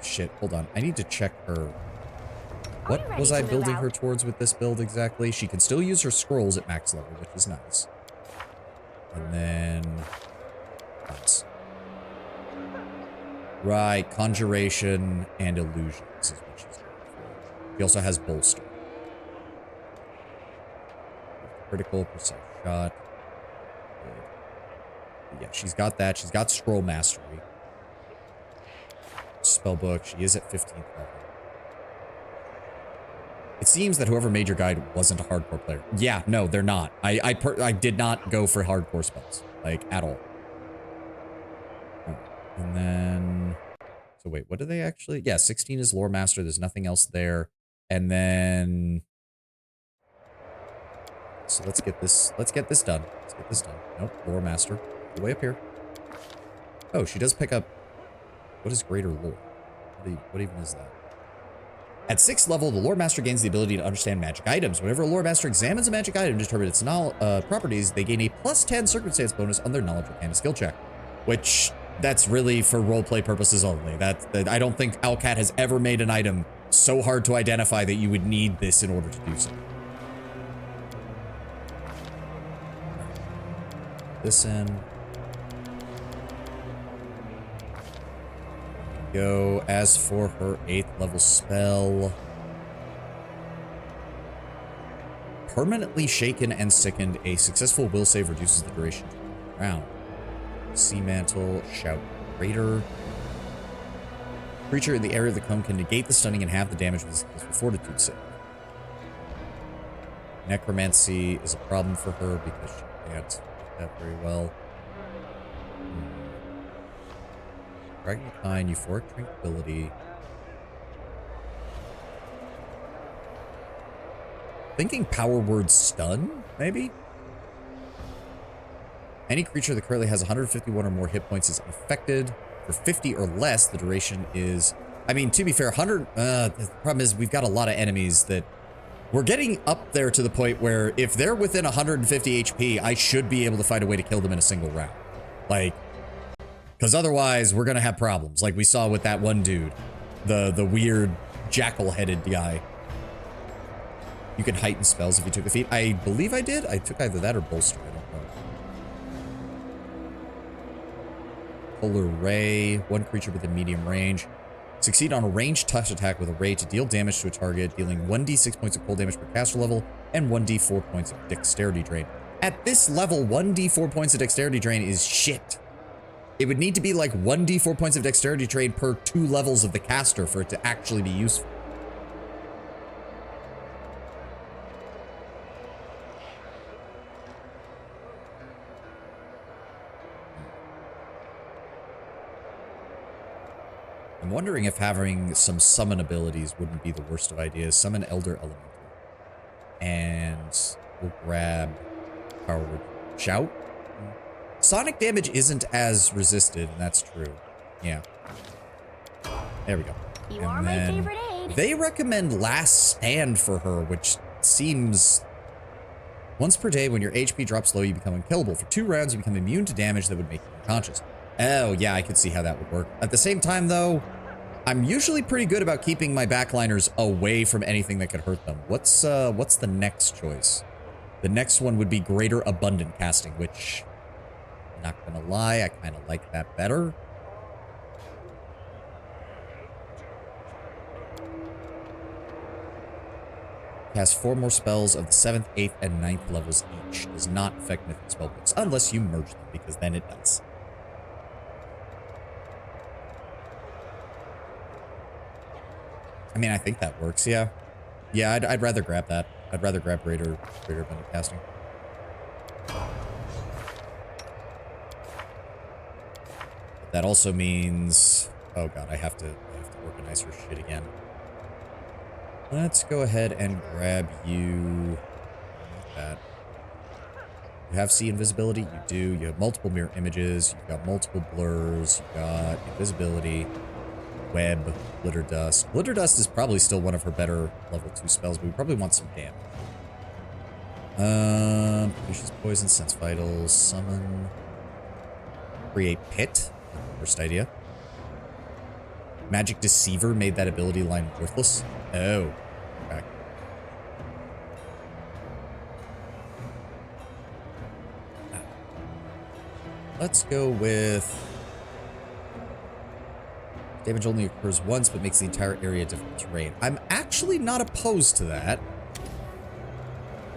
Shit. Hold on. I need to check her. What was I building her towards with this build exactly? She can still use her scrolls at max level, which is nice. And then... Nice. Right. Conjuration and Illusions is what she's doing. She also has Bolster. Critical, precise shot. Good. Yeah, she's got that. She's got Scroll Mastery. Spellbook. She is at 15th level. It seems that whoever made your guide wasn't a hardcore player. Yeah, no, they're not. I did not go for hardcore spells. Like, at all. And then... So wait, what do they actually... Yeah, 16 is Lore Master. There's nothing else there. And then... So let's get this done. Let's get this done. Nope, Lore Master. Way up here. Oh, she does pick up... What is Greater Lore? What even is that? At 6th level, the Lore Master gains the ability to understand magic items. Whenever a Lore Master examines a magic item to determine its properties, they gain a +10 circumstance bonus on their knowledge arcana skill check. Which, that's really for roleplay purposes only. I don't think Alcat has ever made an item so hard to identify that you would need this in order to do so. This in. Go. As for her 8th level spell, permanently shaken and sickened, a successful will save reduces the duration to the round. Sea Mantle, Shout, greater. Creature in the area of the cone can negate the stunning and half the damage with his fortitude save. Necromancy is a problem for her because she can't do that very well. Dragon of Kind, Euphoric Tranquility. Thinking power word stun, maybe? Any creature that currently has 151 or more hit points is affected. For 50 or less, the duration is... I mean, to be fair, 100... the problem is we've got a lot of enemies that... We're getting up there to the point where if they're within 150 HP, I should be able to find a way to kill them in a single round. Like... Because otherwise, we're going to have problems. Like we saw with that one dude. The weird jackal-headed guy. You can heighten spells if you took a feat. I believe I did. I took either that or bolster. I don't know. Polar Ray. One creature within medium range. Succeed on a ranged touch attack with a ray to deal damage to a target, dealing 1d6 points of cold damage per caster level and 1d4 points of dexterity drain. At this level, 1d4 points of dexterity drain is shit. It would need to be like 1d4 points of dexterity drain per 2 levels of the caster for it to actually be useful. I'm wondering if having some summon abilities wouldn't be the worst of ideas. Summon Elder Elemental. And we'll grab Power Word Shout. Sonic damage isn't as resisted, and that's true. Yeah. There we go. You are my favorite aid. They recommend Last Stand for her, which seems... Once per day, when your HP drops low, you become unkillable. For 2 rounds, you become immune to damage that would make you unconscious. Oh, yeah, I could see how that would work. At the same time, though, I'm usually pretty good about keeping my backliners away from anything that could hurt them. What's the next choice? The next one would be Greater Abundant Casting, which, I'm not gonna lie, I kind of like that better. Cast 4 more spells of the 7th, 8th, and 9th levels each. Does not affect mythic spellbooks, unless you merge them, because then it does. I mean, I think that works, yeah. Yeah, I'd rather grab that. I'd rather grab Greater Abundant Casting. That also means... Oh god, I have to organize her shit again. Let's go ahead and grab you... Like that. You have see invisibility? You do. You have multiple mirror images. You've got multiple blurs. You've got invisibility. Web, Glitter Dust. Glitter Dust is probably still one of her better level 2 spells, but we probably want some damage. Precious Poison, Sense Vitals, Summon. Create Pit. Worst idea. Magic Deceiver made that ability line worthless. Oh. Okay. Let's go with... Damage only occurs once, but makes the entire area difficult terrain. I'm actually not opposed to that.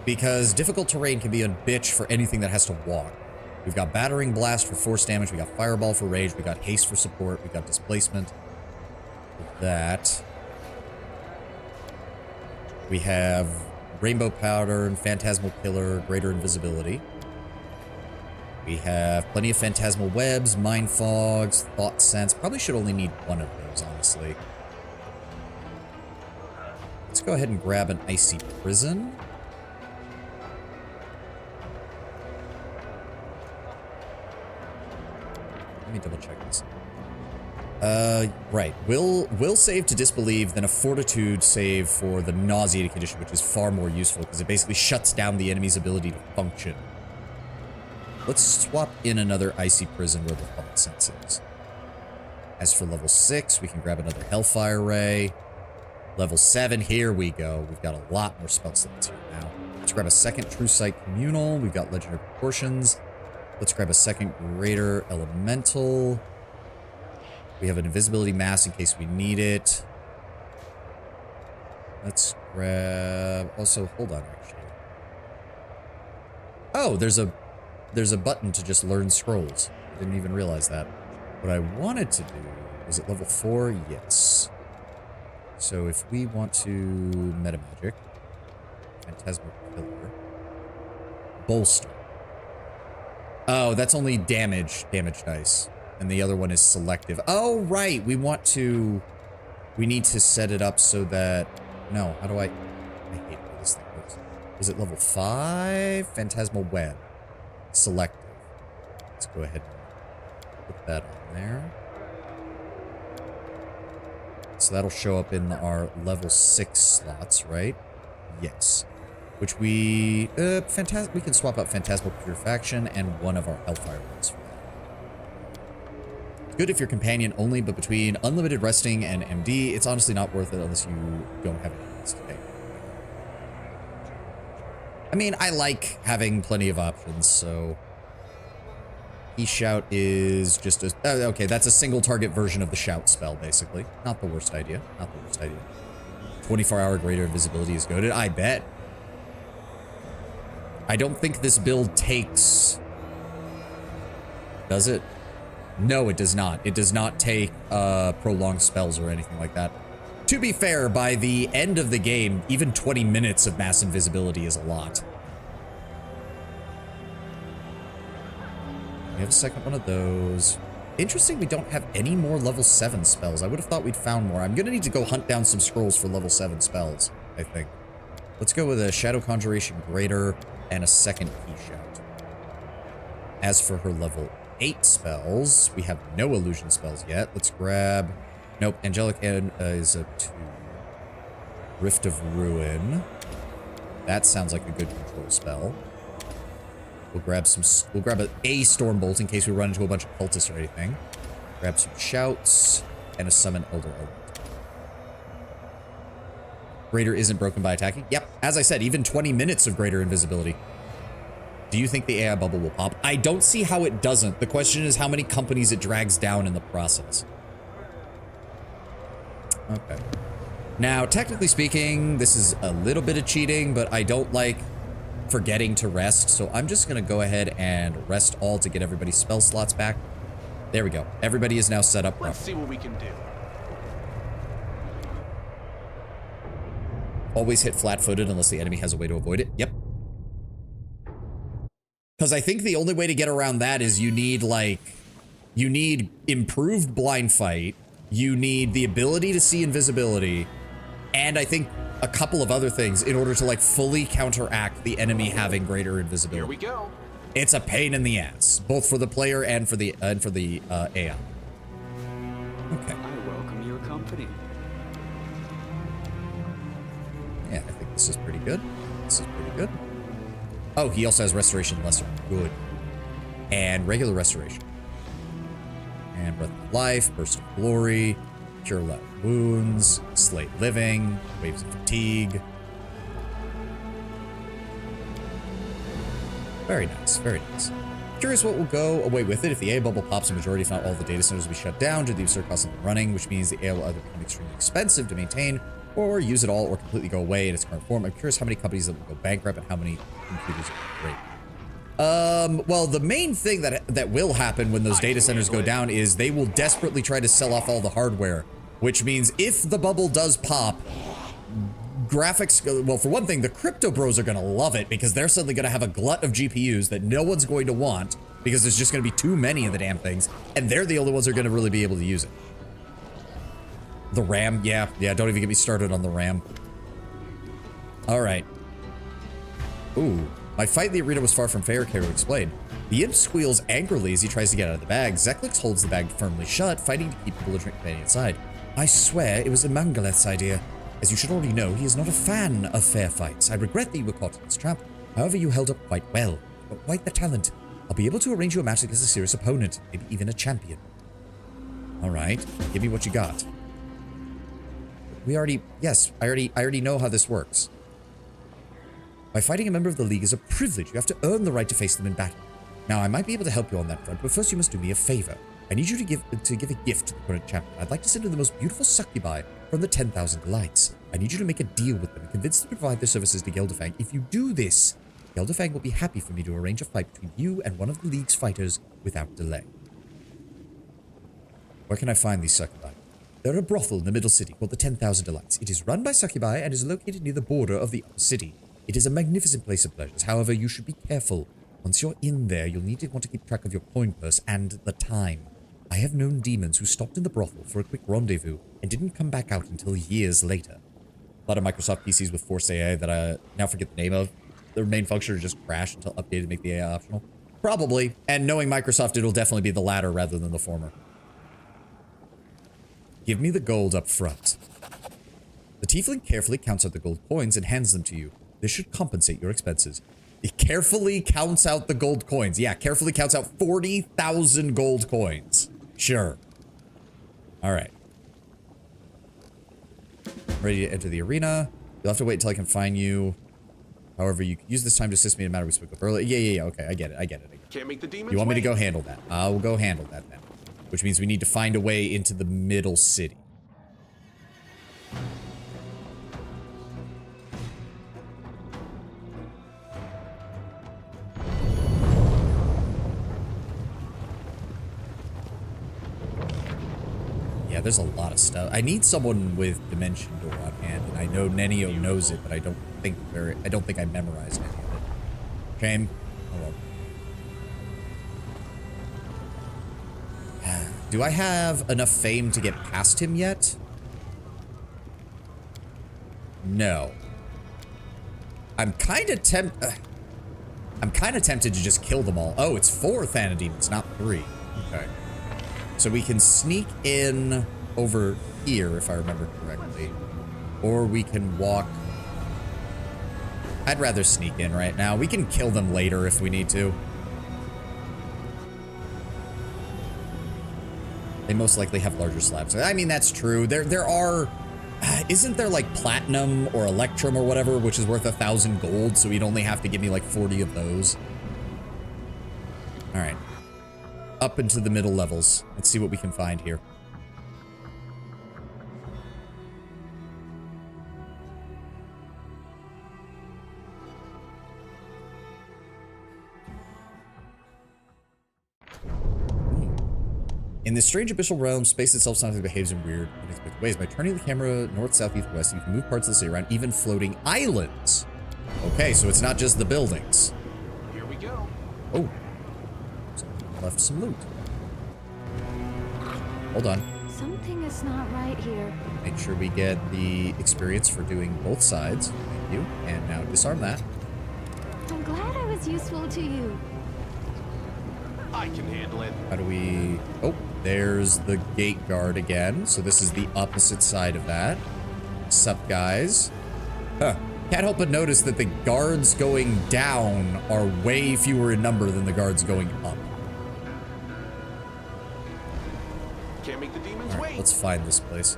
Because difficult terrain can be a bitch for anything that has to walk. We've got Battering Blast for force damage. We got Fireball for rage. We got Haste for support. We got Displacement. With that. We have Rainbow Powder and Phantasmal Killer, Greater Invisibility. We have plenty of Phantasmal Webs, Mind Fogs, Thought Sense. Probably should only need one of those, honestly. Let's go ahead and grab an Icy Prison. Let me double check this. Right. Will save to disbelieve, then a Fortitude save for the Nauseating condition, which is far more useful because it basically shuts down the enemy's ability to function. Let's swap in another Icy Prison where the Thought Sense is. As for level 6, we can grab another Hellfire Ray. Level 7, here we go. We've got a lot more spell slots here now. Let's grab a second True Sight Communal. We've got Legendary Proportions. Let's grab a second Greater Elemental. We have an Invisibility Mask in case we need it. Let's grab... Also, hold on, actually. Oh, there's a button to just learn scrolls. I didn't even realize that. What I wanted to do, was it level 4? Yes. So if we want to meta magic, phantasmal killer, bolster. Oh, that's only damage dice. And the other one is selective. Oh, right. We need to set it up so that, no, how do I hate how this thing works. Is it level 5? Phantasmal web. Selective. Let's go ahead and put that on there. So that'll show up in our level 6 slots, right? Yes. Which we can swap out Phantasmal Purification and one of our Hellfire ones for that. It's good if you're companion only, but between unlimited resting and MD, it's honestly not worth it unless you don't have any else to take. I mean, I like having plenty of options, so E-Shout is just a... okay, that's a single target version of the Shout spell, basically. Not the worst idea. Not the worst idea. 24-hour greater invisibility is goated. I bet. I don't think this build takes... Does it? No, it does not. It does not take prolonged spells or anything like that. To be fair, by the end of the game, even 20 minutes of mass invisibility is a lot. We have a second one of those. Interesting, we don't have any more level 7 spells. I would have thought we'd found more. I'm going to need to go hunt down some scrolls for level 7 spells, I think. Let's go with a Shadow Conjuration Greater and a second E-Shout. As for her level 8 spells, we have no illusion spells yet. Let's grab... Nope, Angelic is a 2. Rift of Ruin. That sounds like a good control spell. We'll grab a Stormbolt in case we run into a bunch of cultists or anything. Grab some Shouts and a Summon Elder Element. Greater isn't broken by attacking. Yep, as I said, even 20 minutes of greater invisibility. Do you think the AI bubble will pop? I don't see how it doesn't. The question is how many companies it drags down in the process. Okay. Now, technically speaking, this is a little bit of cheating, but I don't like forgetting to rest, so I'm just gonna go ahead and rest all to get everybody's spell slots back. There we go. Everybody is now set up. Let's see what we can do. Always hit flat-footed unless the enemy has a way to avoid it. Yep. Because I think the only way to get around that is you need improved blind fight, you need the ability to see invisibility, and I think a couple of other things in order to fully counteract the enemy having greater invisibility. Here we go. It's a pain in the ass, both for the player and for the AI. Okay. I welcome your company. Yeah, I think this is pretty good. This is pretty good. Oh, he also has Restoration Lesser. Good. And regular Restoration. And Breath of Life, Burst of Glory, Cure Light Wounds, Slate Living, Waves of Fatigue. Very nice, very nice. Curious what will go away with it if the AI bubble pops a majority, if not all the data centers will be shut down due to the absurd cost of them running, which means the AI will either become extremely expensive to maintain or use it all or completely go away in its current form. I'm curious how many companies that will go bankrupt and how many computers will break. Well, the main thing that will happen when those data centers go down is they will desperately try to sell off all the hardware, which means if the bubble does pop, graphics, well, for one thing, the crypto bros are going to love it because they're suddenly going to have a glut of GPUs that no one's going to want because there's just going to be too many of the damn things, and they're the only ones who are going to really be able to use it. The RAM, yeah, don't even get me started on the RAM. All right. Ooh. My fight in the arena was far from fair, Karo explained. The imp squeals angrily as he tries to get out of the bag. Zeklix holds the bag firmly shut, fighting to keep the belligerent companion inside. I swear it was Mangaleth's idea. As you should already know, he is not a fan of fair fights. I regret that you were caught in this trap. However, you held up quite well. But quite the talent. I'll be able to arrange you a match against a serious opponent, maybe even a champion. Alright, give me what you got. Yes, I already know how this works. By fighting a member of the League is a privilege. You have to earn the right to face them in battle. Now, I might be able to help you on that front, but first you must do me a favor. I need you to give a gift to the current champion. I'd like to send her the most beautiful succubi from the 10,000 Lights. I need you to make a deal with them and convince them to provide their services to Geldefang. If you do this, Geldefang will be happy for me to arrange a fight between you and one of the League's fighters without delay. Where can I find these succubi? They're a brothel in the middle city called the 10,000 Delights. It is run by succubi and is located near the border of the upper city. It is a magnificent place of pleasures. However, you should be careful. Once you're in there, you'll need to want to keep track of your coin purse and the time. I have known demons who stopped in the brothel for a quick rendezvous and didn't come back out until years later. A lot of Microsoft PCs with Force AI that I now forget the name of, their main function is just crash until updated to make the AI optional. Probably. And knowing Microsoft, it'll definitely be the latter rather than the former. Give me the gold up front. The tiefling carefully counts out the gold coins and hands them to you. This should compensate your expenses. He carefully counts out the gold coins. Yeah, carefully counts out 40,000 gold coins. Sure. All right. Ready to enter the arena. You'll have to wait until I can find you. However, you can use this time to assist me in a matter we spoke of earlier. Yeah. Okay, I get it. Can't make the demons You want me to wait. go handle that? I'll go handle that then. Which means we need to find a way into the middle city. Yeah, there's a lot of stuff. I need someone with Dimension Door on hand, and I know Nenio knows it, but I don't think I memorized any of it. Shame. Oh well. Do I have enough fame to get past him yet? No. I'm kind of tempted to just kill them all. Oh, it's 4 Thanademons, not 3. Okay. So we can sneak in over here, if I remember correctly. Or we can walk... I'd rather sneak in right now. We can kill them later if we need to. They most likely have larger slabs. I mean, that's true. There are... Isn't there like platinum or electrum or whatever, which is worth 1,000 gold, so we'd only have to give me like 40 of those. All right. Up into the middle levels. Let's see what we can find here. In this strange abyssal realm, space itself sometimes behaves in weird, unexpected ways. By turning the camera north, south, east, west, you can move parts of the city around, even floating islands. Okay, so it's not just the buildings. Here we go. Oh. Someone left some loot. Hold on. Something is not right here. Make sure we get the experience for doing both sides. Thank you. And now disarm that. I'm glad I was useful to you. I can handle it. How do we... Oh, there's the gate guard again. So this is the opposite side of that. Sup, guys? Huh. Can't help but notice that the guards going down are way fewer in number than the guards going up. Can't make the demons All right, wait. let's find this place.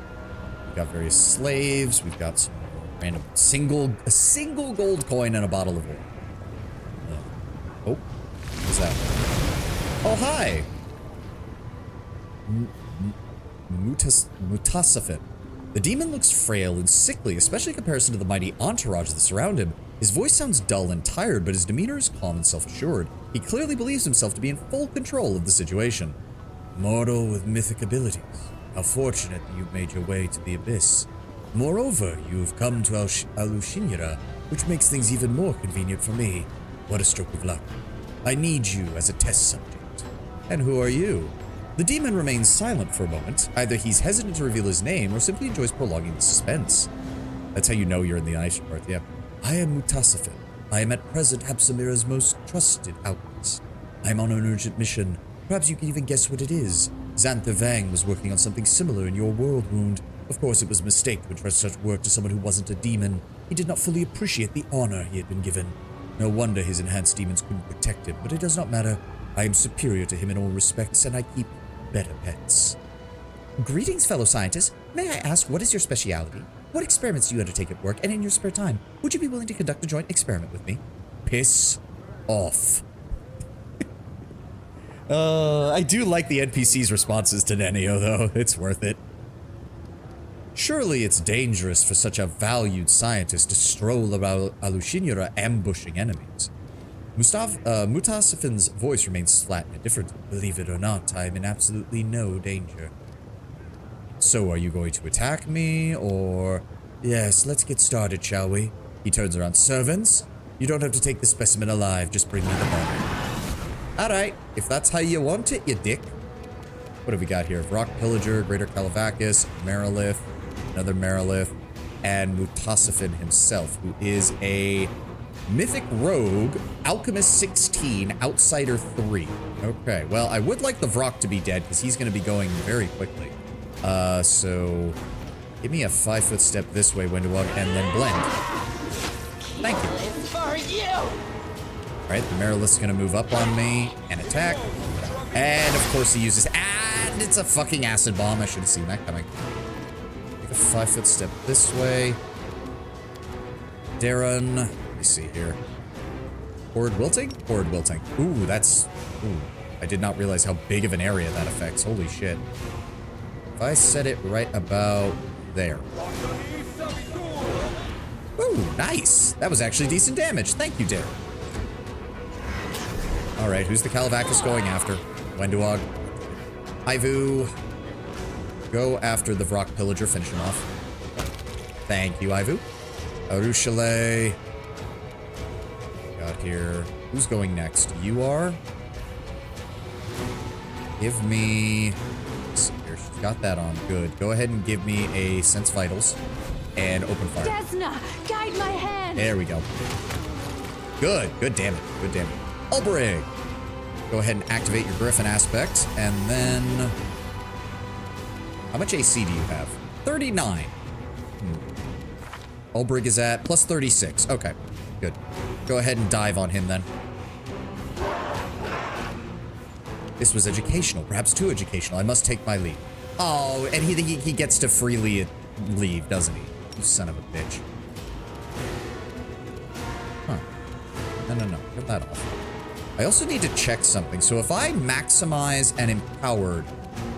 We've got various slaves. We've got some random a single gold coin and a bottle of oil. Oh, what's that? Oh, hi. Mutasafin. The demon looks frail and sickly, especially in comparison to the mighty entourage that surround him. His voice sounds dull and tired, but his demeanor is calm and self-assured. He clearly believes himself to be in full control of the situation. Mortal with mythic abilities. How fortunate that you've made your way to the abyss. Moreover, you've come to Alushinira, which makes things even more convenient for me. What a stroke of luck. I need you as a test subject. And who are you? The demon remains silent for a moment. Either he's hesitant to reveal his name or simply enjoys prolonging the suspense. That's how you know you're in the initial part, yeah. I am Mutasafin. I am at present Hapsamira's most trusted outpost. I am on an urgent mission. Perhaps you can even guess what it is. Xantha Vang was working on something similar in your world wound. Of course, it was a mistake to entrust such work to someone who wasn't a demon. He did not fully appreciate the honor he had been given. No wonder his enhanced demons couldn't protect him, but it does not matter. I am superior to him in all respects, and I keep better pets. Greetings, fellow scientists. May I ask, what is your specialty? What experiments do you undertake at work and in your spare time? Would you be willing to conduct a joint experiment with me? Piss off. I do like the NPC's responses to Nenio, though. It's worth it. Surely it's dangerous for such a valued scientist to stroll about Alushinira ambushing enemies. Mutasafin's voice remains flat and indifferent. Believe it or not, I am in absolutely no danger. So are you going to attack me, or... Yes, let's get started, shall we? He turns around. Servants, you don't have to take the specimen alive. Just bring me the body. Alright, if that's how you want it, you dick. What have we got here? Rock Pillager, Greater Calivacus, Marilith, another Marilith, and Mutasafin himself, who is a Mythic Rogue, Alchemist 16, Outsider 3. Okay, well, I would like the Vrock to be dead, because he's going to be going very quickly. So... Give me a 5-foot step this way, Windowog, and then blend. Thank you. It's for you. Alright, the Marilith's gonna move up on me and attack. And of course he uses... And it's a fucking acid bomb. I should have seen that coming. Take a 5-foot step this way. Darren. Let me see here. Horde wilting? Horde wilting. Ooh, that's... Ooh. I did not realize how big of an area that affects. Holy shit. If I set it right about... there. Ooh, nice. That was actually decent damage. Thank you, Darren. Alright, who's the Calivacus going after? Wendowog. Ivu. Go after the Vrock Pillager. Finish him off. Thank you, Ivu. Arushale. Got here. Who's going next? You are? Give me... Got that on. Good. Go ahead and give me a Sense Vitals and open fire. Desna, guide my hand. There we go. Good. Good damn it. Good damn it. Ulbrig. Go ahead and activate your Griffin aspect, and then... How much AC do you have? 39. Ulbrig is at plus 36. Okay. Good. Go ahead and dive on him then. This was educational. Perhaps too educational. I must take my leave. Oh, and he gets to freely leave, doesn't he? You son of a bitch. Huh. No. Get that off. I also need to check something. So if I maximize and empowered,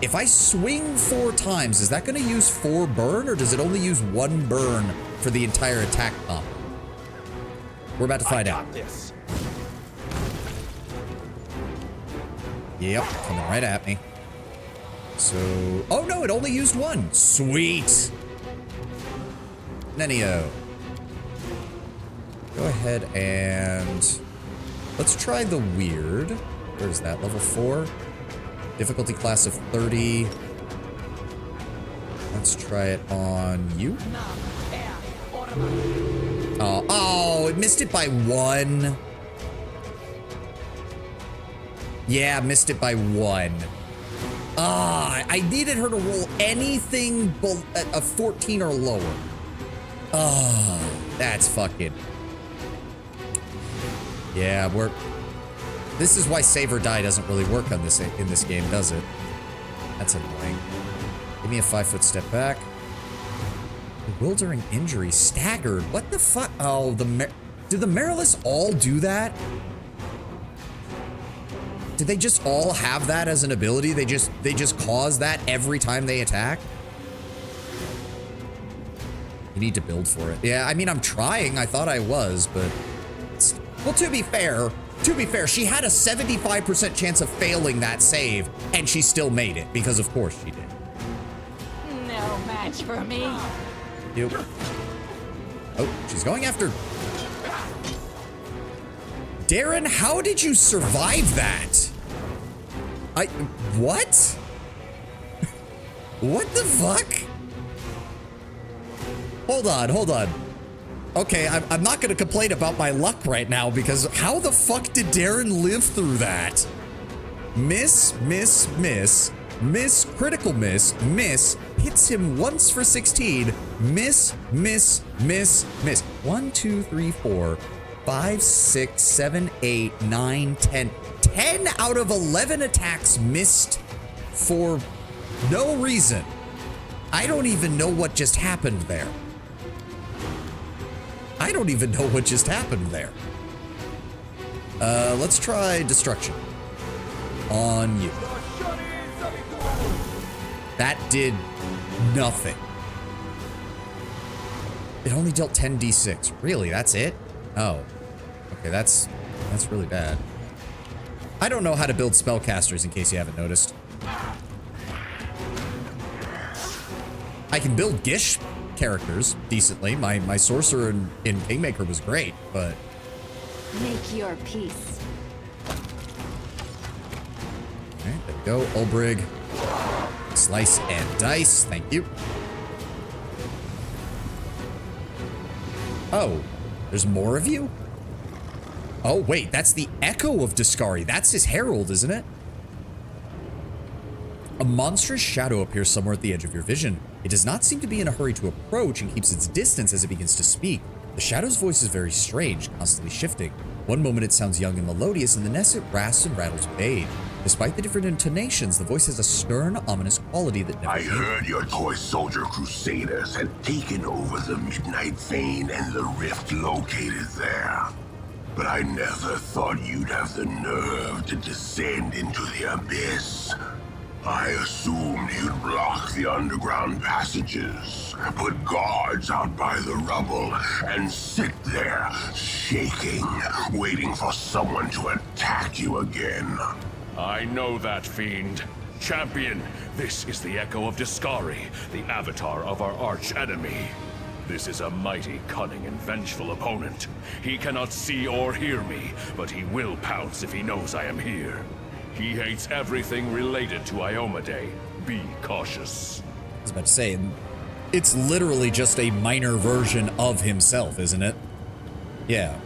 if I swing 4 times, is that going to use 4 burn, or does it only use 1 burn for the entire attack combo? We're about to find out. This. Yep, coming right at me. So... Oh, no, it only used 1. Sweet! Nenio. Go ahead and... Let's try the weird. Where is that? Level 4? Difficulty class of 30. Let's try it on you. Oh, it missed it by 1. Yeah, missed it by 1. Ah, I needed her to roll anything a 14 or lower. Ah, that's fucking... Yeah, this is why save or die doesn't really work on this in this game, does it? That's annoying. Give me a 5-foot step back. Bewildering injury. Staggered. What the fuck? Oh, do the Mariliths all do that? Did they just all have that as an ability? They just cause that every time they attack? You need to build for it. Yeah, I mean, I'm trying. I thought I was, but... Well, to be fair, she had a 75% chance of failing that save, and she still made it, because of course she did. No match for me. Yep. Oh, she's going after... Darren, how did you survive that? What? What the fuck? Hold on. Okay, I'm not gonna complain about my luck right now, because how the fuck did Darren live through that? Miss, critical miss, hits him once for 16, miss. 1, 2, 3, 4, 5, 6, 7, 8, 9, 10. 10 out of 11 attacks missed for no reason. I don't even know what just happened there. Let's try destruction on you. That did nothing. It only dealt 10d6. Really? That's it? Oh. Okay, that's really bad. I don't know how to build spellcasters, in case you haven't noticed. I can build Gish characters decently. My sorcerer in Kingmaker was great, but Make your peace. okay, there we go. Ulbrig. Slice and dice. Thank you. Oh, there's more of you? Oh, wait, that's the Echo of Discari. That's his herald, isn't it? A monstrous shadow appears somewhere at the edge of your vision. It does not seem to be in a hurry to approach and keeps its distance as it begins to speak. The shadow's voice is very strange, constantly shifting. One moment it sounds young and melodious, and the next it rasps and rattles with age. Despite the different intonations, the voice has a stern, ominous quality that never I changes. heard your toy soldier crusaders had taken over the Midnight Fane and the rift located there. But I never thought you'd have the nerve to descend into the abyss. I assumed you'd block the underground passages, put guards out by the rubble, and sit there, shaking, waiting for someone to attack you again. I know that, fiend. Champion, this is the Echo of Discari, the avatar of our arch-enemy. This is a mighty, cunning, and vengeful opponent. He cannot see or hear me, but he will pounce if he knows I am here. He hates everything related to Iomedae. Be cautious. I was about to say, it's literally just a minor version of himself, isn't it? Yeah.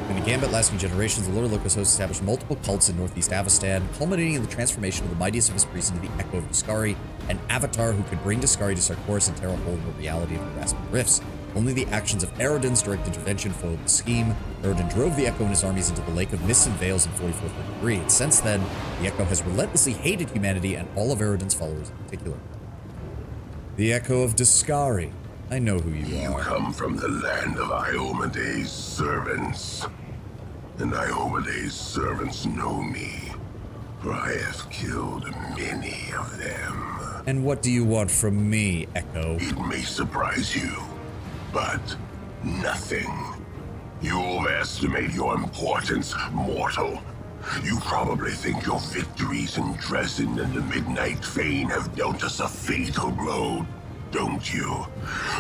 In a gambit lasting generations, the Lord Locus host established multiple cults in northeast Avestan, culminating in the transformation of the mightiest of his priests into the Echo of Discari, an avatar who could bring Discari to Sarkoris and tear a hole in the reality of the grasping rifts. Only the actions of Eredin's direct intervention foiled the scheme. Eredin drove the Echo and his armies into the Lake of Mists and Veils in 4433, and since then, the Echo has relentlessly hated humanity and all of Eredin's followers in particular. The Echo of Discari. I know who you You are. come from the land of Iomedae's servants. And Iomedae's servants know me, for I have killed many of them. And what do you want from me, Echo? It may surprise you, but nothing. You overestimate your importance, mortal. You probably think your victories in Dresden and the Midnight Fane have dealt us a fatal blow, don't you?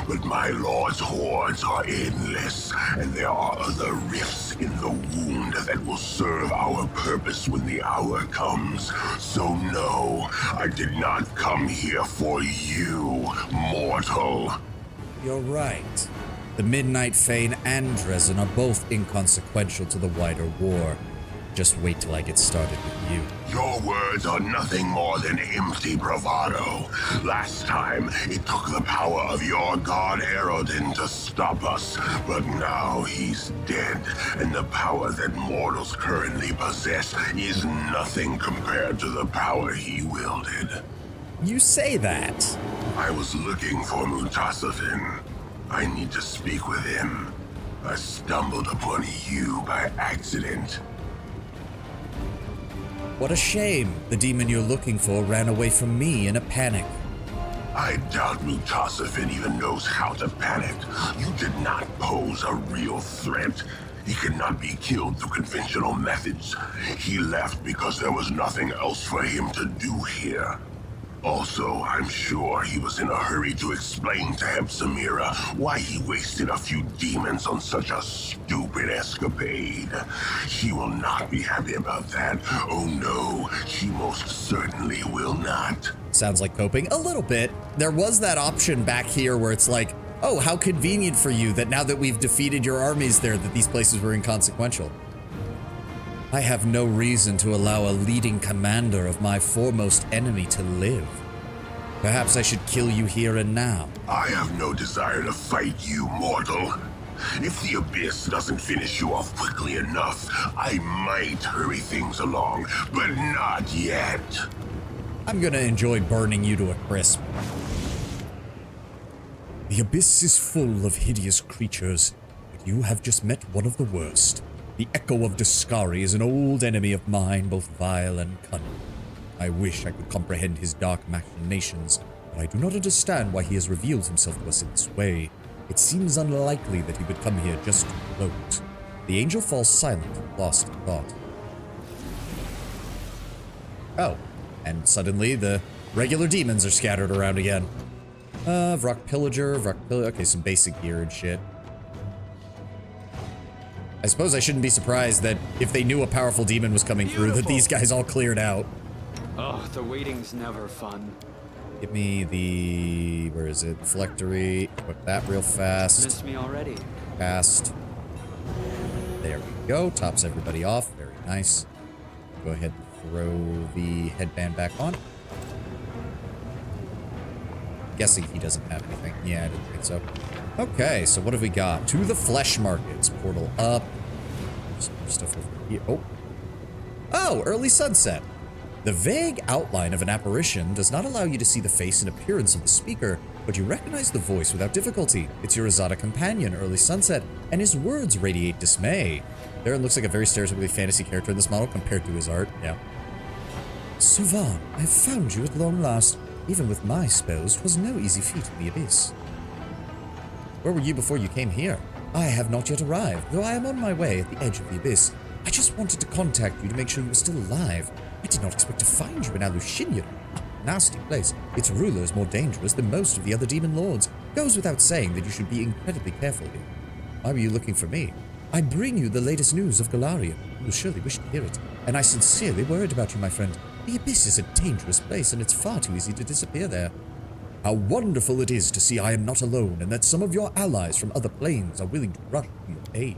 But my lord's hordes are endless, and there are other rifts in the wound that will serve our purpose when the hour comes. So no, I did not come here for you, mortal. You're right. The Midnight Fane and Dresden are both inconsequential to the wider war. Just wait till I get started with you. Your words are nothing more than empty bravado. Last time, it took the power of your god Erodin to stop us, but now he's dead, and the power that mortals currently possess is nothing compared to the power he wielded. You say that. I was looking for Mutasafin. I need to speak with him. I stumbled upon you by accident. What a shame. The demon you're looking for ran away from me in a panic. I doubt Mutasafin even knows how to panic. You did not pose a real threat. He could not be killed through conventional methods. He left because there was nothing else for him to do here. Also, I'm sure he was in a hurry to explain to Hepsamira why he wasted a few demons on such a stupid escapade. She will not be happy about that. Oh no, she most certainly will not. Sounds like coping a little bit. There was that option back here where it's like, oh, how convenient for you that now that we've defeated your armies there, that these places were inconsequential. I have no reason to allow a leading commander of my foremost enemy to live. Perhaps I should kill you here and now. I have no desire to fight you, mortal. If the Abyss doesn't finish you off quickly enough, I might hurry things along, but not yet. I'm gonna enjoy burning you to a crisp. The Abyss is full of hideous creatures, but you have just met one of the worst. The Echo of Discari is an old enemy of mine, both vile and cunning. I wish I could comprehend his dark machinations, but I do not understand why he has revealed himself to us in this way. It seems unlikely that he would come here just to gloat. The angel falls silent, lost in thought. Oh, and suddenly the regular demons are scattered around again. Vrock Pillager, okay, some basic gear and shit. I suppose I shouldn't be surprised that if they knew a powerful demon was coming through, that these guys all cleared out. Oh, the waiting's never fun. Give me the... where is it? Phylactery. Equip that real fast. Missed me already. Fast. There we go. Tops everybody off. Very nice. Go ahead and throw the headband back on. Guessing he doesn't have anything. Yeah, I didn't think so. Okay, so what have we got? To the flesh markets. Portal up. Some more stuff over here. Oh. Oh, early sunset. The vague outline of an apparition does not allow you to see the face and appearance of the speaker, but you recognize the voice without difficulty. It's your Azada companion, Early Sunset, and his words radiate dismay. Darren looks like a very stereotypically fantasy character in this model compared to his art. Yeah. Suvan, I have found you at long last. Even with my spells, 'twas no easy feat in the abyss. Where were you before you came here? I have not yet arrived, though I am on my way at the edge of the abyss. I just wanted to contact you to make sure you were still alive. I did not expect to find you in Alushinyur. Nasty place. Its ruler is more dangerous than most of the other demon lords. Goes without saying that you should be incredibly careful here. Why were you looking for me? I bring you the latest news of Galarian. You will surely wish to hear it. And I sincerely worried about you, my friend. The abyss is a dangerous place, and it's far too easy to disappear there. How wonderful it is to see I am not alone, and that some of your allies from other planes are willing to rush to your aid.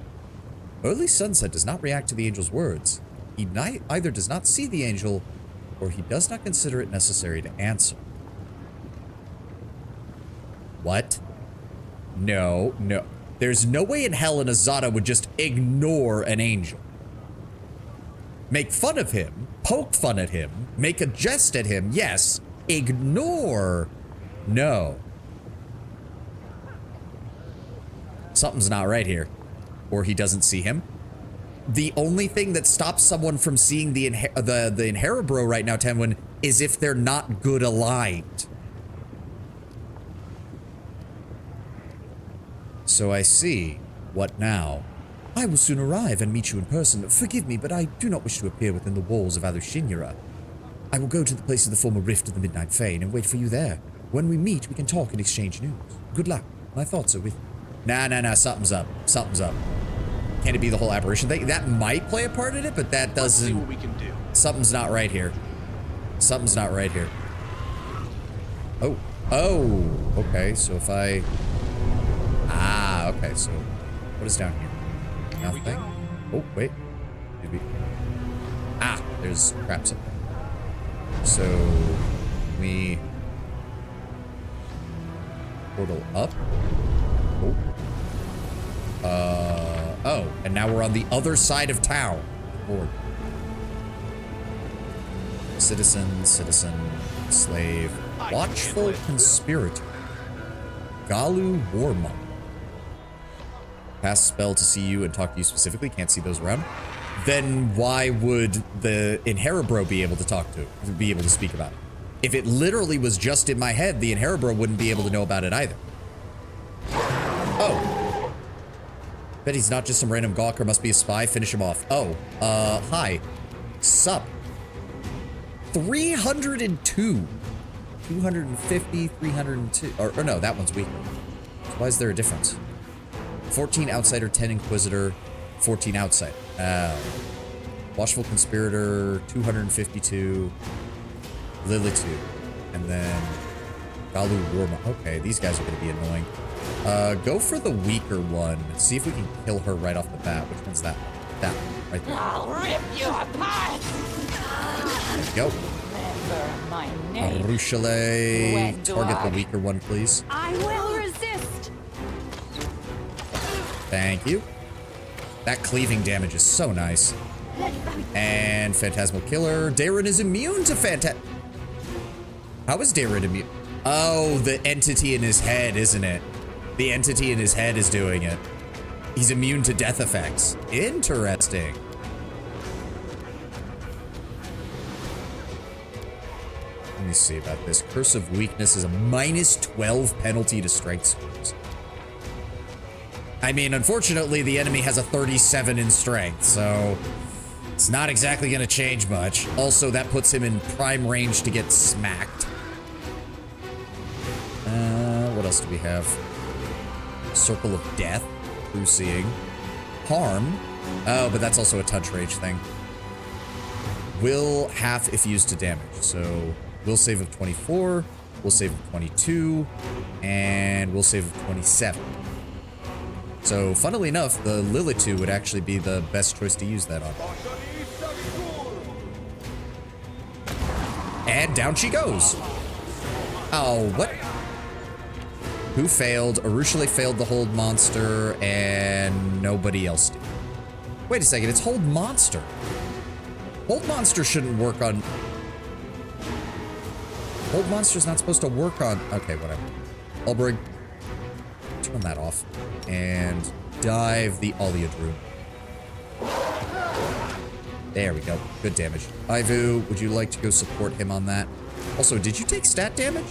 Early Sunset does not react to the angel's words. He either does not see the angel, or he does not consider it necessary to answer. What? No, no. There's no way in hell an Azada would just ignore an angel. Make fun of him, poke fun at him, make a jest at him, yes. Ignore, no. Something's not right here. Or he doesn't see him. The only thing that stops someone from seeing the Inheribro right now, Tenwin, is if they're not good aligned. So I see. What now? I will soon arrive and meet you in person. Forgive me, but I do not wish to appear within the walls of Alushinyura. I will go to the place of the former rift of the Midnight Fane and wait for you there. When we meet, we can talk and exchange news. Good luck. My thoughts are with you. Nah, something's up. Something's up. Can it be the whole apparition thing? That might play a part in it, but that doesn't... Let's see what we can do. Something's not right here. Something's not right here. Oh. Oh. Okay, so if I... Ah, okay, so... What is down here? Nothing. Oh, wait. Maybe. Ah, there's traps up there. So... We... Portal up. Oh. Oh, and now we're on the other side of town. Lord. Citizen, slave, watchful conspirator. Galu Warmonk. Cast spell to see you and talk to you specifically. Can't see those around. Then why would the Inheribro be able to speak about it? If it literally was just in my head, the Inheribro wouldn't be able to know about it either. Oh. Bet he's not just some random gawker, must be a spy. Finish him off. Oh, hi. Sup. 302. 250, 302. Or no, that one's weaker. So why is there a difference? 14 outsider, 10 inquisitor, 14 outsider. Watchful conspirator, 252. Lily 2. And then Galu Warma. Okay, these guys are going to be annoying. Go for the weaker one. See if we can kill her right off the bat. Which one's that one? That one, right there. I'll rip you apart. There we go. Remember my name. Arushale. When do Target I- the weaker one, please. I will resist. Thank you. That cleaving damage is so nice. And Phantasmal Killer. Darren is immune to How is Darren immune? Oh, the entity in his head, isn't it? The entity in his head is doing it. He's immune to death effects. Interesting. Let me see about this. Curse of Weakness is a -12 penalty to strength scores. I mean, unfortunately, the enemy has a 37 in strength, so it's not exactly going to change much. Also, that puts him in prime range to get smacked. else do we have? Circle of Death, through seeing. Harm. Oh, but that's also a touch rage thing. Will half if used to damage. So will save of 24, will save of 22, and will save of 27. So funnily enough, the Lilitu would actually be the best choice to use that on. And down she goes. Oh, what? Who failed? Arushale failed the hold monster, and nobody else did. Wait a second, it's hold monster. Hold monster shouldn't work on... Hold monster's not supposed to work on... Okay, whatever. Ulbrig, turn that off. And dive the Oleodru. There we go. Good damage. Ivu, would you like to go support him on that? Also, did you take stat damage?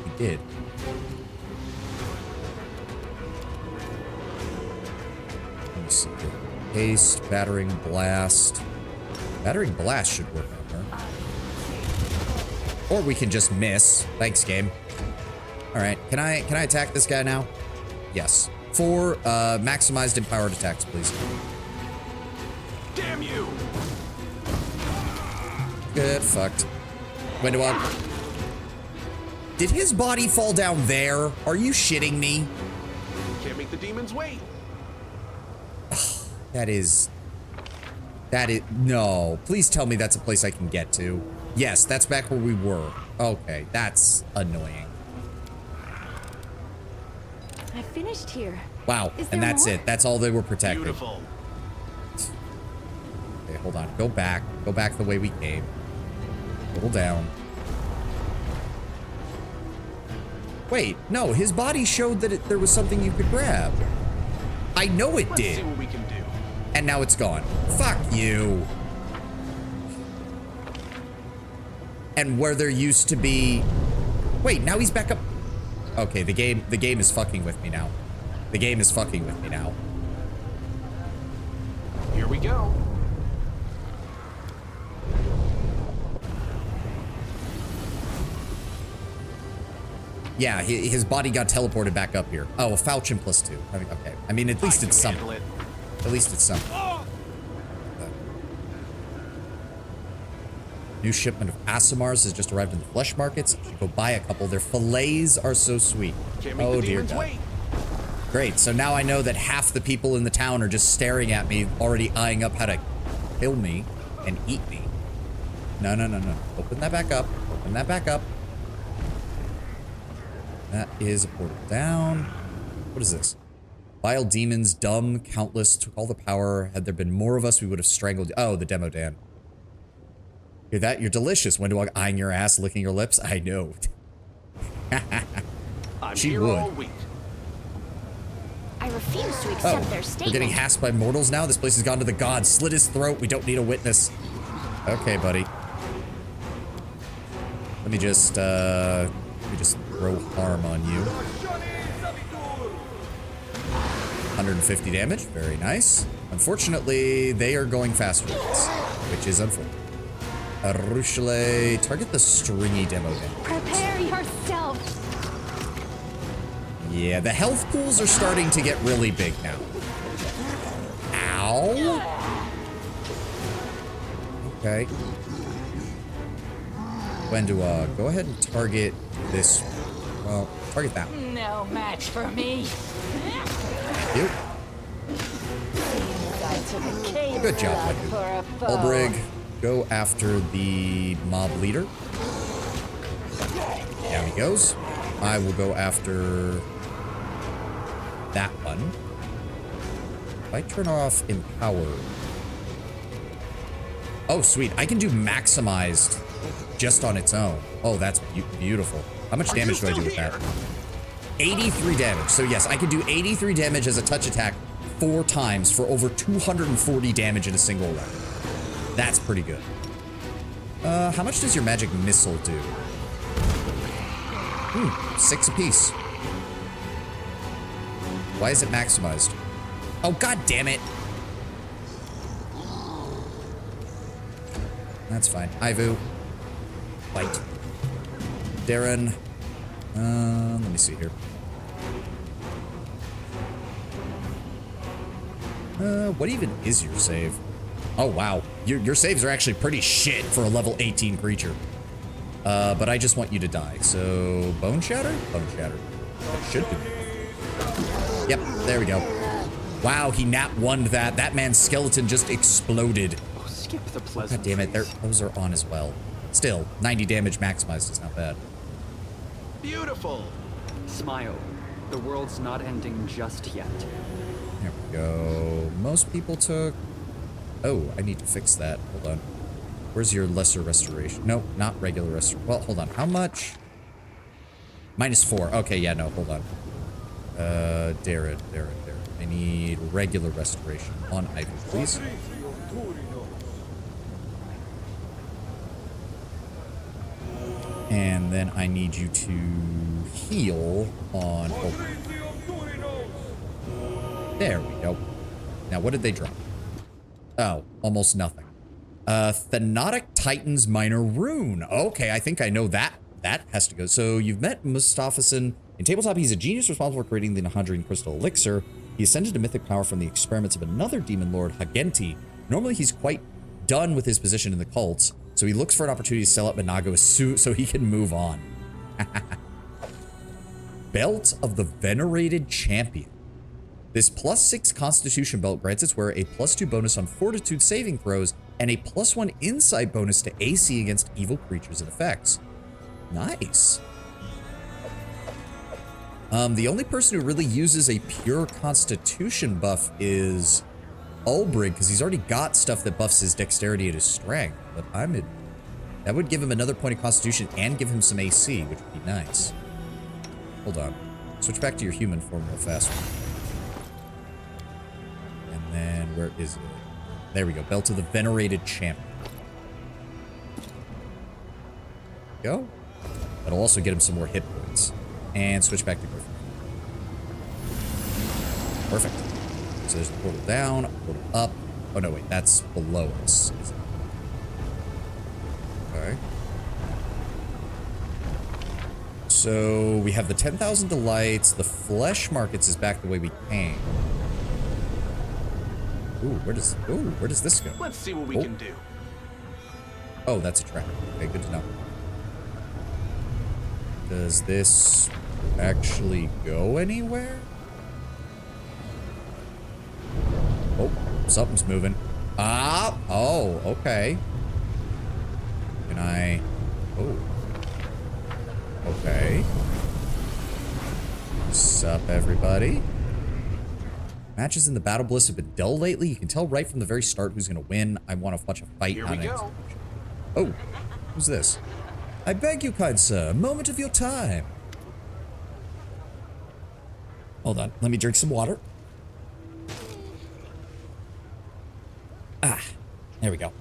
You did. Let me see here. Haste, battering blast. Battering blast should work on her. Or we can just miss. Thanks, game. Alright, can I attack this guy now? Yes. 4 maximized empowered attacks, please. Damn you! Good fucked. When do I... Did his body fall down there? Are you shitting me? Can't make the demons wait. That is... No. Please tell me that's a place I can get to. Yes, that's back where we were. Okay, that's annoying. I finished here. Wow, Is and there that's more? it. That's all they were protecting. Beautiful. Okay, hold on. Go back. Go back the way we came. Little down. Wait, no, his body showed that there was something you could grab. I know it Let's did. see what we can do. And now it's gone. Fuck you. And where there used to be... Wait, now he's back up. Okay, the game is fucking with me now. The game is fucking with me now. Here we go. Yeah, his body got teleported back up here. Oh, a Falchion +2. I mean, okay. I mean, at least it's something. Handle it. At least it's something. New shipment of Asimars has just arrived in the flesh markets. You should go buy a couple. Their fillets are so sweet. Can't make Oh, the dear demons God. wait. Great. So now I know that half the people in the town are just staring at me, already eyeing up how to kill me and eat me. No, no, no, no. Open that back up. Open that back up. That is a portal down. What is this? Vile demons, dumb, countless, took all the power. Had there been more of us, we would have strangled. Oh, the demo Dan. Hear that? You're delicious. Wendigo eyeing your ass, licking your lips. I know. I'm She here would. all week. I refuse to Oh, accept their we're statement. getting hassed by mortals now? This place has gone to the gods. Slit his throat. We don't need a witness. Okay, buddy. Let me just throw harm on you. 150 damage. Very nice. Unfortunately, they are going faster than us, which is unfortunate. Arushale, target the stringy demo then. Prepare yourself. Yeah, the health pools are starting to get really big now. Ow. Okay. Gwendua, go ahead and target this. Well, target that one. No match for me. Thank you. I took a cave Good job, run Wendu. for a foe. Ulbrig, go after the mob leader. Down he goes. I will go after that one. If I turn off Empower. Oh, sweet. I can do maximized just on its own. Oh, that's beautiful. How much damage do I do with that? 83 damage. So yes, I can do 83 damage as a touch attack 4 times for over 240 damage in a single round. That's pretty good. How much does your magic missile do? 6 apiece. Why is it maximized? Oh, god damn it. That's fine. Ivu. Fight. Darren. Let me see here. What even is your save? Oh, wow. Your saves are actually pretty shit for a level 18 creature. But I just want you to die. So, Bone Shatter? Bone Shatter. That should be. Yep, there we go. Wow, he nat 1'd that. That man's skeleton just exploded. Oh, skip the God pleasant. damn it, those are on as well. Still, 90 damage maximized is not bad. Beautiful. Smile. The world's not ending just yet. There we go. Most people took... Oh, I need to fix that. Hold on. Where's your lesser restoration? No, not regular restoration. Well, hold on. How much? -4. Okay, yeah, no, hold on. Darren. I need regular restoration on Ivy, please. And then I need you to heal on Hope. There we go. Now, what did they drop? Oh, almost nothing. Thanatic Titan's Minor Rune. Okay, I think I know that. That has to go. So you've met Mustafason. In Tabletop, he's a genius responsible for creating the Nahadrian Crystal Elixir. He ascended to mythic power from the experiments of another demon lord, Hagenti. Normally, he's quite done with his position in the cults, so he looks for an opportunity to sell out Minago so he can move on. Belt of the Venerated Champion. This +6 Constitution belt grants its wearer a +2 bonus on Fortitude saving throws and a +1 insight bonus to AC against evil creatures and effects. Nice. The only person who really uses a pure Constitution buff is Ulbrig, because he's already got stuff that buffs his dexterity and his strength. But that would give him another point of Constitution and give him some AC, which would be nice. Hold on. Switch back to your human form real fast. And then, where is it? There we go. Belt of the Venerated Champion. Go. That'll also get him some more hit points. And switch back to Griffin. Perfect. So there's the portal down, portal up. Oh no, wait, that's below us. Okay. So we have the 10,000 delights. The flesh markets is back the way we came. Ooh, where does this go? Let's see what we can do. Oh, that's a trap. Okay, good to know. Does this actually go anywhere? Oh, something's moving. Ah! Oh, okay. Can I... Oh. Okay. What's up, everybody? Matches in the Battle Bliss have been dull lately. You can tell right from the very start who's going to win. I want to watch a fight. Here we go. Oh, who's this? I beg you, kind sir, a moment of your time. Hold on, let me drink some water. Ah, there we go.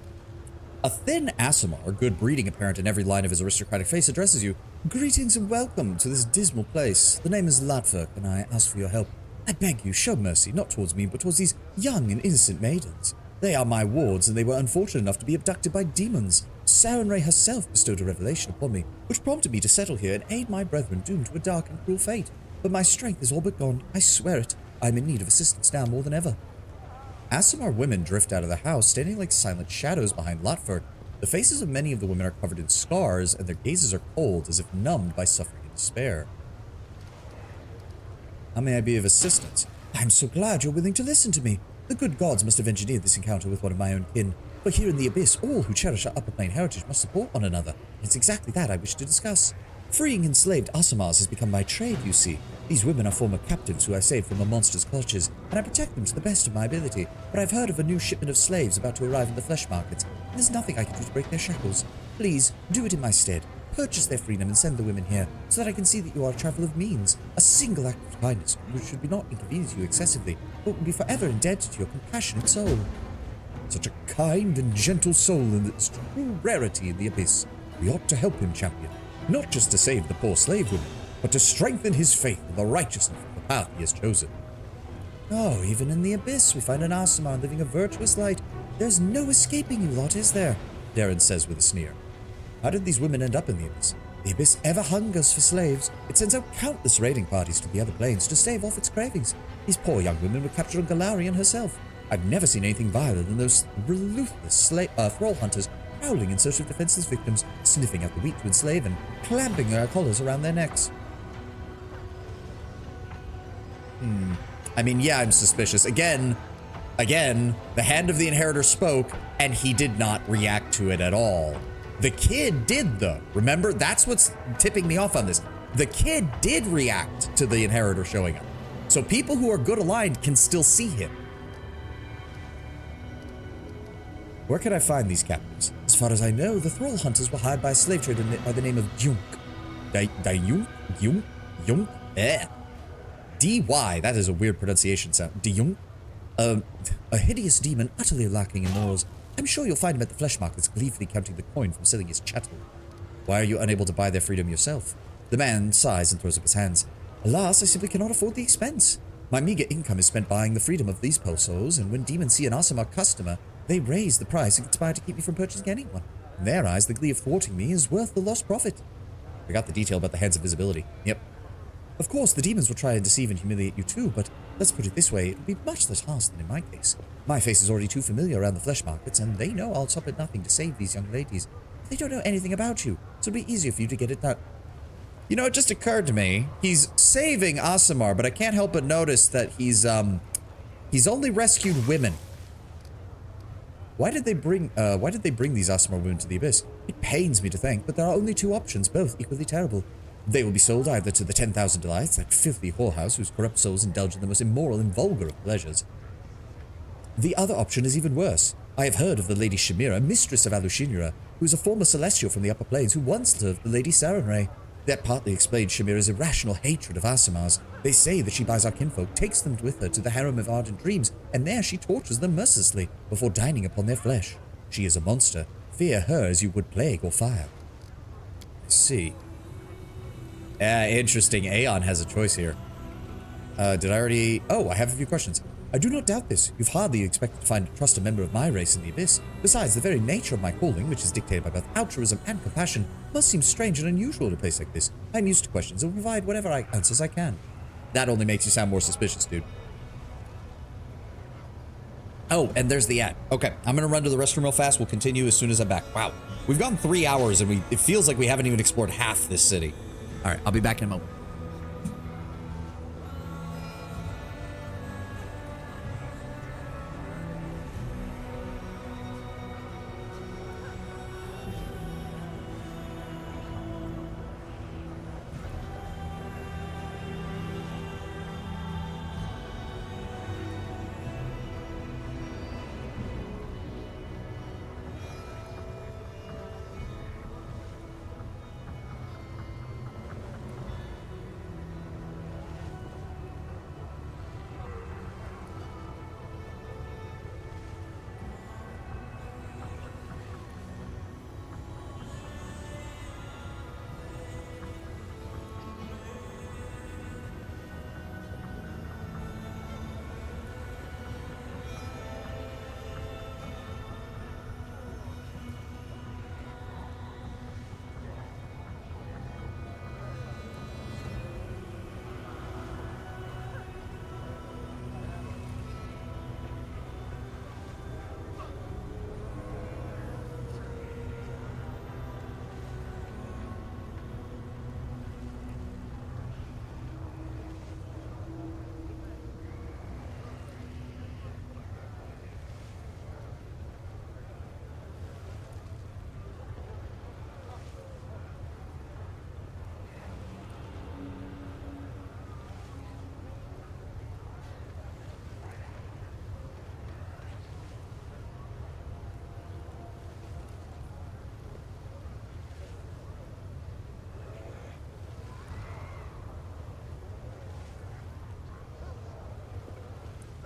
A thin Aasimar, good breeding apparent in every line of his aristocratic face, addresses you. Greetings and welcome to this dismal place. The name is Latverk, and I ask for your help. I beg you, show mercy, not towards me, but towards these young and innocent maidens. They are my wards, and they were unfortunate enough to be abducted by demons. Sarenrae herself bestowed a revelation upon me, which prompted me to settle here and aid my brethren doomed to a dark and cruel fate. But my strength is all but gone, I swear it. I am in need of assistance now more than ever. Aasimar women drift out of the house, standing like silent shadows behind Latverk. The faces of many of the women are covered in scars, and their gazes are cold, as if numbed by suffering and despair. How may I be of assistance? I am so glad you're willing to listen to me. The good gods must have engineered this encounter with one of my own kin. For here in the Abyss, all who cherish our upper plane heritage must support one another. It's exactly that I wish to discuss. Freeing enslaved Aasimars has become my trade, you see. These women are former captives who I saved from a monster's clutches, and I protect them to the best of my ability. But I've heard of a new shipment of slaves about to arrive in the flesh markets, and there's nothing I can do to break their shackles. Please, do it in my stead. Purchase their freedom and send the women here, so that I can see that you are a traveler of means. A single act of kindness, which should be not inconvenience you excessively, but will be forever indebted to your compassionate soul. Such a kind and gentle soul and its true rarity in the Abyss. We ought to help him, champion. Not just to save the poor slave woman, but to strengthen his faith in the righteousness of the path he has chosen. Oh, even in the Abyss we find an Aasimar living a virtuous light. There's no escaping you lot, is there? Darren says with a sneer. How did these women end up in the Abyss? The Abyss ever hungers for slaves. It sends out countless raiding parties to the other planes to stave off its cravings. These poor young women were captured on Galarian herself. I've never seen anything viler than those ruthless thrall hunters prowling in search of defenseless victims, sniffing out the weak to enslave and clamping their collars around their necks. I mean, yeah, I'm suspicious. Again, the hand of the inheritor spoke, and he did not react to it at all. The kid did, though. Remember? That's what's tipping me off on this. The kid did react to the inheritor showing up. So people who are good aligned can still see him. Where can I find these captives? As far as I know, the thrall hunters were hired by a slave trader by the name of Junk. Junk? D-Y, that is a weird pronunciation sound. Junk? A hideous demon utterly lacking in morals. I'm sure you'll find him at the flesh markets gleefully counting the coin from selling his chattel. Why are you unable to buy their freedom yourself? The man sighs and throws up his hands. Alas, I simply cannot afford the expense. My meager income is spent buying the freedom of these poor souls, and when demons see an Aasimar customer, they raise the price and conspire to keep me from purchasing anyone. In their eyes, the glee of thwarting me is worth the lost profit. I got the detail about the Hands of Visibility. Yep. Of course, the demons will try and deceive and humiliate you too, but let's put it this way, it'll be much less harsh than in my case. My face is already too familiar around the flesh markets, and they know I'll stop at nothing to save these young ladies. They don't know anything about you, so it'll be easier for you to get it done. You know, it just occurred to me, he's saving Aasimar, but I can't help but notice that he's only rescued women. Why did they bring these Aasimar women to the Abyss? It pains me to think, but there are only two options, both equally terrible. They will be sold either to the 10,000 Delights, that filthy whorehouse whose corrupt souls indulge in the most immoral and vulgar of pleasures. The other option is even worse. I have heard of the Lady Shamira, mistress of Alushinura, who is a former celestial from the upper planes who once served the Lady Sarenrae. That partly explains Shamira's irrational hatred of Aasimars. They say that she buys our kinfolk, takes them with her to the harem of ardent dreams, and there she tortures them mercilessly before dining upon their flesh. She is a monster. Fear her as you would plague or fire. I see. Interesting. Aeon has a choice here. Did I already... Oh, I have a few questions. I do not doubt this. You've hardly expected to find trust a member of my race in the Abyss. Besides, the very nature of my calling, which is dictated by both altruism and compassion, must seem strange and unusual at a place like this. I'm used to questions and will provide whatever answers I can. That only makes you sound more suspicious, dude. Oh, and there's the ad. Okay, I'm gonna run to the restroom real fast. We'll continue as soon as I'm back. Wow, we've gone 3 hours and it feels like we haven't even explored half this city. All right, I'll be back in a moment.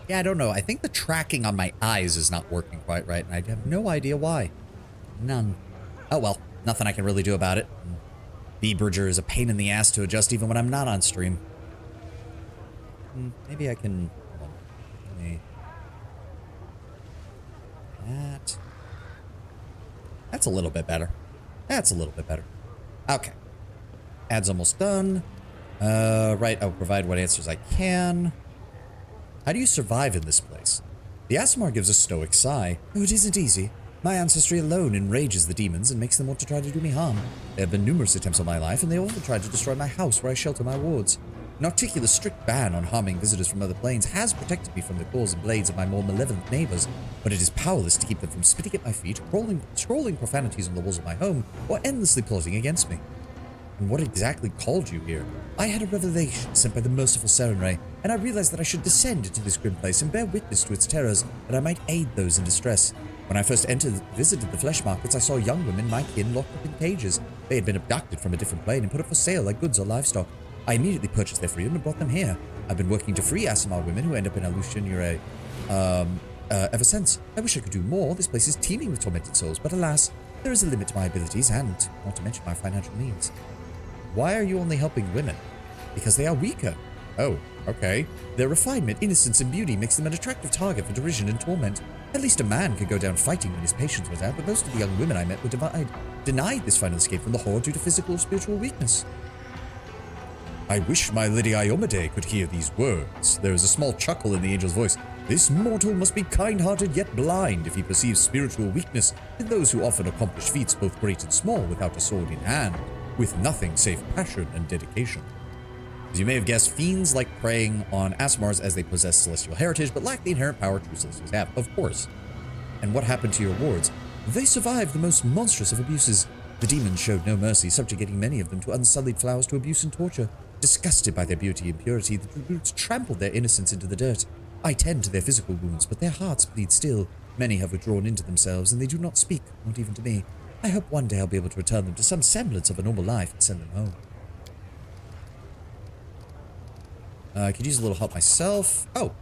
Yeah, I don't know. I think the tracking on my eyes is not working quite right, and I have no idea why. None. Oh well, nothing I can really do about it. B-Bridger is a pain in the ass to adjust even when I'm not on stream. Maybe I can... Hold on. Let me... That's a little bit better. That's a little bit better. Okay. Ad's almost done. Right, I'll provide what answers I can. How do you survive in this place? The Aasimar gives a stoic sigh. Oh, it isn't easy. My ancestry alone enrages the demons and makes them want to try to do me harm. There have been numerous attempts on my life, and they often tried to destroy my house where I shelter my wards. An articulate strict ban on harming visitors from other planes has protected me from the claws and blades of my more malevolent neighbors, but it is powerless to keep them from spitting at my feet, scrolling profanities on the walls of my home, or endlessly plotting against me. And what exactly called you here? I had a revelation sent by the merciful Serenray, and I realized that I should descend into this grim place and bear witness to its terrors, that I might aid those in distress. When I first visited the flesh markets, I saw young women, my kin, locked up in cages. They had been abducted from a different plane and put up for sale like goods or livestock. I immediately purchased their freedom and brought them here. I've been working to free Aasimar women who end up in Alusha Nure ever since. I wish I could do more. This place is teeming with tormented souls, but alas, there is a limit to my abilities and, not to mention, my financial means. Why are you only helping women? Because they are weaker. Oh, okay. Their refinement, innocence, and beauty makes them an attractive target for derision and torment. At least a man could go down fighting when his patience was out, but most of the young women I met were denied this final escape from the horde due to physical or spiritual weakness. I wish my Lady Iomade could hear these words. There is a small chuckle in the angel's voice. This mortal must be kind-hearted yet blind if he perceives spiritual weakness in those who often accomplish feats both great and small without a sword in hand, with nothing save passion and dedication. As you may have guessed, fiends like preying on Aasimars as they possess celestial heritage, but lack the inherent power true celestials have, of course. And what happened to your wards? They survived the most monstrous of abuses. The demons showed no mercy, subjugating many of them to unsullied flowers to abuse and torture. Disgusted by their beauty and purity, the brutes trampled their innocence into the dirt. I tend to their physical wounds, but their hearts bleed still. Many have withdrawn into themselves, and they do not speak, not even to me. I hope one day I'll be able to return them to some semblance of a normal life and send them home. I could use a little help myself. Oh,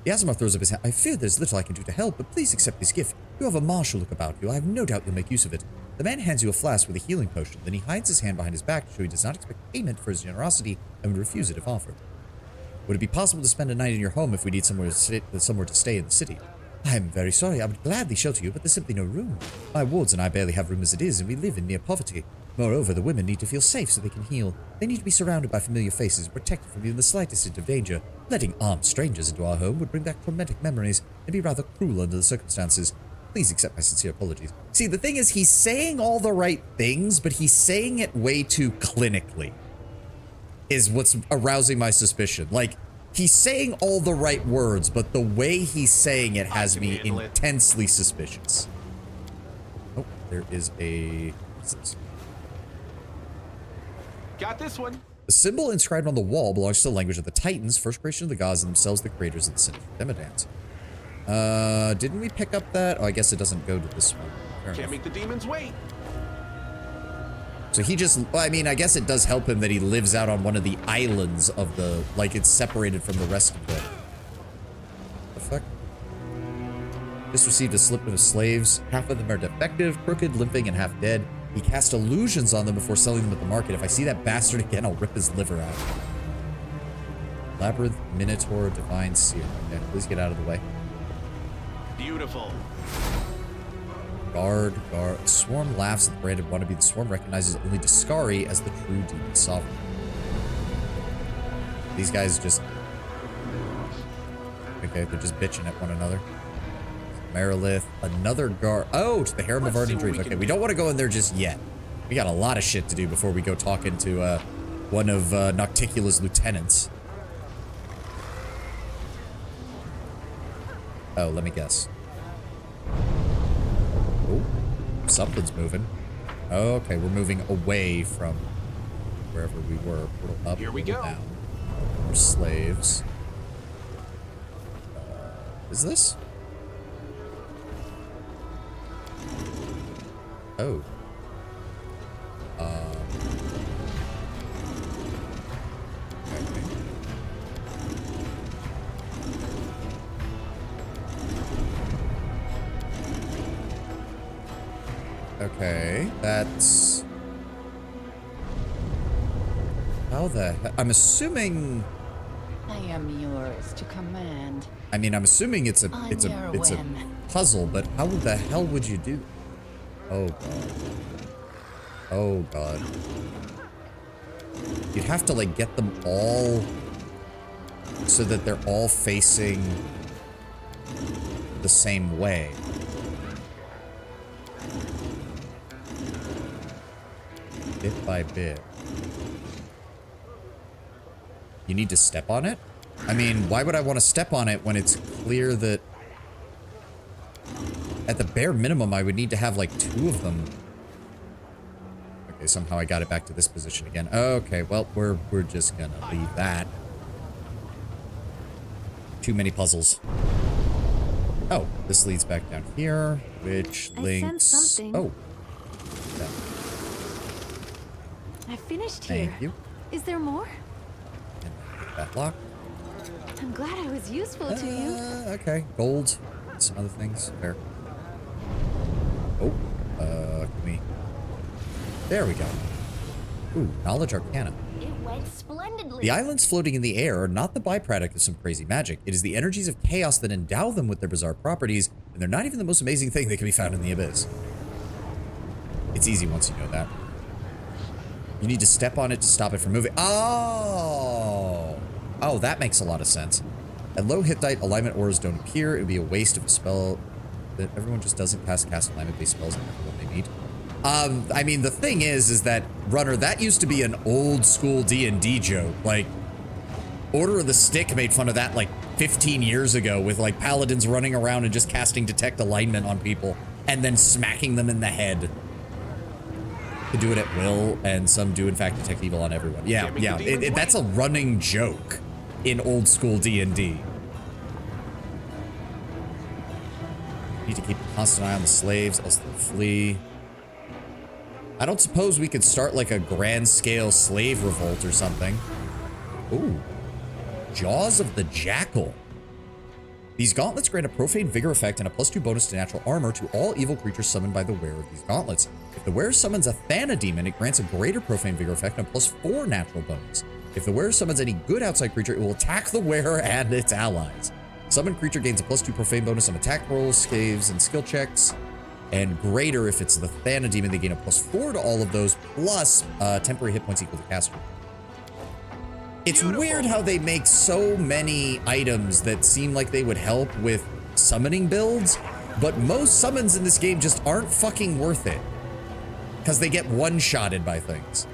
the Aasimar throws up his hand. I fear there's little I can do to help, but please accept this gift. You have a martial look about you. I have no doubt you'll make use of it. The man hands you a flask with a healing potion, then he hides his hand behind his back to show he does not expect payment for his generosity and would refuse it if offered. Would it be possible to spend a night in your home if we need somewhere to stay in the city? I am very sorry. I would gladly shelter you, but there's simply no room. My wards and I barely have room as it is, and we live in near poverty. Moreover, the women need to feel safe so they can heal. They need to be surrounded by familiar faces and protected from even the slightest hint of danger. Letting armed strangers into our home would bring back traumatic memories and be rather cruel under the circumstances. Please accept my sincere apologies. See, the thing is, he's saying all the right things, but he's saying it way too clinically, is what's arousing my suspicion. Like, he's saying all the right words, but the way he's saying it has me intensely suspicious. Oh, there is a... What's this? Got this one. The symbol inscribed on the wall belongs to the language of the Titans, first creation of the gods, and themselves the creators of the Sinister Demodans. Didn't we pick up that? Oh, I guess it doesn't go to this one. Fair Can't enough. make the demons wait. So he just, well, I mean, I guess it does help him that he lives out on one of the islands of the, like, it's separated from the rest of the fuck? Just received a slip of slaves. Half of them are defective, crooked, limping, and half dead. He cast illusions on them before selling them at the market. If I see that bastard again, I'll rip his liver out. Labyrinth, Minotaur, Divine Seer. Okay, please get out of the way. Beautiful. Guard. Swarm laughs at the branded wannabe. The Swarm recognizes only Discari as the true demon sovereign. These guys just... Okay, they're just bitching at one another. Marilith, another guard. Oh, to the Harem of Ardent Dreams. Okay, we don't want to go in there just yet. We got a lot of shit to do before we go talking to one of Nocticula's lieutenants. Oh, let me guess. Oh, something's moving. Okay, we're moving away from wherever we were. Portal up, Here we portal go. down. More slaves. Is this? Oh. Okay, that's... How the heck? I'm assuming... I am yours to command. I mean, I'm assuming it's a puzzle, but how the hell would you do? Oh god. Oh god. You'd have to, like, get them all so that they're all facing the same way. Bit by bit. You need to step on it? I mean, why would I want to step on it when it's clear that at the bare minimum I would need to have like 2 of them? Okay, somehow I got it back to this position again. Okay, well, we're just gonna leave that. Too many puzzles. Oh, this leads back down here, which links... I sense something. Oh. Yeah. I finished here. Thank you. Is there more? And that lock. I'm glad I was useful to you. Okay, gold. Some other things. Fair. Oh, can we... There we go. Ooh, knowledge arcana. It went splendidly. The islands floating in the air are not the byproduct of some crazy magic. It is the energies of chaos that endow them with their bizarre properties, and they're not even the most amazing thing that can be found in the abyss. It's easy once you know that. You need to step on it to stop it from moving. Oh! Oh, that makes a lot of sense. At low hit die, alignment auras don't appear. It would be a waste of a spell that everyone just doesn't cast alignment-based spells on everyone they need. I mean, the thing is that, Runner, that used to be an old school D&D joke. Like, Order of the Stick made fun of that like 15 years ago with like paladins running around and just casting detect alignment on people and then smacking them in the head. To do it at will, and some do in fact detect evil on everyone. Yeah, yeah, that's a running joke in old school D&D. Need to keep a constant eye on the slaves, else they'll flee. I don't suppose we could start like a grand scale slave revolt or something. Ooh. Jaws of the Jackal. These gauntlets grant a profane vigor effect and a +2 bonus to natural armor to all evil creatures summoned by the wearer of these gauntlets. If the wearer summons a Thana demon, it grants a greater profane vigor effect and a +4 natural bonus. If the wearer summons any good outside creature, it will attack the wearer and its allies. Summoned creature gains a +2 profane bonus on attack rolls, saves, and skill checks. And greater if it's the Thana demon, they gain a +4 to all of those, plus temporary hit points equal to caster. It's weird how they make so many items that seem like they would help with summoning builds, but most summons in this game just aren't fucking worth it. Because they get one-shotted by things.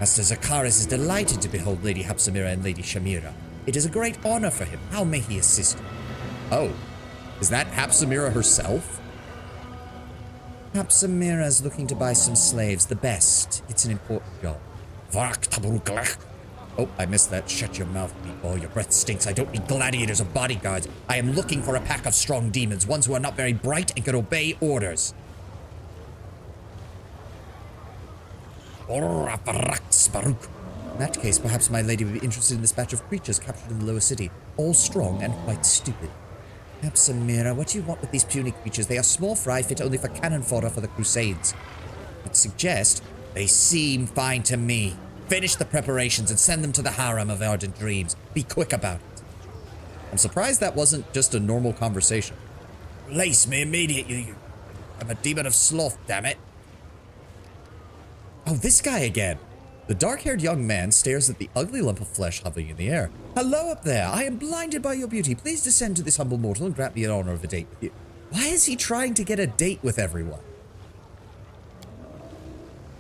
Master Zakaris is delighted to behold Lady Hapsamira and Lady Shamira. It is a great honor for him. How may he assist you? Oh, is that Hapsamira herself? Hapsamira is looking to buy some slaves, the best. It's an important job. Oh, I missed that. Shut your mouth, meatball. Your breath stinks. I don't need gladiators or bodyguards. I am looking for a pack of strong demons, ones who are not very bright and can obey orders. In that case, perhaps my lady would be interested in this batch of creatures captured in the lower city, all strong and quite stupid. Hapsamira, what do you want with these puny creatures? They are small fry, fit only for cannon fodder for the Crusades. I'd suggest they seem fine to me. Finish the preparations and send them to the harem of ardent dreams. Be quick about it. I'm surprised that wasn't just a normal conversation. Release me immediately. I'm a demon of sloth, damn it. Oh, this guy again. The dark-haired young man stares at the ugly lump of flesh hovering in the air. Hello up there. I am blinded by your beauty. Please descend to this humble mortal and grant me the honor of a date with you. Why is he trying to get a date with everyone?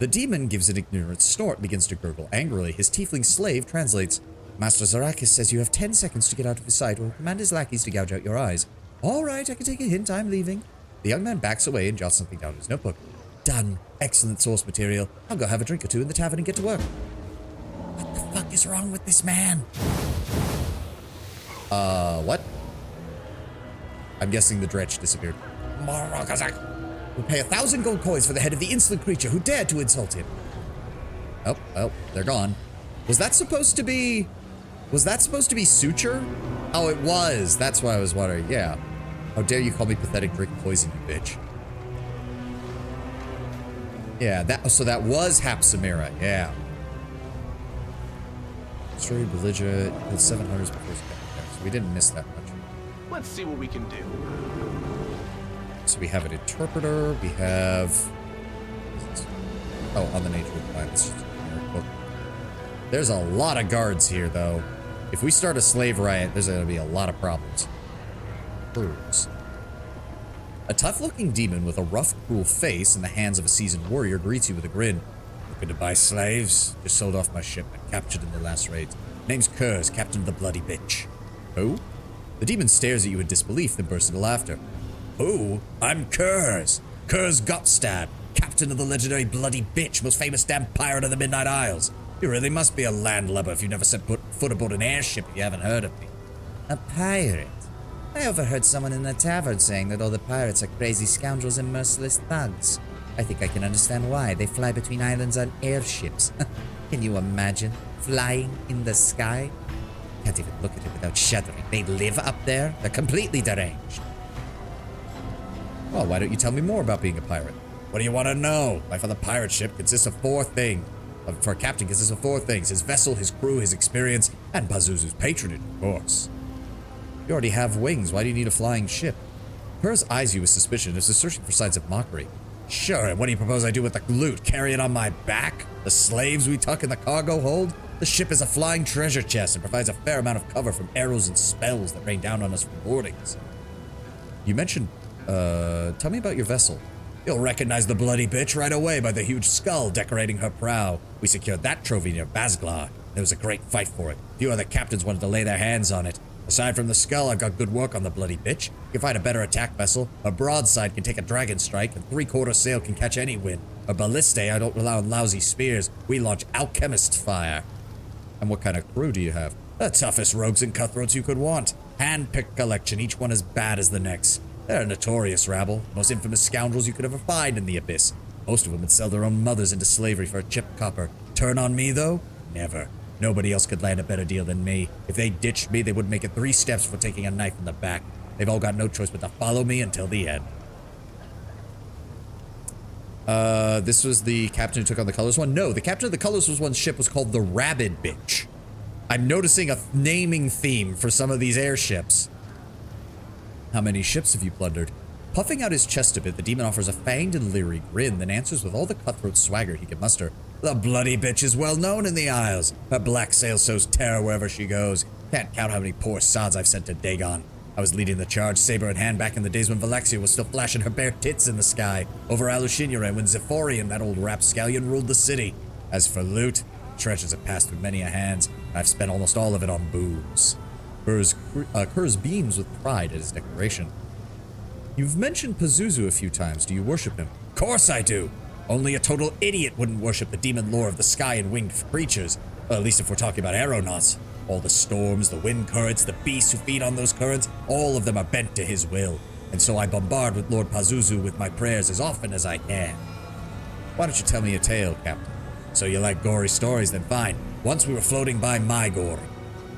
The demon gives an ignorant snort, begins to gurgle angrily. His tiefling slave translates. Master Zarakis says you have 10 seconds to get out of his sight or command his lackeys to gouge out your eyes. All right, I can take a hint. I'm leaving. The young man backs away and jots something down in his notebook. Done. Excellent source material. I'll go have a drink or two in the tavern and get to work. What the fuck is wrong with this man? What? I'm guessing the dretch disappeared. We'll pay 1,000 gold coins for the head of the insolent creature who dared to insult him. Oh, well, they're gone. Was that supposed to be suture? Oh, it was. That's why I was wondering. Yeah. How dare you call me pathetic, drink poison, you bitch. Yeah, so that was Hapsamira. Yeah. Destroyed belligerent, killed 700 before so we didn't miss that much. Let's see what we can do. So we have an interpreter, we have... Oh, on the nature of the planet. This is a generic book. There's a lot of guards here, though. If we start a slave riot, there's going to be a lot of problems. Birds. A tough-looking demon with a rough, cruel face and the hands of a seasoned warrior greets you with a grin. Looking to buy slaves? Just sold off my ship and captured in the last raid. Name's Kurz, captain of the bloody bitch. Who? The demon stares at you in disbelief, then bursts into laughter. Who? I'm Kurz. Kurz Gotstad, captain of the legendary bloody bitch, most famous damn pirate of the Midnight Isles. You really must be a landlubber if you've never set foot aboard an airship if you haven't heard of me. A pirate? I overheard someone in the tavern saying that all the pirates are crazy scoundrels and merciless thugs. I think I can understand why. They fly between islands on airships. Can you imagine? Flying in the sky? Can't even look at it without shuddering. They live up there? They're completely deranged. Well, why don't you tell me more about being a pirate? What do you want to know? Life on the pirate ship consists of four things. For a captain consists of four things. His vessel, his crew, his experience, and Pazuzu's patronage, of course. You already have wings. Why do you need a flying ship? Kurz eyes you with suspicion as if searching for signs of mockery. Sure, and what do you propose I do with the loot? Carry it on my back? The slaves we tuck in the cargo hold? The ship is a flying treasure chest and provides a fair amount of cover from arrows and spells that rain down on us from boardings. You mentioned, tell me about your vessel. You'll recognize the bloody bitch right away by the huge skull decorating her prow. We secured that trophy near Bazglar. There was a great fight for it. Few other captains wanted to lay their hands on it. Aside from the skull, I've got good work on the bloody bitch. You can find a better attack vessel. A broadside can take a dragon strike, and three-quarter sail can catch any wind. A ballistae, I don't rely on lousy spears. We launch alchemist fire. And what kind of crew do you have? The toughest rogues and cutthroats you could want. Hand-picked collection, each one as bad as the next. They're a notorious rabble, most infamous scoundrels you could ever find in the Abyss. Most of them would sell their own mothers into slavery for a chipped copper. Turn on me, though? Never. Nobody else could land a better deal than me. If they ditched me, they wouldn't make it 3 steps before taking a knife in the back. They've all got no choice but to follow me until the end. This was the captain who took on the Colors one? No, the captain of the Colors one's ship was called the Rabid Bitch. I'm noticing a naming theme for some of these airships. How many ships have you plundered? Puffing out his chest a bit, the demon offers a fanged and leery grin, then answers with all the cutthroat swagger he can muster. The bloody bitch is well known in the Isles. Her black sail sows terror wherever she goes. Can't count how many poor sods I've sent to Dagon. I was leading the charge, saber in hand, back in the days when Valexia was still flashing her bare tits in the sky over Alushinure when Zephorian, that old rapscallion, ruled the city. As for loot, treasures have passed through many a hands. I've spent almost all of it on booze. Kurz beams with pride at his decoration. You've mentioned Pazuzu a few times. Do you worship him? Of course I do. Only a total idiot wouldn't worship the demon lore of the sky and winged creatures. Well, at least if we're talking about aeronauts. All the storms, the wind currents, the beasts who feed on those currents, all of them are bent to his will. And so I bombard with Lord Pazuzu with my prayers as often as I can. Why don't you tell me a tale, Captain? So you like gory stories? Then fine. Once we were floating by Mygor.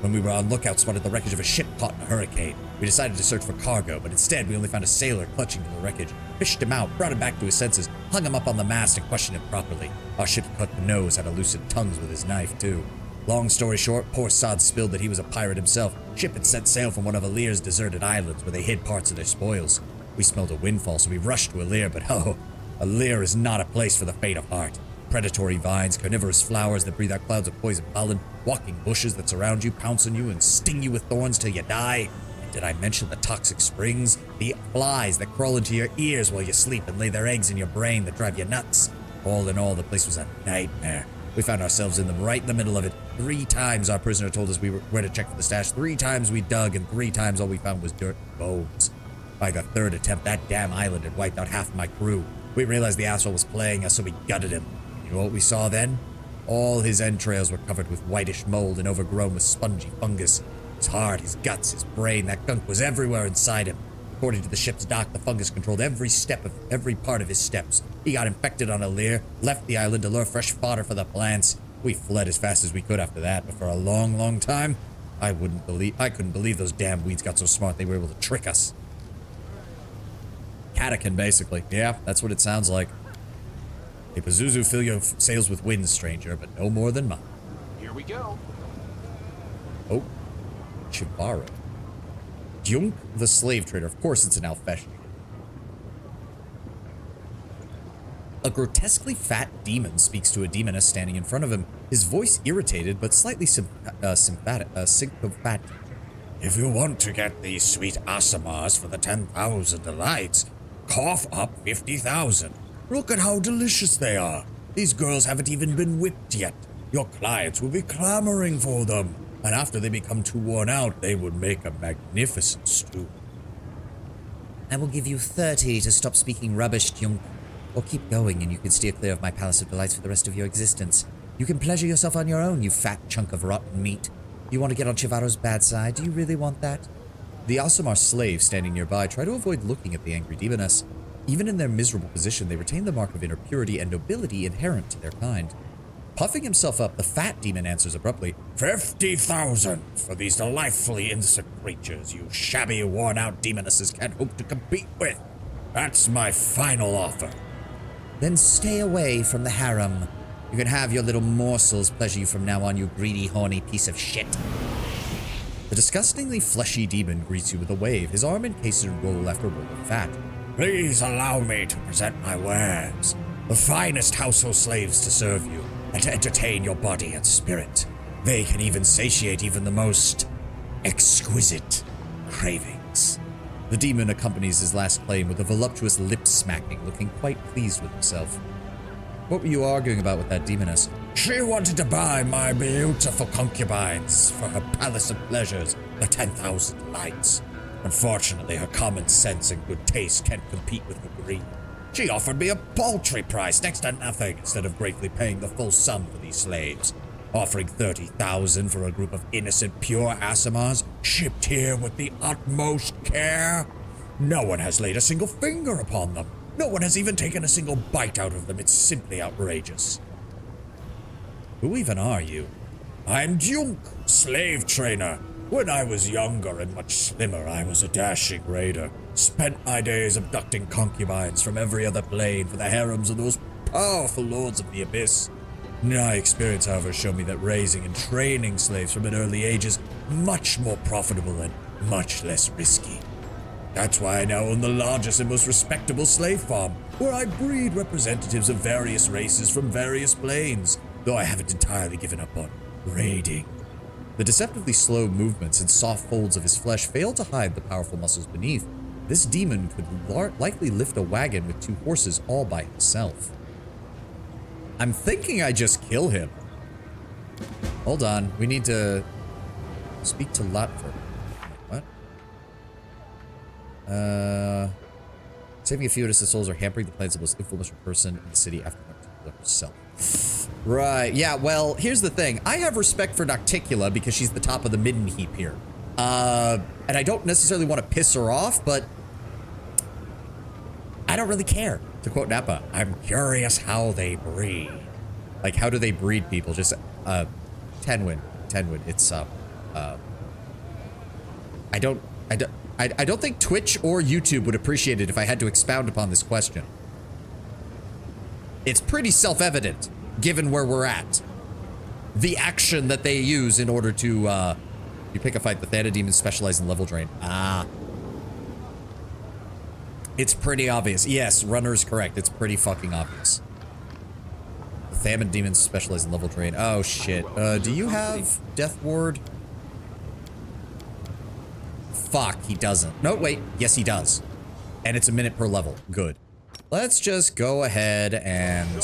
When we were on lookout, spotted the wreckage of a ship caught in a hurricane. We decided to search for cargo, but instead we only found a sailor clutching to the wreckage. Fished him out, brought him back to his senses, hung him up on the mast and questioned him properly. Our ship's cut nose had a lucid tongues with his knife, too. Long story short, poor Sod spilled that he was a pirate himself. Ship had set sail from one of Alir's deserted islands where they hid parts of their spoils. We smelled a windfall, so we rushed to Alir, but oh, Alir is not a place for the faint of heart. Predatory vines, carnivorous flowers that breathe out clouds of poison pollen, walking bushes that surround you, pounce on you, and sting you with thorns till you die. And did I mention the toxic springs? The flies that crawl into your ears while you sleep and lay their eggs in your brain that drive you nuts. All in all, the place was a nightmare. We found ourselves in them right in the middle of it. 3 times our prisoner told us we were where to check for the stash. 3 times we dug, and 3 times all we found was dirt and bones. By the 3rd attempt, that damn island had wiped out half my crew. We realized the asshole was playing us, so we gutted him. You know what we saw then? All his entrails were covered with whitish mold and overgrown with spongy fungus. His heart, his guts, his brain, that gunk was everywhere inside him. According to the ship's dock, the fungus controlled every part of his steps. He got infected on Alir, left the island to lure fresh fodder for the plants. We fled as fast as we could after that, but for a long, long time, I couldn't believe those damn weeds got so smart they were able to trick us. Catechin, basically. Yeah, that's what it sounds like. A Pazuzu fill your sails with wind, stranger, but no more than mine. Here we go. Oh, Chivaro. Djunk the slave trader. Of course it's an Alfeshi. A grotesquely fat demon speaks to a demoness standing in front of him, his voice irritated but slightly sympathetic. If you want to get these sweet asamas for the 10,000 delights, cough up 50,000. Look at how delicious they are. These girls haven't even been whipped yet. Your clients will be clamoring for them, and after they become too worn out, they would make a magnificent stew. I will give you 30 to stop speaking rubbish, Jung. Or keep going and you can steer clear of my palace of delights for the rest of your existence. You can pleasure yourself on your own, you fat chunk of rotten meat. You want to get on Chivaro's bad side? Do you really want that? The Asamar slaves standing nearby try to avoid looking at the angry demoness. Even in their miserable position, they retain the mark of inner purity and nobility inherent to their kind. Puffing himself up, the fat demon answers abruptly, 50,000 for these delightfully innocent creatures you shabby, worn-out demonesses can't hope to compete with. That's my final offer. Then stay away from the harem. You can have your little morsels pleasure you from now on, you greedy, horny piece of shit. The disgustingly fleshy demon greets you with a wave, his arm encased in roll after roll of fat. Please allow me to present my wares. The finest household slaves to serve you and to entertain your body and spirit. They can even satiate even the most exquisite cravings. The demon accompanies his last claim with a voluptuous lip smacking, looking quite pleased with himself. What were you arguing about with that demoness? She wanted to buy my beautiful concubines for her palace of pleasures, the 10,000 delights. Unfortunately, her common sense and good taste can't compete with her greed. She offered me a paltry price, next to nothing, instead of gratefully paying the full sum for these slaves. Offering 30,000 for a group of innocent, pure Asamas, shipped here with the utmost care. No one has laid a single finger upon them. No one has even taken a single bite out of them. It's simply outrageous. Who even are you? I'm Junk, slave trainer. When I was younger and much slimmer, I was a dashing raider. Spent my days abducting concubines from every other plane for the harems of those powerful lords of the abyss. My experience, however, showed me that raising and training slaves from an early age is much more profitable and much less risky. That's why I now own the largest and most respectable slave farm, where I breed representatives of various races from various planes, though I haven't entirely given up on raiding. The deceptively slow movements and soft folds of his flesh fail to hide the powerful muscles beneath. This demon could likely lift a wagon with 2 horses all by himself. I'm thinking I just kill him. Hold on, we need to speak to Latver. What? Saving a few innocent souls or hampering the plans of the most influential person in the city after Nocticula herself. Right, yeah, well, here's the thing. I have respect for Nocticula because she's the top of the midden heap here. And I don't necessarily want to piss her off, but I don't really care. To quote Nappa, I'm curious how they breed. Like, how do they breed people? Just, Tenwin. It's, I don't think Twitch or YouTube would appreciate it if I had to expound upon this question. It's pretty self-evident, given where we're at. The action that they use in order to, you pick a fight, the Thana demons specialize in level drain. Ah. It's pretty obvious. Yes, Runner is correct. It's pretty fucking obvious. The Thana demons specialize in level drain. Oh, shit. Do you have Death Ward? Fuck, he doesn't. No, wait. Yes, he does. And it's a minute per level. Good. Let's just go ahead and...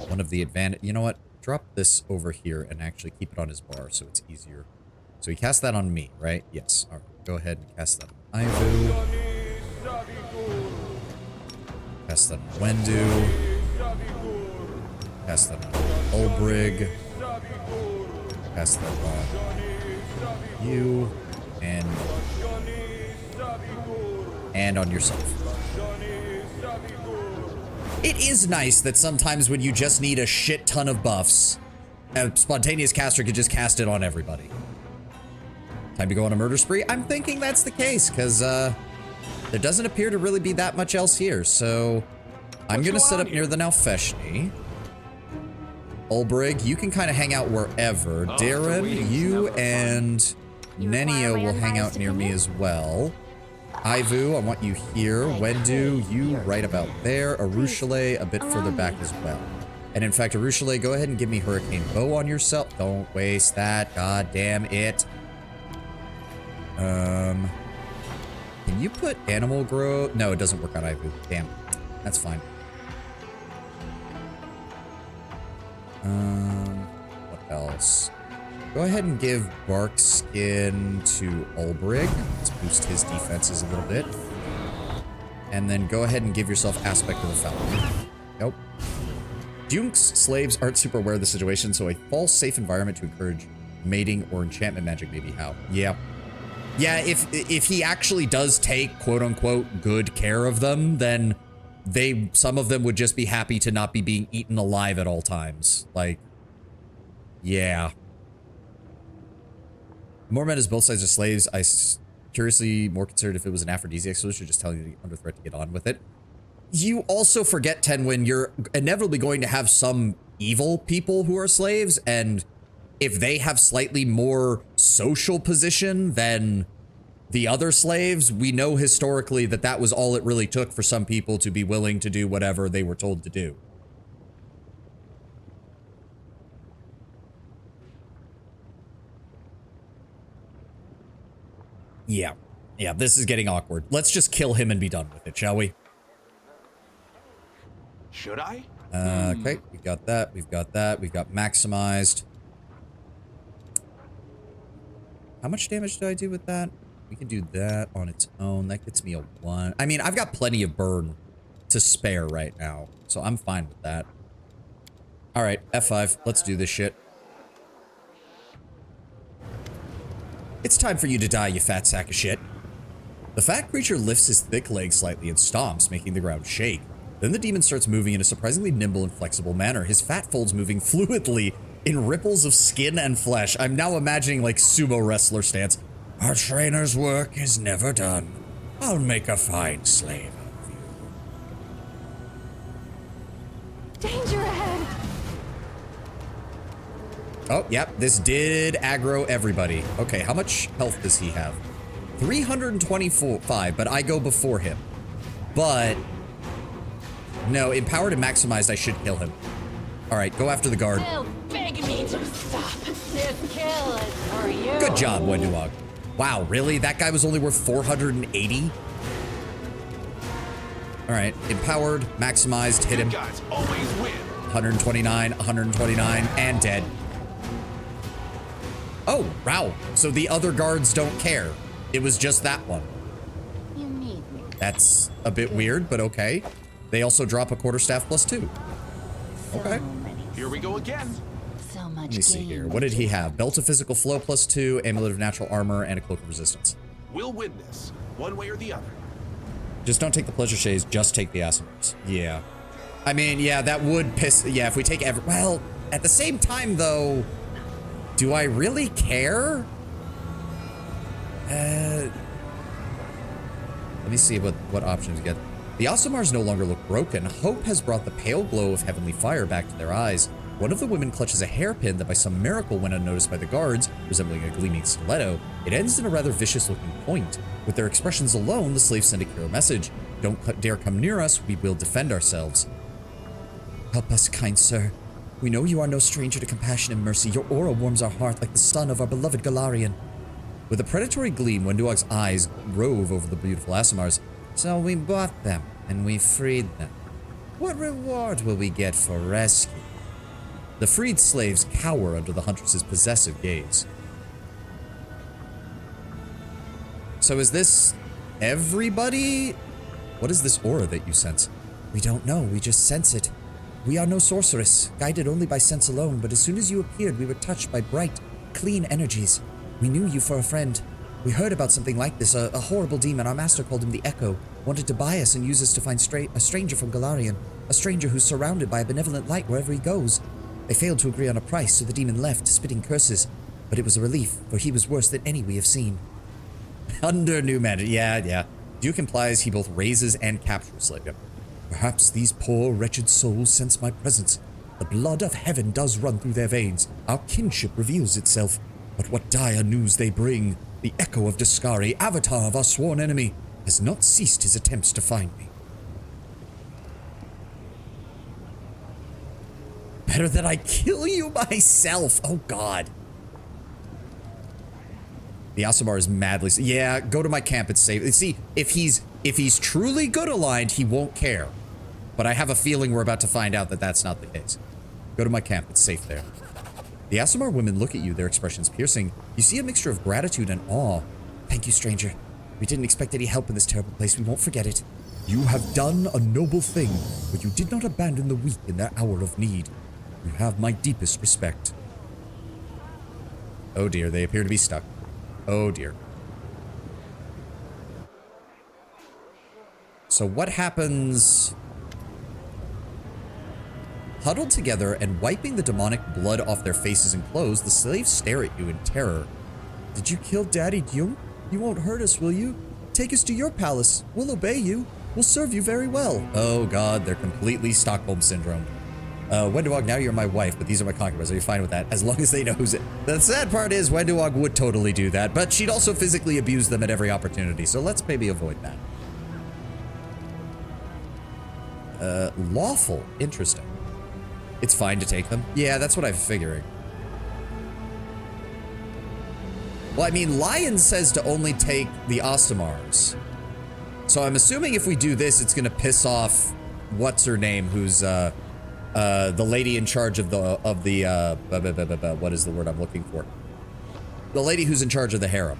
One of the advantage... You know what? Drop this over here and actually keep it on his bar so it's easier. So he cast that on me, right? Yes. All right. Go ahead and cast that on Ivu. Cast that on Wendu. Cast that on Ulbrig. Cast that on you. And on yourself. It is nice that sometimes when you just need a shit ton of buffs, a spontaneous caster could just cast it on everybody. Time to go on a murder spree? I'm thinking that's the case, because there doesn't appear to really be that much else here, so I'm going to set up near the Nalfeshni. Ulbrig, you can kind of hang out wherever. Darren, you and Nenio will hang out near me as well. Ivu, I want you here. Wendu, you right about there. Arushale, a bit further back as well. And in fact, Arushale, go ahead and give me Hurricane Bow on yourself. Don't waste that. God damn it. Can you put Animal Growth? No, it doesn't work on Ivu. Damn. That's fine. What else? Go ahead and give Bark Skin to Ulbrig. Let's boost his defenses a little bit. And then go ahead and give yourself Aspect of the Falcon. Nope. Duke's slaves aren't super aware of the situation, so a false safe environment to encourage mating or enchantment magic may be how. Yeah. Yeah, if he actually does take quote-unquote good care of them, then some of them would just be happy to not be being eaten alive at all times. Like, yeah. More men as both sides of slaves. I curiously more considered if it was an aphrodisiac solution, just telling you under threat to get on with it. You also forget, Tenwin, you're inevitably going to have some evil people who are slaves, and if they have slightly more social position than the other slaves, we know historically that that was all it really took for some people to be willing to do whatever they were told to do. Yeah. Yeah, this is getting awkward. Let's just kill him and be done with it, shall we? Should I? Okay, we got that. We've got that. We've got maximized. How much damage did I do with that? We can do that on its own. That gets me a 1. I mean, I've got plenty of burn to spare right now, so I'm fine with that. All right, F5. Let's do this shit. It's time for you to die, you fat sack of shit. The fat creature lifts his thick legs slightly and stomps, making the ground shake. Then the demon starts moving in a surprisingly nimble and flexible manner, his fat folds moving fluidly in ripples of skin and flesh. I'm now imagining like sumo wrestler stance. Our trainer's work is never done. I'll make a fine slave of you. Danger ahead! Oh, yep, this did aggro everybody. Okay, how much health does he have? 325, but I go before him. But no, empowered and maximized, I should kill him. All right, go after the guard. Don't beg me to stop. This kill is for you. Good job, Wenduog. Wow, really? That guy was only worth 480? All right, empowered, maximized, hit him. Guys always win. 129, 129, and dead. Oh, wow. So the other guards don't care. It was just that one. You need me. That's a bit weird, but okay. They also drop a quarterstaff +2. Okay. Here we go again. So much. Let me see here. What did he have? Belt of Physical Flow +2, Amulet of Natural Armor, and a Cloak of Resistance. We'll win this, one way or the other. Just don't take the Pleasure Shades, just take the Asimars. Yeah. I mean, yeah, that would piss... Yeah, if we take every... Well, at the same time, though... Do I really care? Let me see what options we get. The Asimars no longer look broken. Hope has brought the pale glow of heavenly fire back to their eyes. One of the women clutches a hairpin that by some miracle went unnoticed by the guards, resembling a gleaming stiletto. It ends in a rather vicious-looking point. With their expressions alone, the slaves send a clear message. Don't dare come near us, we will defend ourselves. Help us, kind sir. We know you are no stranger to compassion and mercy. Your aura warms our heart like the sun of our beloved Galarian. With a predatory gleam, Wenduog's eyes rove over the beautiful Asimars. So we bought them, and we freed them. What reward will we get for rescue? The freed slaves cower under the huntress's possessive gaze. So is this everybody? What is this aura that you sense? We don't know, we just sense it. We are no sorceress, guided only by sense alone, but as soon as you appeared, we were touched by bright, clean energies. We knew you for a friend. We heard about something like this, a horrible demon. Our master called him the Echo, wanted to buy us and use us to find a stranger from Galarian, a stranger who's surrounded by a benevolent light wherever he goes. They failed to agree on a price, so the demon left, spitting curses. But it was a relief, for he was worse than any we have seen. Under new magic, yeah. Duke implies he both raises and captures Slave. Perhaps these poor, wretched souls sense my presence. The blood of heaven does run through their veins. Our kinship reveals itself. But what dire news they bring. The Echo of Discari, avatar of our sworn enemy. has not ceased his attempts to find me. Better that I kill you myself. Oh, God. The Aasimar is madly... Yeah, go to my camp. It's safe. See, if he's truly good aligned, he won't care. But I have a feeling we're about to find out that that's not the case. Go to my camp. It's safe there. The Aasimar women look at you, their expressions piercing. You see a mixture of gratitude and awe. Thank you, stranger. We didn't expect any help in this terrible place. We won't forget it. You have done a noble thing, but you did not abandon the weak in their hour of need. You have my deepest respect. Oh dear, they appear to be stuck. Oh dear. So what happens... Huddled together and wiping the demonic blood off their faces and clothes, the slaves stare at you in terror. Did you kill Daddy Jung? You won't hurt us, will you? Take us to your palace. We'll obey you. We'll serve you very well. Oh god, they're completely Stockholm Syndrome. Wenduog, now you're my wife, but these are my concubines. Are you fine with that? As long as they know who's it. The sad part is Wenduog would totally do that, but she'd also physically abuse them at every opportunity, so let's maybe avoid that. Lawful. Interesting. It's fine to take them. Yeah, that's what I'm figuring. Well, I mean, Lion says to only take the Aasimars. So I'm assuming if we do this, it's gonna piss off what's her name, who's the lady in charge of the what is the word I'm looking for? The lady who's in charge of the harem.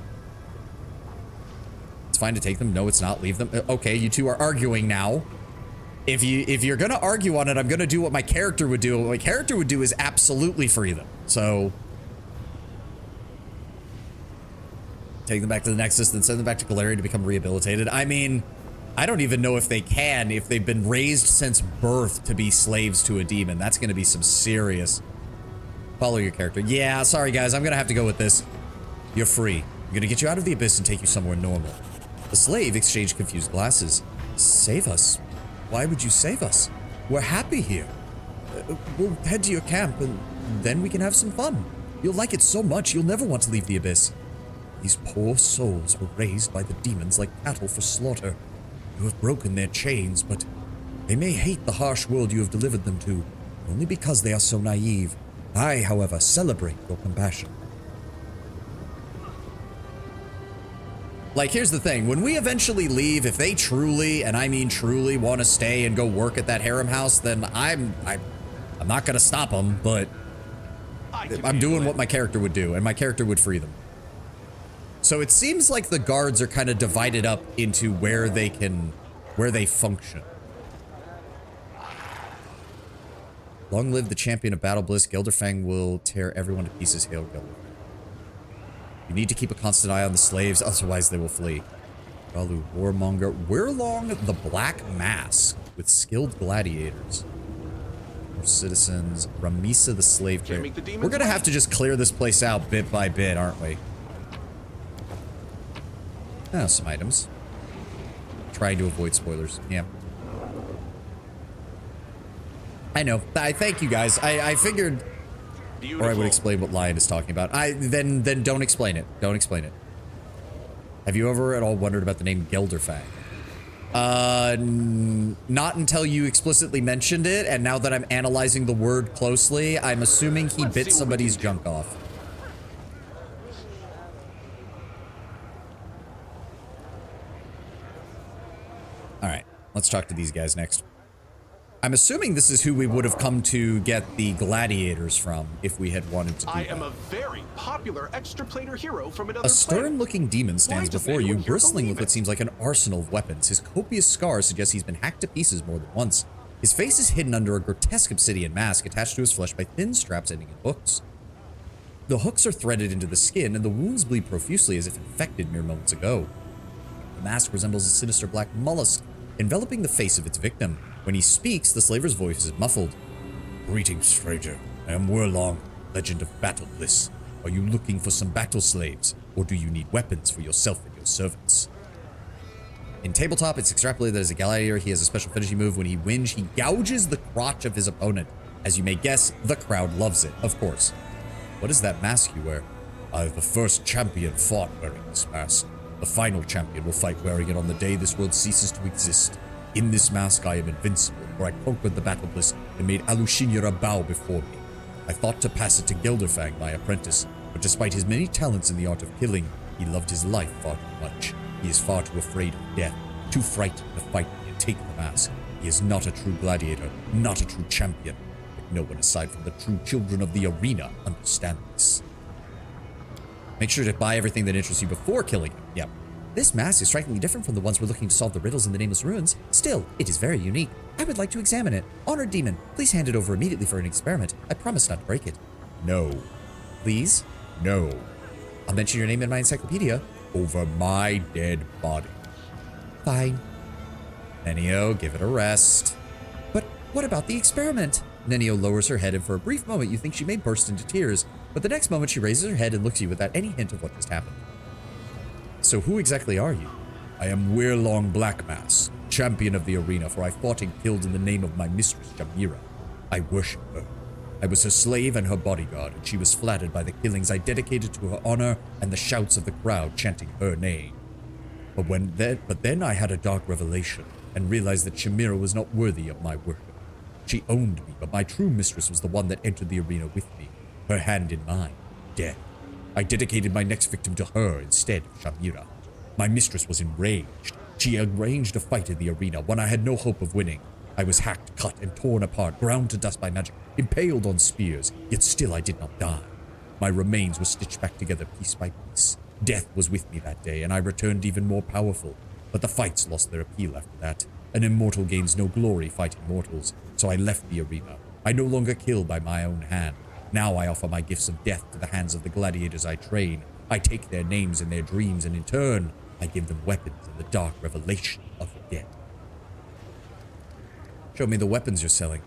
It's fine to take them. No, it's not. Leave them. Okay, you two are arguing now. If you're gonna argue on it, I'm gonna do what my character would do. What my character would do is absolutely free them. So take them back to the Nexus, then send them back to Galarian to become rehabilitated. I mean, I don't even know if they can, if they've been raised since birth to be slaves to a demon. That's gonna be some serious... Follow your character. Yeah, sorry guys, I'm gonna have to go with this. You're free. I'm gonna get you out of the abyss and take you somewhere normal. The slave exchanged confused glasses. Save us? Why would you save us? We're happy here. We'll head to your camp and then we can have some fun. You'll like it so much you'll never want to leave the abyss. These poor souls were raised by the demons like cattle for slaughter. You have broken their chains, but they may hate the harsh world you have delivered them to, only because they are so naive. I, however, celebrate your compassion. Like, here's the thing. When we eventually leave, if they truly, and I mean truly, want to stay and go work at that harem house, then I'm not going to stop them, but I'm doing what my character would do, and my character would free them. So it seems like the guards are kind of divided up into where they function. Long live the champion of battle bliss. Gelderfang will tear everyone to pieces. Hail Gelderfang. You need to keep a constant eye on the slaves, otherwise they will flee. Galu, warmonger. Wirlong the Black Mask with skilled gladiators. More citizens. Ramisa the slave player. We're gonna have to just clear this place out bit by bit, aren't we? Oh, some items. Trying to avoid spoilers. Yeah. I know. I thank you guys. I figured... Beautiful. Or I would explain what Lion is talking about. Then don't explain it. Don't explain it. Have you ever at all wondered about the name Gelderfang? Not until you explicitly mentioned it, and now that I'm analyzing the word closely, I'm assuming he bit somebody's junk off. Alright, let's talk to these guys next. I'm assuming this is who we would have come to get the gladiators from if we had wanted to do that. I am a very popular extraplanar hero from another A stern-looking demon stands before you, bristling with what seems like an arsenal of weapons. His copious scars suggest he's been hacked to pieces more than once. His face is hidden under a grotesque obsidian mask attached to his flesh by thin straps ending in hooks. The hooks are threaded into the skin, and the wounds bleed profusely as if infected mere moments ago. The mask resembles a sinister black mollusk, enveloping the face of its victim. When he speaks, the slaver's voice is muffled. Greetings, stranger. I am Wirlong, legend of battle bliss. Are you looking for some battle slaves, or do you need weapons for yourself and your servants? In tabletop, it's extrapolated that as a gladiator, he has a special finishing move. When he wins, he gouges the crotch of his opponent. As you may guess, the crowd loves it, of course. What is that mask you wear? The first champion fought wearing this mask. The final champion will fight wearing it on the day this world ceases to exist. In this mask I am invincible, for I conquered the battle bliss and made Alushinra bow before me. I thought to pass it to Gelderfang, my apprentice, but despite his many talents in the art of killing, he loved his life far too much. He is far too afraid of death, too frightened to fight me and take the mask. He is not a true gladiator, not a true champion. But no one aside from the true children of the arena understand this. Make sure to buy everything that interests you before killing him. Yep. This mask is strikingly different from the ones we're looking to solve the riddles in the Nameless Ruins. Still, it is very unique. I would like to examine it. Honored Demon, please hand it over immediately for an experiment. I promise not to break it. No. Please? No. I'll mention your name in my encyclopedia. Over my dead body. Fine. Nenio, give it a rest. But what about the experiment? Nenio lowers her head, and for a brief moment you think she may burst into tears, but the next moment she raises her head and looks at you without any hint of what just happened. So who exactly are you? I am Weirlong Blackmass, champion of the arena, for I fought and killed in the name of my mistress, Jamira. I worship her. I was her slave and her bodyguard, and she was flattered by the killings I dedicated to her honor and the shouts of the crowd chanting her name. But then I had a dark revelation, and realized that Shamira was not worthy of my worship. She owned me, but my true mistress was the one that entered the arena with me, her hand in mine, death. I dedicated my next victim to her instead of Shamira. My mistress was enraged. She arranged a fight in the arena, one I had no hope of winning. I was hacked, cut, and torn apart, ground to dust by magic, impaled on spears, yet still I did not die. My remains were stitched back together piece by piece. Death was with me that day, and I returned even more powerful. But the fights lost their appeal after that. An immortal gains no glory fighting mortals, so I left the arena. I no longer kill by my own hand. Now I offer my gifts of death to the hands of the gladiators I train. I take their names and their dreams, and in turn, I give them weapons and the dark revelation of the dead. Show me the weapons you're selling.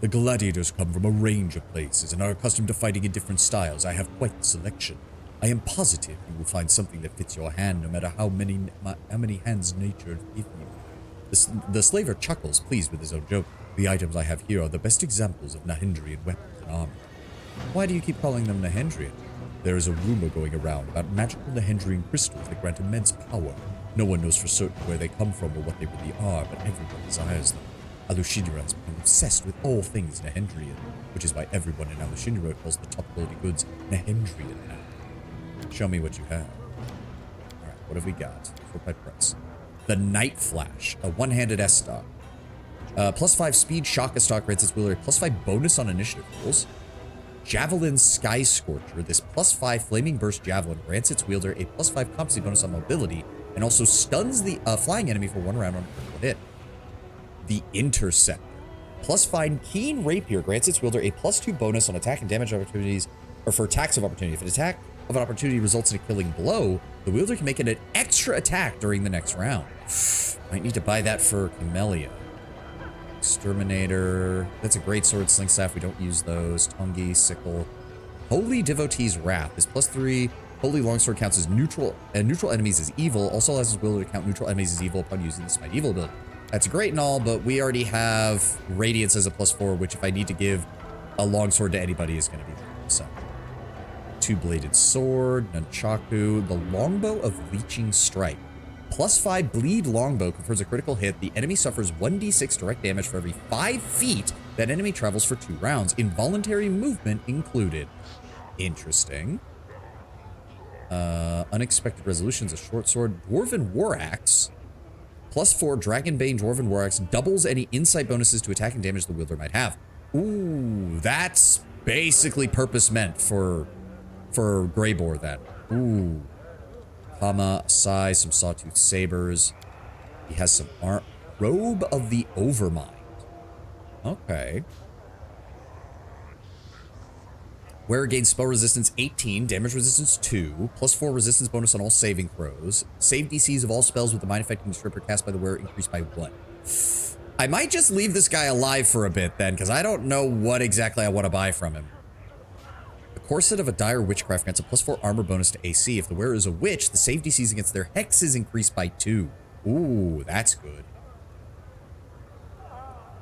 The gladiators come from a range of places and are accustomed to fighting in different styles. I have quite the selection. I am positive you will find something that fits your hand, no matter how many hands nature give you. The slaver chuckles, pleased with his own joke. The items I have here are the best examples of Nahendrian weapons and armor. Why do you keep calling them Nahendrian? There is a rumor going around about magical Nahendrian crystals that grant immense power. No one knows for certain where they come from or what they really are, but everyone desires them. Alushinra has become obsessed with all things Nahendrian, which is why everyone in Alushinra calls the top quality goods Nahendrian now. Show me what you have. Alright, what have we got? For my price. The Night Flash, a one-handed S-stock. +5 speed shock stock grants its wielder a +5 bonus on initiative rolls. Javelin Sky Scorcher. This +5 flaming burst javelin grants its wielder a +5 competency bonus on mobility and also stuns the flying enemy for 1 round on a critical hit. The Interceptor. +5 keen rapier grants its wielder a +2 bonus on attack and damage opportunities, or for attacks of opportunity. If an attack of an opportunity results in a killing blow, the wielder can make an extra attack during the next round. Might need to buy that for Camellia. Exterminator. That's a great sword. Sling staff. We don't use those. Tongi, sickle. Holy Devotee's Wrath. This +3 holy longsword counts as neutral, and neutral enemies as evil. Also allows his wielder to count neutral enemies as evil upon using the Smite Evil ability. That's great and all, but we already have Radiance as a +4, which if I need to give a longsword to anybody is going to be there. So, two-bladed sword, nunchaku, the longbow of Leeching Strike. +5 bleed longbow confers a critical hit. The enemy suffers 1d6 direct damage for every 5 feet that enemy travels for 2 rounds. Involuntary movement included. Interesting. Unexpected Resolutions, a short sword. Dwarven War Axe. +4 Dragonbane Dwarven War Axe doubles any insight bonuses to attack and damage the wielder might have. Ooh, that's basically purpose meant for Greybore then. Ooh. Hama, Sai, some Sawtooth Sabers. He has some Robe of the Overmind. Okay. Wearer gains spell resistance 18, damage resistance 2, +4 resistance bonus on all saving throws. Save DCs of all spells with the mind affecting the stripper cast by the wearer increased by 1. I might just leave this guy alive for a bit then, because I don't know what exactly I want to buy from him. The corset of a dire witchcraft grants a +4 armor bonus to AC. If the wearer is a witch, the save DCs against their hexes increase by 2. Ooh, that's good.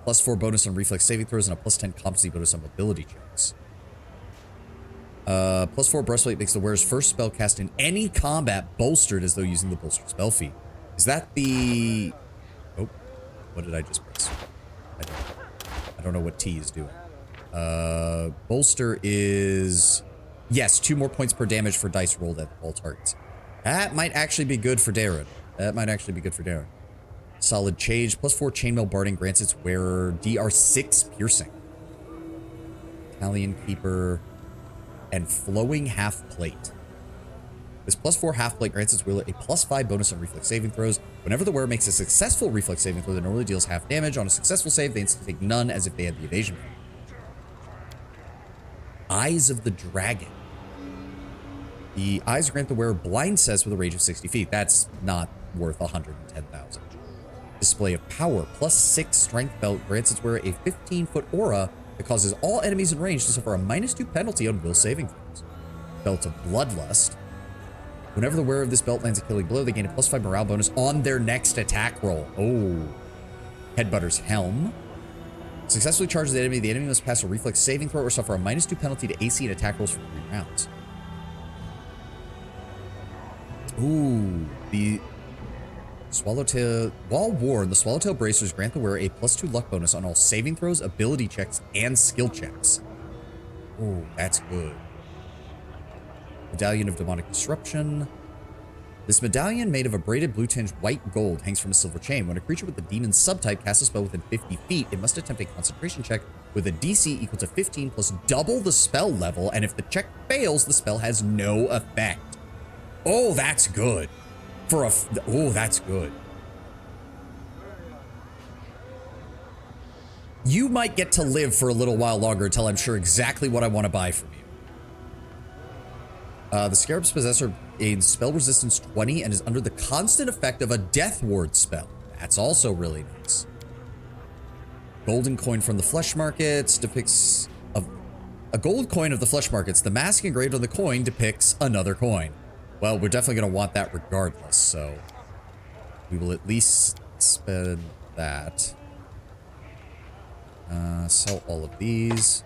+4 bonus on reflex saving throws and a +10 competency bonus on mobility checks. +4 breastplate makes the wearer's first spell cast in any combat bolstered as though using the bolster spell feat. Is that the... Oh, what did I just press? I don't know what T is doing. Bolster is... Yes, 2 more points per damage for dice rolled at all targets. That might actually be good for Darren. Solid Change. +4 chainmail barding grants its wearer DR6 piercing. Italian Keeper. And Flowing Half Plate. This +4 half plate grants its wielder a +5 bonus on reflex saving throws. Whenever the wearer makes a successful reflex saving throw that normally deals half damage, on a successful save, they instantly take none as if they had the evasion. Eyes of the Dragon. The eyes grant the wearer blind sense with a range of 60 feet. That's not worth 110,000. Display of Power. +6 strength belt grants its wearer a 15-foot aura that causes all enemies in range to suffer a -2 penalty on will saving throws. Belt of Bloodlust. Whenever the wearer of this belt lands a killing blow, they gain a +5 morale bonus on their next attack roll. Oh. Headbutter's Helm. Successfully charges the enemy must pass a reflex saving throw or suffer a -2 penalty to AC and attack rolls for 3 rounds. Ooh. The Swallowtail... While worn, the Swallowtail Bracers grant the wearer a +2 luck bonus on all saving throws, ability checks, and skill checks. Ooh, that's good. Medallion of Demonic Disruption. This medallion, made of a braided blue-tinged white gold, hangs from a silver chain. When a creature with the demon subtype casts a spell within 50 feet, it must attempt a concentration check with a DC equal to 15 plus double the spell level, and if the check fails, the spell has no effect. Oh, that's good. Oh, that's good. You might get to live for a little while longer until I'm sure exactly what I want to buy from you. The Scarab's Possessor gains spell resistance 20 and is under the constant effect of a Death Ward spell. That's also really nice. Golden coin from the Flesh Markets depicts a gold coin of the Flesh Markets. The mask engraved on the coin depicts another coin. Well, we're definitely going to want that regardless, so we will at least spend that. Sell all of these.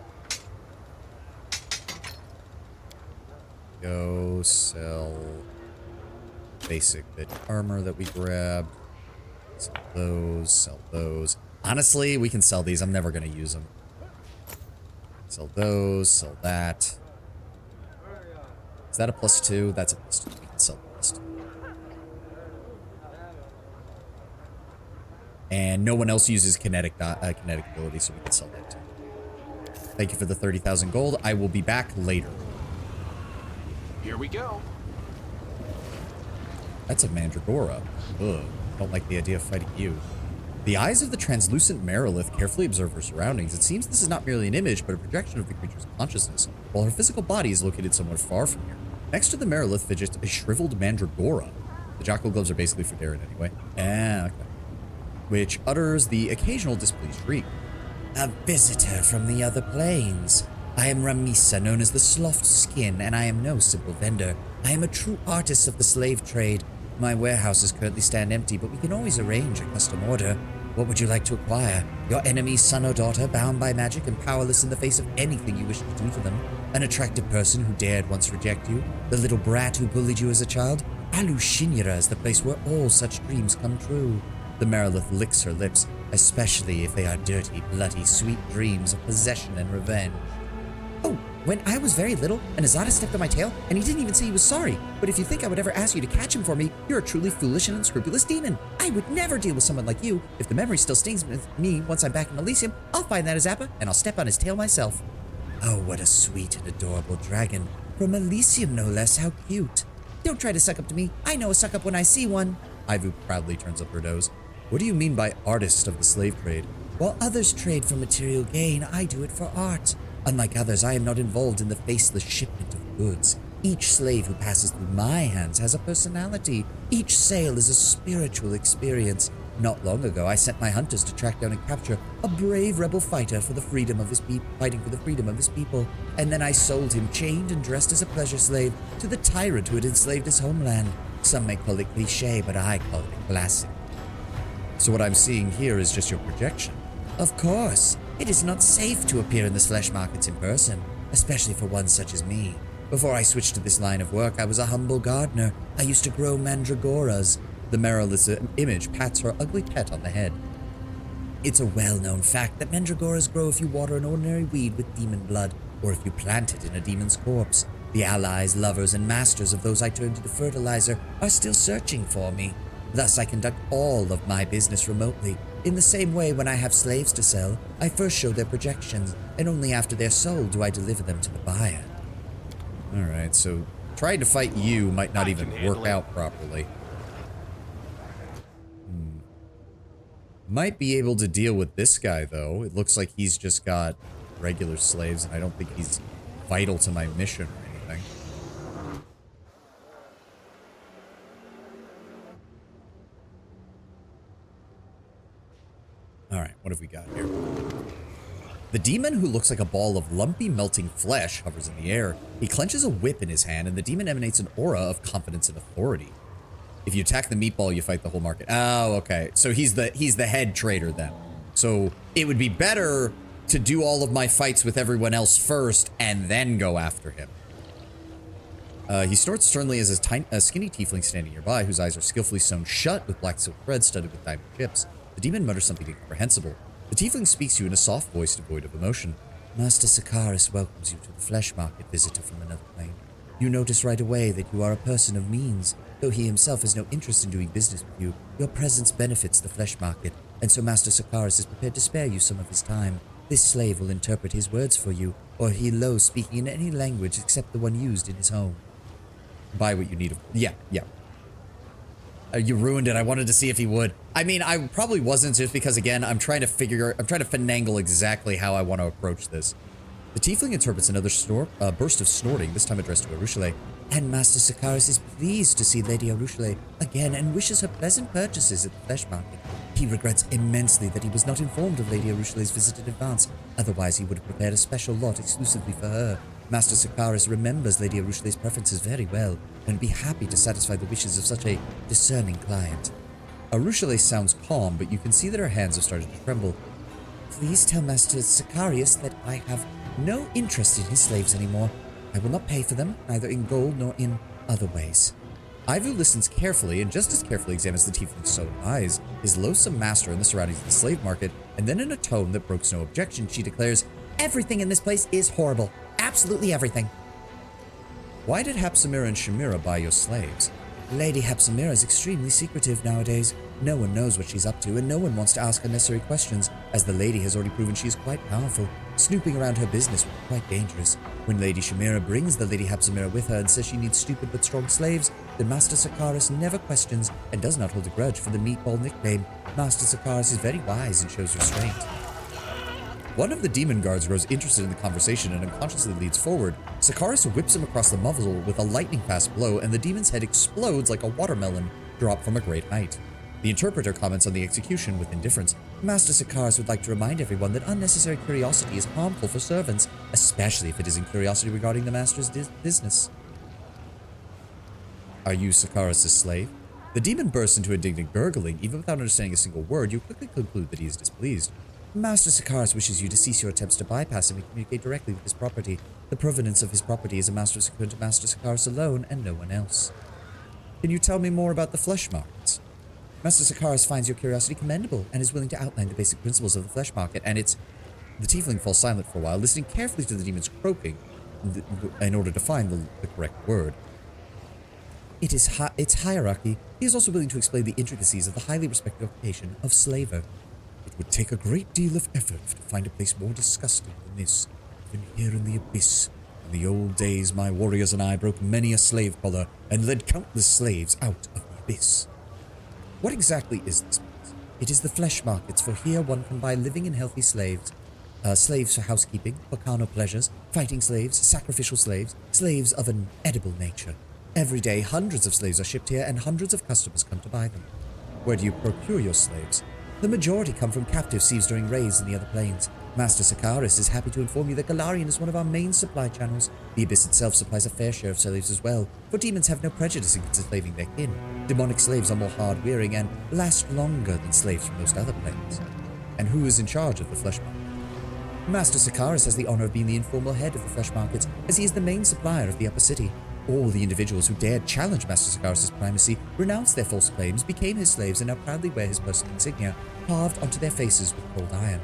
Go sell basic bit armor that we grabbed. Sell those, sell those. Honestly, we can sell these. I'm never going to use them. Sell those, sell that. Is that a +2? That's a +2. We can sell the +2. And no one else uses kinetic ability, so we can sell that too. Thank you for the 30,000 gold. I will be back later. Here we go. That's a Mandragora. Ugh, don't like the idea of fighting you. The eyes of the translucent Marilith carefully observe her surroundings. It seems this is not merely an image, but a projection of the creature's consciousness, while her physical body is located somewhat far from here. Next to the Marilith fidgets a shriveled Mandragora. The Jackal gloves are basically for Darren anyway. Okay. Which utters the occasional displeased shriek. A visitor from the other planes. I am Ramisa, known as the Sloth Skin, and I am no simple vendor. I am a true artist of the slave trade. My warehouses currently stand empty, but we can always arrange a custom order. What would you like to acquire? Your enemy's son or daughter, bound by magic and powerless in the face of anything you wish to do to them? An attractive person who dared once reject you? The little brat who bullied you as a child? Alushinyara is the place where all such dreams come true. The Marilith licks her lips, especially if they are dirty, bloody, sweet dreams of possession and revenge. Oh, when I was very little, an Azada stepped on my tail, and he didn't even say he was sorry. But if you think I would ever ask you to catch him for me, you're a truly foolish and unscrupulous demon. I would never deal with someone like you. If the memory still stings with me once I'm back in Elysium, I'll find that Azapa, and I'll step on his tail myself. Oh, what a sweet and adorable dragon. From Elysium, no less. How cute. Don't try to suck up to me. I know a suck up when I see one. Ivu proudly turns up her nose. What do you mean by artist of the slave trade? While others trade for material gain, I do it for art. Unlike others, I am not involved in the faceless shipment of goods. Each slave who passes through my hands has a personality. Each sale is a spiritual experience. Not long ago, I sent my hunters to track down and capture a brave rebel fighter for the freedom of his people, fighting for the freedom of his people. And then I sold him, chained and dressed as a pleasure slave, to the tyrant who had enslaved his homeland. Some may call it cliché, but I call it a classic. So what I'm seeing here is just your projection. Of course. It is not safe to appear in the flesh markets in person, especially for one such as me. Before I switched to this line of work, I was a humble gardener. I used to grow mandragoras. The Marilisa image pats her ugly pet on the head. It's a well-known fact that mandragoras grow if you water an ordinary weed with demon blood, or if you plant it in a demon's corpse. The allies, lovers, and masters of those I turned into fertilizer are still searching for me. Thus, I conduct all of my business remotely. In the same way, when I have slaves to sell, I first show their projections, and only after they're sold do I deliver them to the buyer. Alright, so trying to fight you might not even work out properly. Might be able to deal with this guy, though. It looks like he's just got regular slaves, and I don't think he's vital to my mission or anything. Alright, what have we got here? The demon, who looks like a ball of lumpy, melting flesh, hovers in the air. He clenches a whip in his hand, and the demon emanates an aura of confidence and authority. If you attack the meatball, you fight the whole market. Oh, okay. So he's the head trader then. So it would be better to do all of my fights with everyone else first and then go after him. He snorts sternly as a skinny tiefling standing nearby, whose eyes are skillfully sewn shut with black silk thread studded with diamond chips. The demon mutters something incomprehensible. The tiefling speaks to you in a soft voice devoid of emotion. Master Sakaris welcomes you to the flesh market, visitor from another plane. You notice right away that you are a person of means. Though he himself has no interest in doing business with you, your presence benefits the flesh market, and so Master Sakaris is prepared to spare you some of his time. This slave will interpret his words for you, or he loathes speaking in any language except the one used in his home. Buy what you need. Yeah. You ruined it. I wanted to see if he would. I mean, I probably wasn't, just because, again, I'm trying to finagle exactly how I want to approach this. The tiefling interprets another burst of snorting, this time addressed to Arushale. And Master Sakaris is pleased to see Lady Arushale again and wishes her pleasant purchases at the flesh market. He regrets immensely that he was not informed of Lady Arushale's visit in advance, otherwise he would have prepared a special lot exclusively for her. Master Sakaris remembers Lady Arushale's preferences very well, and would be happy to satisfy the wishes of such a discerning client. Arushale sounds calm, but you can see that her hands have started to tremble. Please tell Master Sakaris that I have no interest in his slaves anymore. I will not pay for them, neither in gold nor in other ways. Ivu listens carefully and just as carefully examines the tiefling's sown eyes, his loathsome master and the surroundings of the slave market, and then in a tone that brooks no objection, she declares, "Everything in this place is horrible. Absolutely everything." Why did Hapsamira and Shamira buy your slaves? Lady Hapsamira is extremely secretive nowadays. No one knows what she's up to, and no one wants to ask unnecessary questions, as the lady has already proven she is quite powerful. Snooping around her business would be quite dangerous. When Lady Shamira brings the Lady Hapsamira with her and says she needs stupid but strong slaves, then Master Sakaris never questions and does not hold a grudge for the meatball nickname. Master Sakaris is very wise and shows restraint. One of the demon guards grows interested in the conversation and unconsciously leads forward. Sakaris whips him across the muzzle with a lightning-fast blow, and the demon's head explodes like a watermelon dropped from a great height. The interpreter comments on the execution with indifference. Master Sakaris would like to remind everyone that unnecessary curiosity is harmful for servants, especially if it isn't curiosity regarding the master's business. Are you Sakaris' slave? The demon bursts into indignant gurgling. Even without understanding a single word, you quickly conclude that he is displeased. Master Sakaris wishes you to cease your attempts to bypass him and communicate directly with his property. The provenance of his property is a matter secured to Master Sakaris alone and no one else. Can you tell me more about the flesh markets? Master Sakaris finds your curiosity commendable and is willing to outline the basic principles of the flesh market, and it's... The tiefling falls silent for a while, listening carefully to the demon's croaking in order to find the correct word. Its hierarchy. He is also willing to explain the intricacies of the highly respected occupation of slaver. It would take a great deal of effort to find a place more disgusting than this, even here in the abyss. In the old days, my warriors and I broke many a slave collar and led countless slaves out of the abyss. What exactly is this place? It is the flesh markets, for here one can buy living and healthy slaves. Slaves for housekeeping, for carnal pleasures, fighting slaves, sacrificial slaves, slaves of an edible nature. Every day, hundreds of slaves are shipped here, and hundreds of customers come to buy them. Where do you procure your slaves? The majority come from captive thieves during raids in the other planes. Master Sakaris is happy to inform you that Galarian is one of our main supply channels. The Abyss itself supplies a fair share of slaves as well, for demons have no prejudice in enslaving their kin. Demonic slaves are more hard-wearing and last longer than slaves from most other planes. And who is in charge of the flesh market? Master Sakaris has the honor of being the informal head of the flesh markets, as he is the main supplier of the upper city. All the individuals who dared challenge Master Sakaris' primacy renounced their false claims, became his slaves, and now proudly wear his personal insignia, carved onto their faces with cold iron.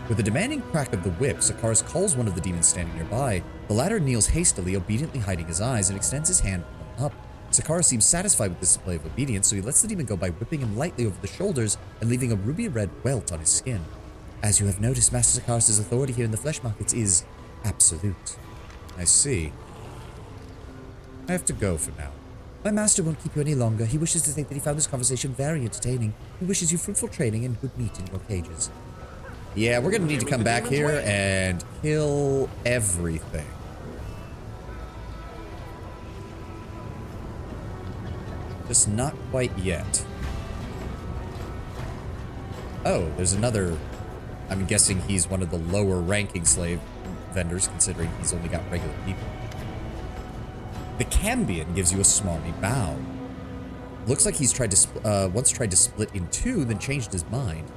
With a demanding crack of the whip, Sakaris calls one of the demons standing nearby. The latter kneels hastily, obediently hiding his eyes, and extends his hand up. Sakaris seems satisfied with this display of obedience, so he lets the demon go by whipping him lightly over the shoulders and leaving a ruby-red welt on his skin. As you have noticed, Master Sakaris' authority here in the flesh markets is absolute. I see. I have to go for now. My master won't keep you any longer. He wishes to say that he found this conversation very entertaining. He wishes you fruitful training and good meat in your cages. Yeah, we're gonna need to come back here and kill everything. Just not quite yet. Oh, there's another... I'm guessing he's one of the lower ranking slave vendors, considering he's only got regular people. The Cambion gives you a smarmy bow. Looks like he's tried to once tried to split in two, then changed his mind.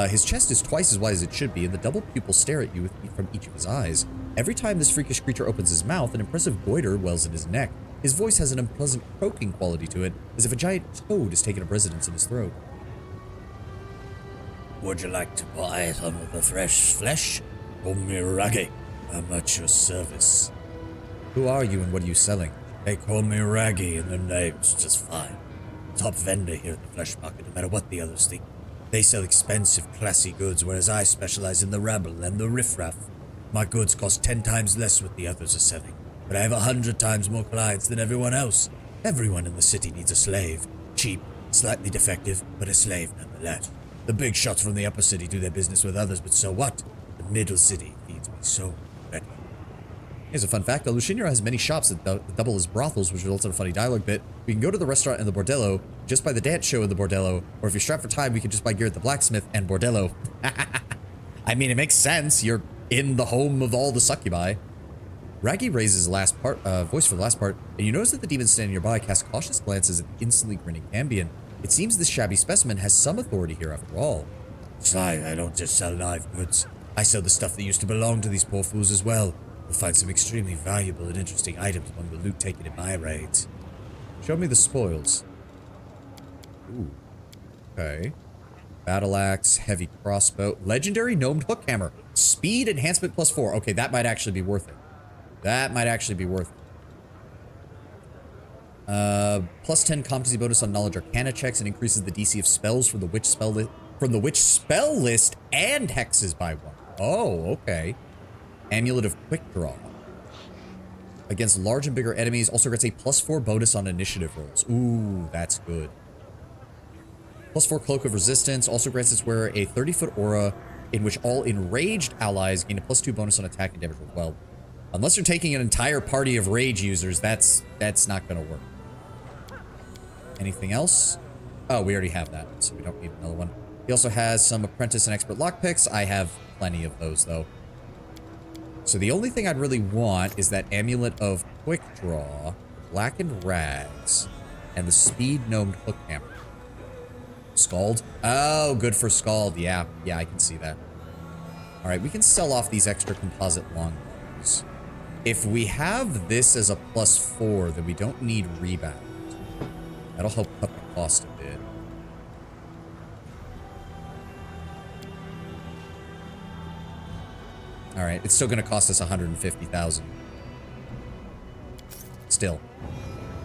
His chest is twice as wide as it should be, and the double pupils stare at you from each of his eyes. Every time this freakish creature opens his mouth, an impressive goiter wells in his neck. His voice has an unpleasant croaking quality to it, as if a giant toad has taken up residence in his throat. Would you like to buy some of the fresh flesh? Omirage, I'm at your service. Who are you and what are you selling? They call me Raggy and their name's just fine. Top vendor here at the flesh market, no matter what the others think. They sell expensive, classy goods, whereas I specialize in the rabble and the riffraff. My goods cost 10 times less what the others are selling, but I have 100 times more clients than everyone else. Everyone in the city needs a slave. Cheap, slightly defective, but a slave nonetheless. The big shots from the upper city do their business with others, but so what? The middle city feeds me so ready. Here's a fun fact. Lushinra has many shops that double as brothels, which results in a funny dialogue bit. We can go to the restaurant and the bordello, just buy the dance show in the bordello, or if you're strapped for time, we can just buy gear at the blacksmith and bordello. I mean, it makes sense. You're in the home of all the succubi. Raggy raises his last part, voice for the last part, and you notice that the demon standing nearby casts cautious glances at the instantly grinning Cambion. It seems this shabby specimen has some authority here after all. Sly, I don't just sell live goods. I sell the stuff that used to belong to these poor fools as well. You'll find some extremely valuable and interesting items among the loot taken in my raids. Show me the spoils. Ooh. Okay. Battle axe, heavy crossbow, legendary gnomed hook hammer, speed enhancement +4. Okay, that might actually be worth it. That might actually be worth it. +10 competency bonus on knowledge arcana checks and increases the DC of spells from the witch spell list and hexes by 1. Oh, okay. Amulet of quick draw. Against large and bigger enemies, also gets a +4 bonus on initiative rolls. Ooh, that's good. +4 cloak of resistance also grants its wearer a 30-foot aura in which all enraged allies gain a +2 bonus on attack and damage roll. Well, unless you're taking an entire party of rage users, that's not gonna work. Anything else? Oh, we already have that, so we don't need another one. He also has some apprentice and expert lockpicks. I have plenty of those, though. So the only thing I'd really want is that amulet of quick draw, blackened rags, and the speed gnomed hook hammer. Scald? Oh, good for Scald. Yeah, I can see that. All right, we can sell off these extra composite longbows. If we have this as a +4, then we don't need rebound. That'll help cut the cost a bit. All right, it's still going to cost us 150,000. Still.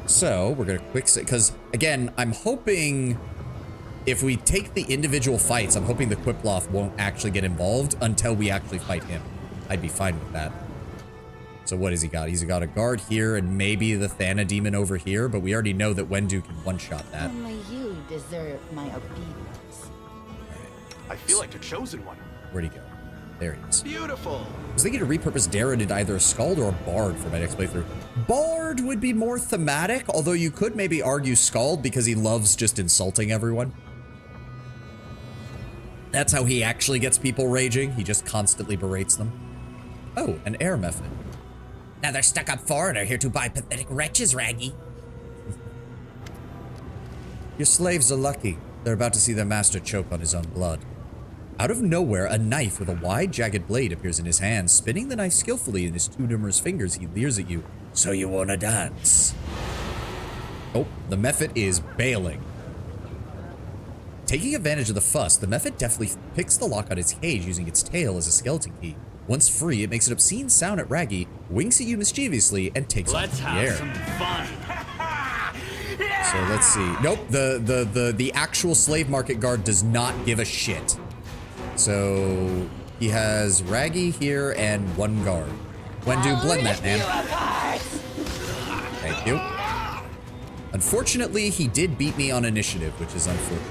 So we're going to quick say, because again, I'm hoping if we take the individual fights, I'm hoping the Quiploth won't actually get involved until we actually fight him. I'd be fine with that. So what has he got? He's got a guard here and maybe the Thana demon over here, but we already know that Wendu can one-shot that. Only you deserve my obedience. I feel like the chosen one. Where'd he go? There he is. Beautiful. I was thinking to repurpose Darren into either a Scald or a Bard for my next playthrough. Bard would be more thematic, although you could maybe argue Scald because he loves just insulting everyone. That's how he actually gets people raging. He just constantly berates them. Oh, an air method. Another stuck-up foreigner here to buy pathetic wretches, Raggy. Your slaves are lucky. They're about to see their master choke on his own blood. Out of nowhere, a knife with a wide, jagged blade appears in his hand. Spinning the knife skillfully in his two numerous fingers, he leers at you. So you wanna dance? Oh, the Mephit is bailing. Taking advantage of the fuss, the Mephit deftly picks the lock on its cage using its tail as a skeleton key. Once free, it makes an obscene sound at Raggy, winks at you mischievously, and takes off in the air. Some fun. So let's see. Nope, the actual slave market guard does not give a shit. So he has Raggy here and one guard. Wendu, blend that, man. Thank you. Unfortunately, he did beat me on initiative, which is unfortunate.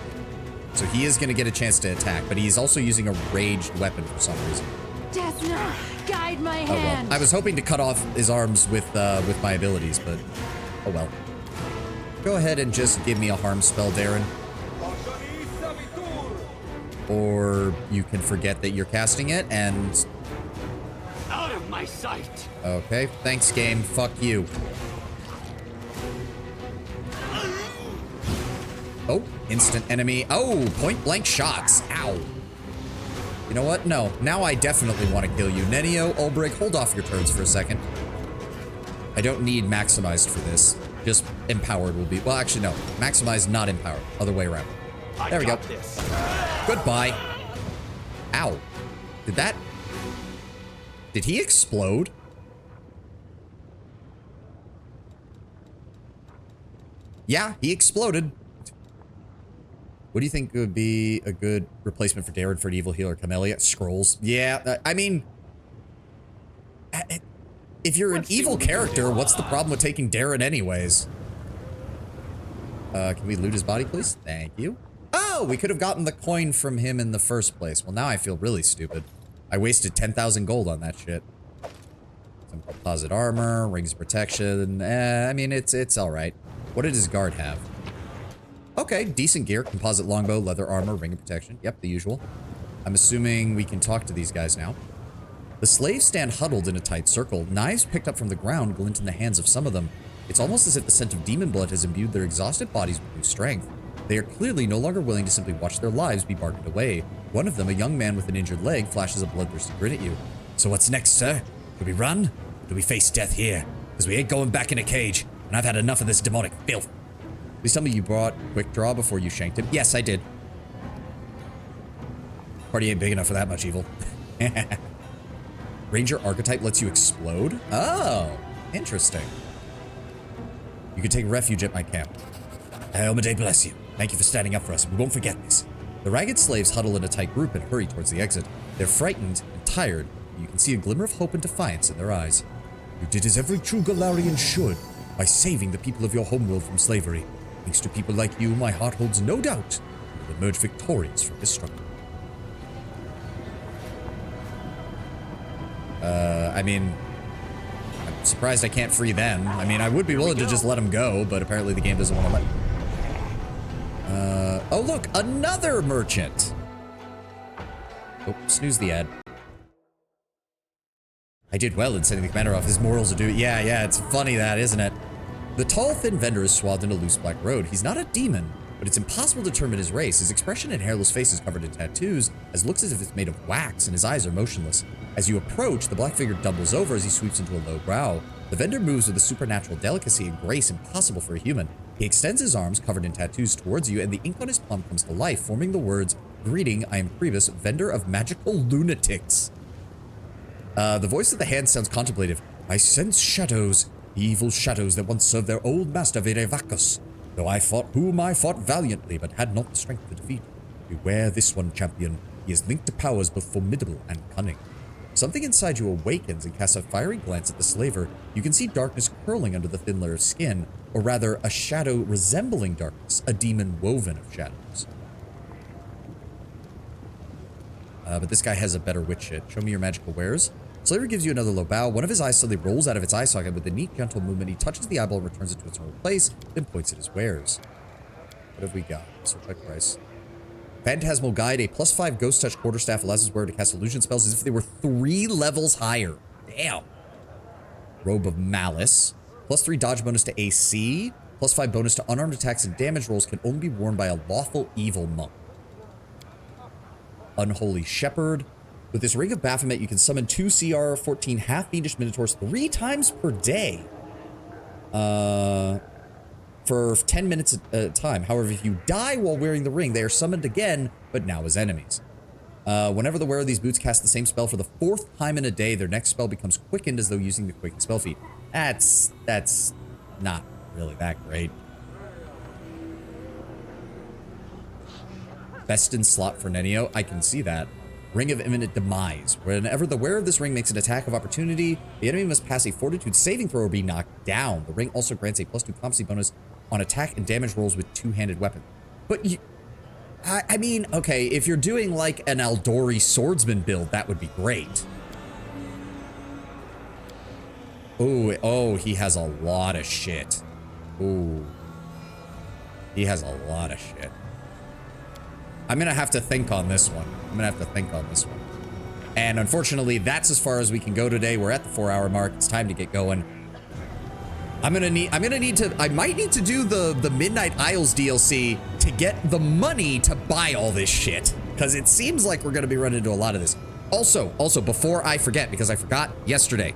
So he is going to get a chance to attack, but he's also using a raged weapon for some reason. Desna, guide my Oh well. hand. I was hoping to cut off his arms with my abilities, but oh well. Go ahead and just give me a harm spell, Darren. Or you can forget that you're casting it and... Out of my sight. Okay, thanks game, fuck you. Oh, instant enemy. Oh, point blank shots. Ow. You know what? No, now I definitely want to kill you. Nenio, Ulbrich, hold off your turns for a second. I don't need maximized for this. Just empowered will be, well actually no. Maximized, not empowered. Other way around. There we go. Goodbye. Ow. Did he explode? Yeah, he exploded. What do you think would be a good replacement for Darren for an evil healer? Camellia? Scrolls? Yeah, I mean... If you're an evil character, what's the problem with taking Darren anyways? Can we loot his body, please? Thank you. Oh, we could have gotten the coin from him in the first place. Well, now I feel really stupid. I wasted 10,000 gold on that shit. Some composite armor, rings of protection. I mean, it's alright. What did his guard have? Okay, decent gear. Composite longbow, leather armor, ring of protection. Yep, the usual. I'm assuming we can talk to these guys now. The slaves stand huddled in a tight circle. Knives picked up from the ground glint in the hands of some of them. It's almost as if the scent of demon blood has imbued their exhausted bodies with new strength. They are clearly no longer willing to simply watch their lives be bargained away. One of them, a young man with an injured leg, flashes a bloodthirsty grin at you. So what's next, sir? Do we run? Or do we face death here? Because we ain't going back in a cage, and I've had enough of this demonic filth. Please tell me you brought quick draw before you shanked him. Yes, I did. Party ain't big enough for that much evil. Ranger archetype lets you explode? Oh, interesting. You can take refuge at my camp. Elmade bless you. Thank you for standing up for us. We won't forget this. The ragged slaves huddle in a tight group and hurry towards the exit. They're frightened and tired. You can see a glimmer of hope and defiance in their eyes. You did as every true Galarian should, by saving the people of your homeworld from slavery. Thanks to people like you, my heart holds no doubt you will emerge victorious from this struggle. I mean, I'm surprised I can't free them. I mean, I would be willing to just let them go, but apparently the game doesn't want to let me. Oh look, another merchant! Oh, snooze the ad. I did well in sending the commander off. His morals are due. Yeah, it's funny that, isn't it? The tall, thin vendor is swathed in a loose black robe. He's not a demon, but it's impossible to determine his race. His expression and hairless face is covered in tattoos, as looks as if it's made of wax, and his eyes are motionless. As you approach, the black figure doubles over as he sweeps into a low brow. The vendor moves with a supernatural delicacy and grace impossible for a human. He extends his arms, covered in tattoos, towards you, and the ink on his palm comes to life, forming the words, "Greeting, I am Priebus, vendor of magical lunatics." The voice of the hand sounds contemplative. I sense shadows, evil shadows that once served their old master Virevacus. Though I fought valiantly, but had not the strength to defeat. Beware this one, champion. He is linked to powers both formidable and cunning. Something inside you awakens and casts a fiery glance at the slaver. You can see darkness curling under the thin layer of skin, or rather, a shadow resembling darkness, a demon woven of shadows. But this guy has a better witch shit. Show me your magical wares. Slaver gives you another low bow. One of his eyes suddenly rolls out of its eye socket with a neat, gentle movement. He touches the eyeball and returns it to its normal place, then points at his wares. What have we got? Search by price. Phantasmal Guide, a +5 Ghost Touch Quarterstaff allows his wearer to cast illusion spells as if they were 3 levels higher. Damn. Robe of Malice. +3 dodge bonus to AC. +5 bonus to unarmed attacks and damage rolls can only be worn by a lawful evil monk. Unholy Shepherd. With this Ring of Baphomet, you can summon 2 CR 14 half fiendish minotaurs 3 times per day. For 10 minutes at a time. However, if you die while wearing the ring, they are summoned again, but now as enemies. Whenever the wearer of these boots casts the same spell for the 4th time in a day, their next spell becomes quickened as though using the quicken spell feat. That's not really that great. Best in slot for Nenio, I can see that. Ring of Imminent Demise. Whenever the wearer of this ring makes an attack of opportunity, the enemy must pass a fortitude saving throw or be knocked down. The ring also grants a +2 competency bonus on attack and damage rolls with two-handed weapon. But I mean, okay, if you're doing like an Aldori swordsman build, that would be great. Oh, he has a lot of shit. Ooh. He has a lot of shit. I'm gonna have to think on this one. And unfortunately, that's as far as we can go today. We're at the 4-hour mark. It's time to get going. I might need to do the Midnight Isles DLC to get the money to buy all this shit, because it seems like we're gonna be running into a lot of this. Also, before I forget, because I forgot yesterday,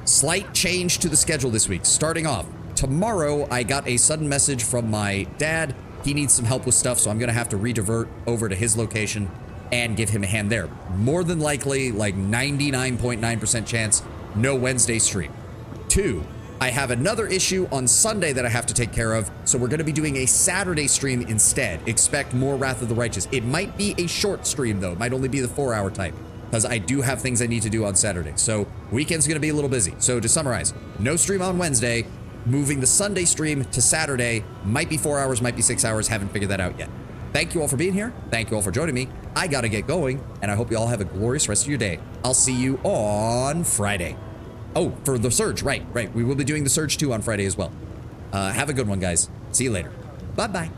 slight change to the schedule this week. Starting off, tomorrow I got a sudden message from my dad. He needs some help with stuff, so I'm gonna have to redivert over to his location and give him a hand there. More than likely, like 99.9% chance, no Wednesday stream. 2, I have another issue on Sunday that I have to take care of, so we're gonna be doing a Saturday stream instead. Expect more Wrath of the Righteous. It might be a short stream though. It might only be the 4-hour type, because I do have things I need to do on Saturday. So weekend's gonna be a little busy. So to summarize, no stream on Wednesday, moving the Sunday stream to Saturday. Might be 4 hours, might be 6 hours. Haven't figured that out yet. Thank you all for being here. Thank you all for joining me. I gotta get going, and I hope you all have a glorious rest of your day. I'll see you on Friday. Oh, for the Surge, right. We will be doing the Surge 2 on Friday as well. Have a good one, guys. See you later. Bye-bye.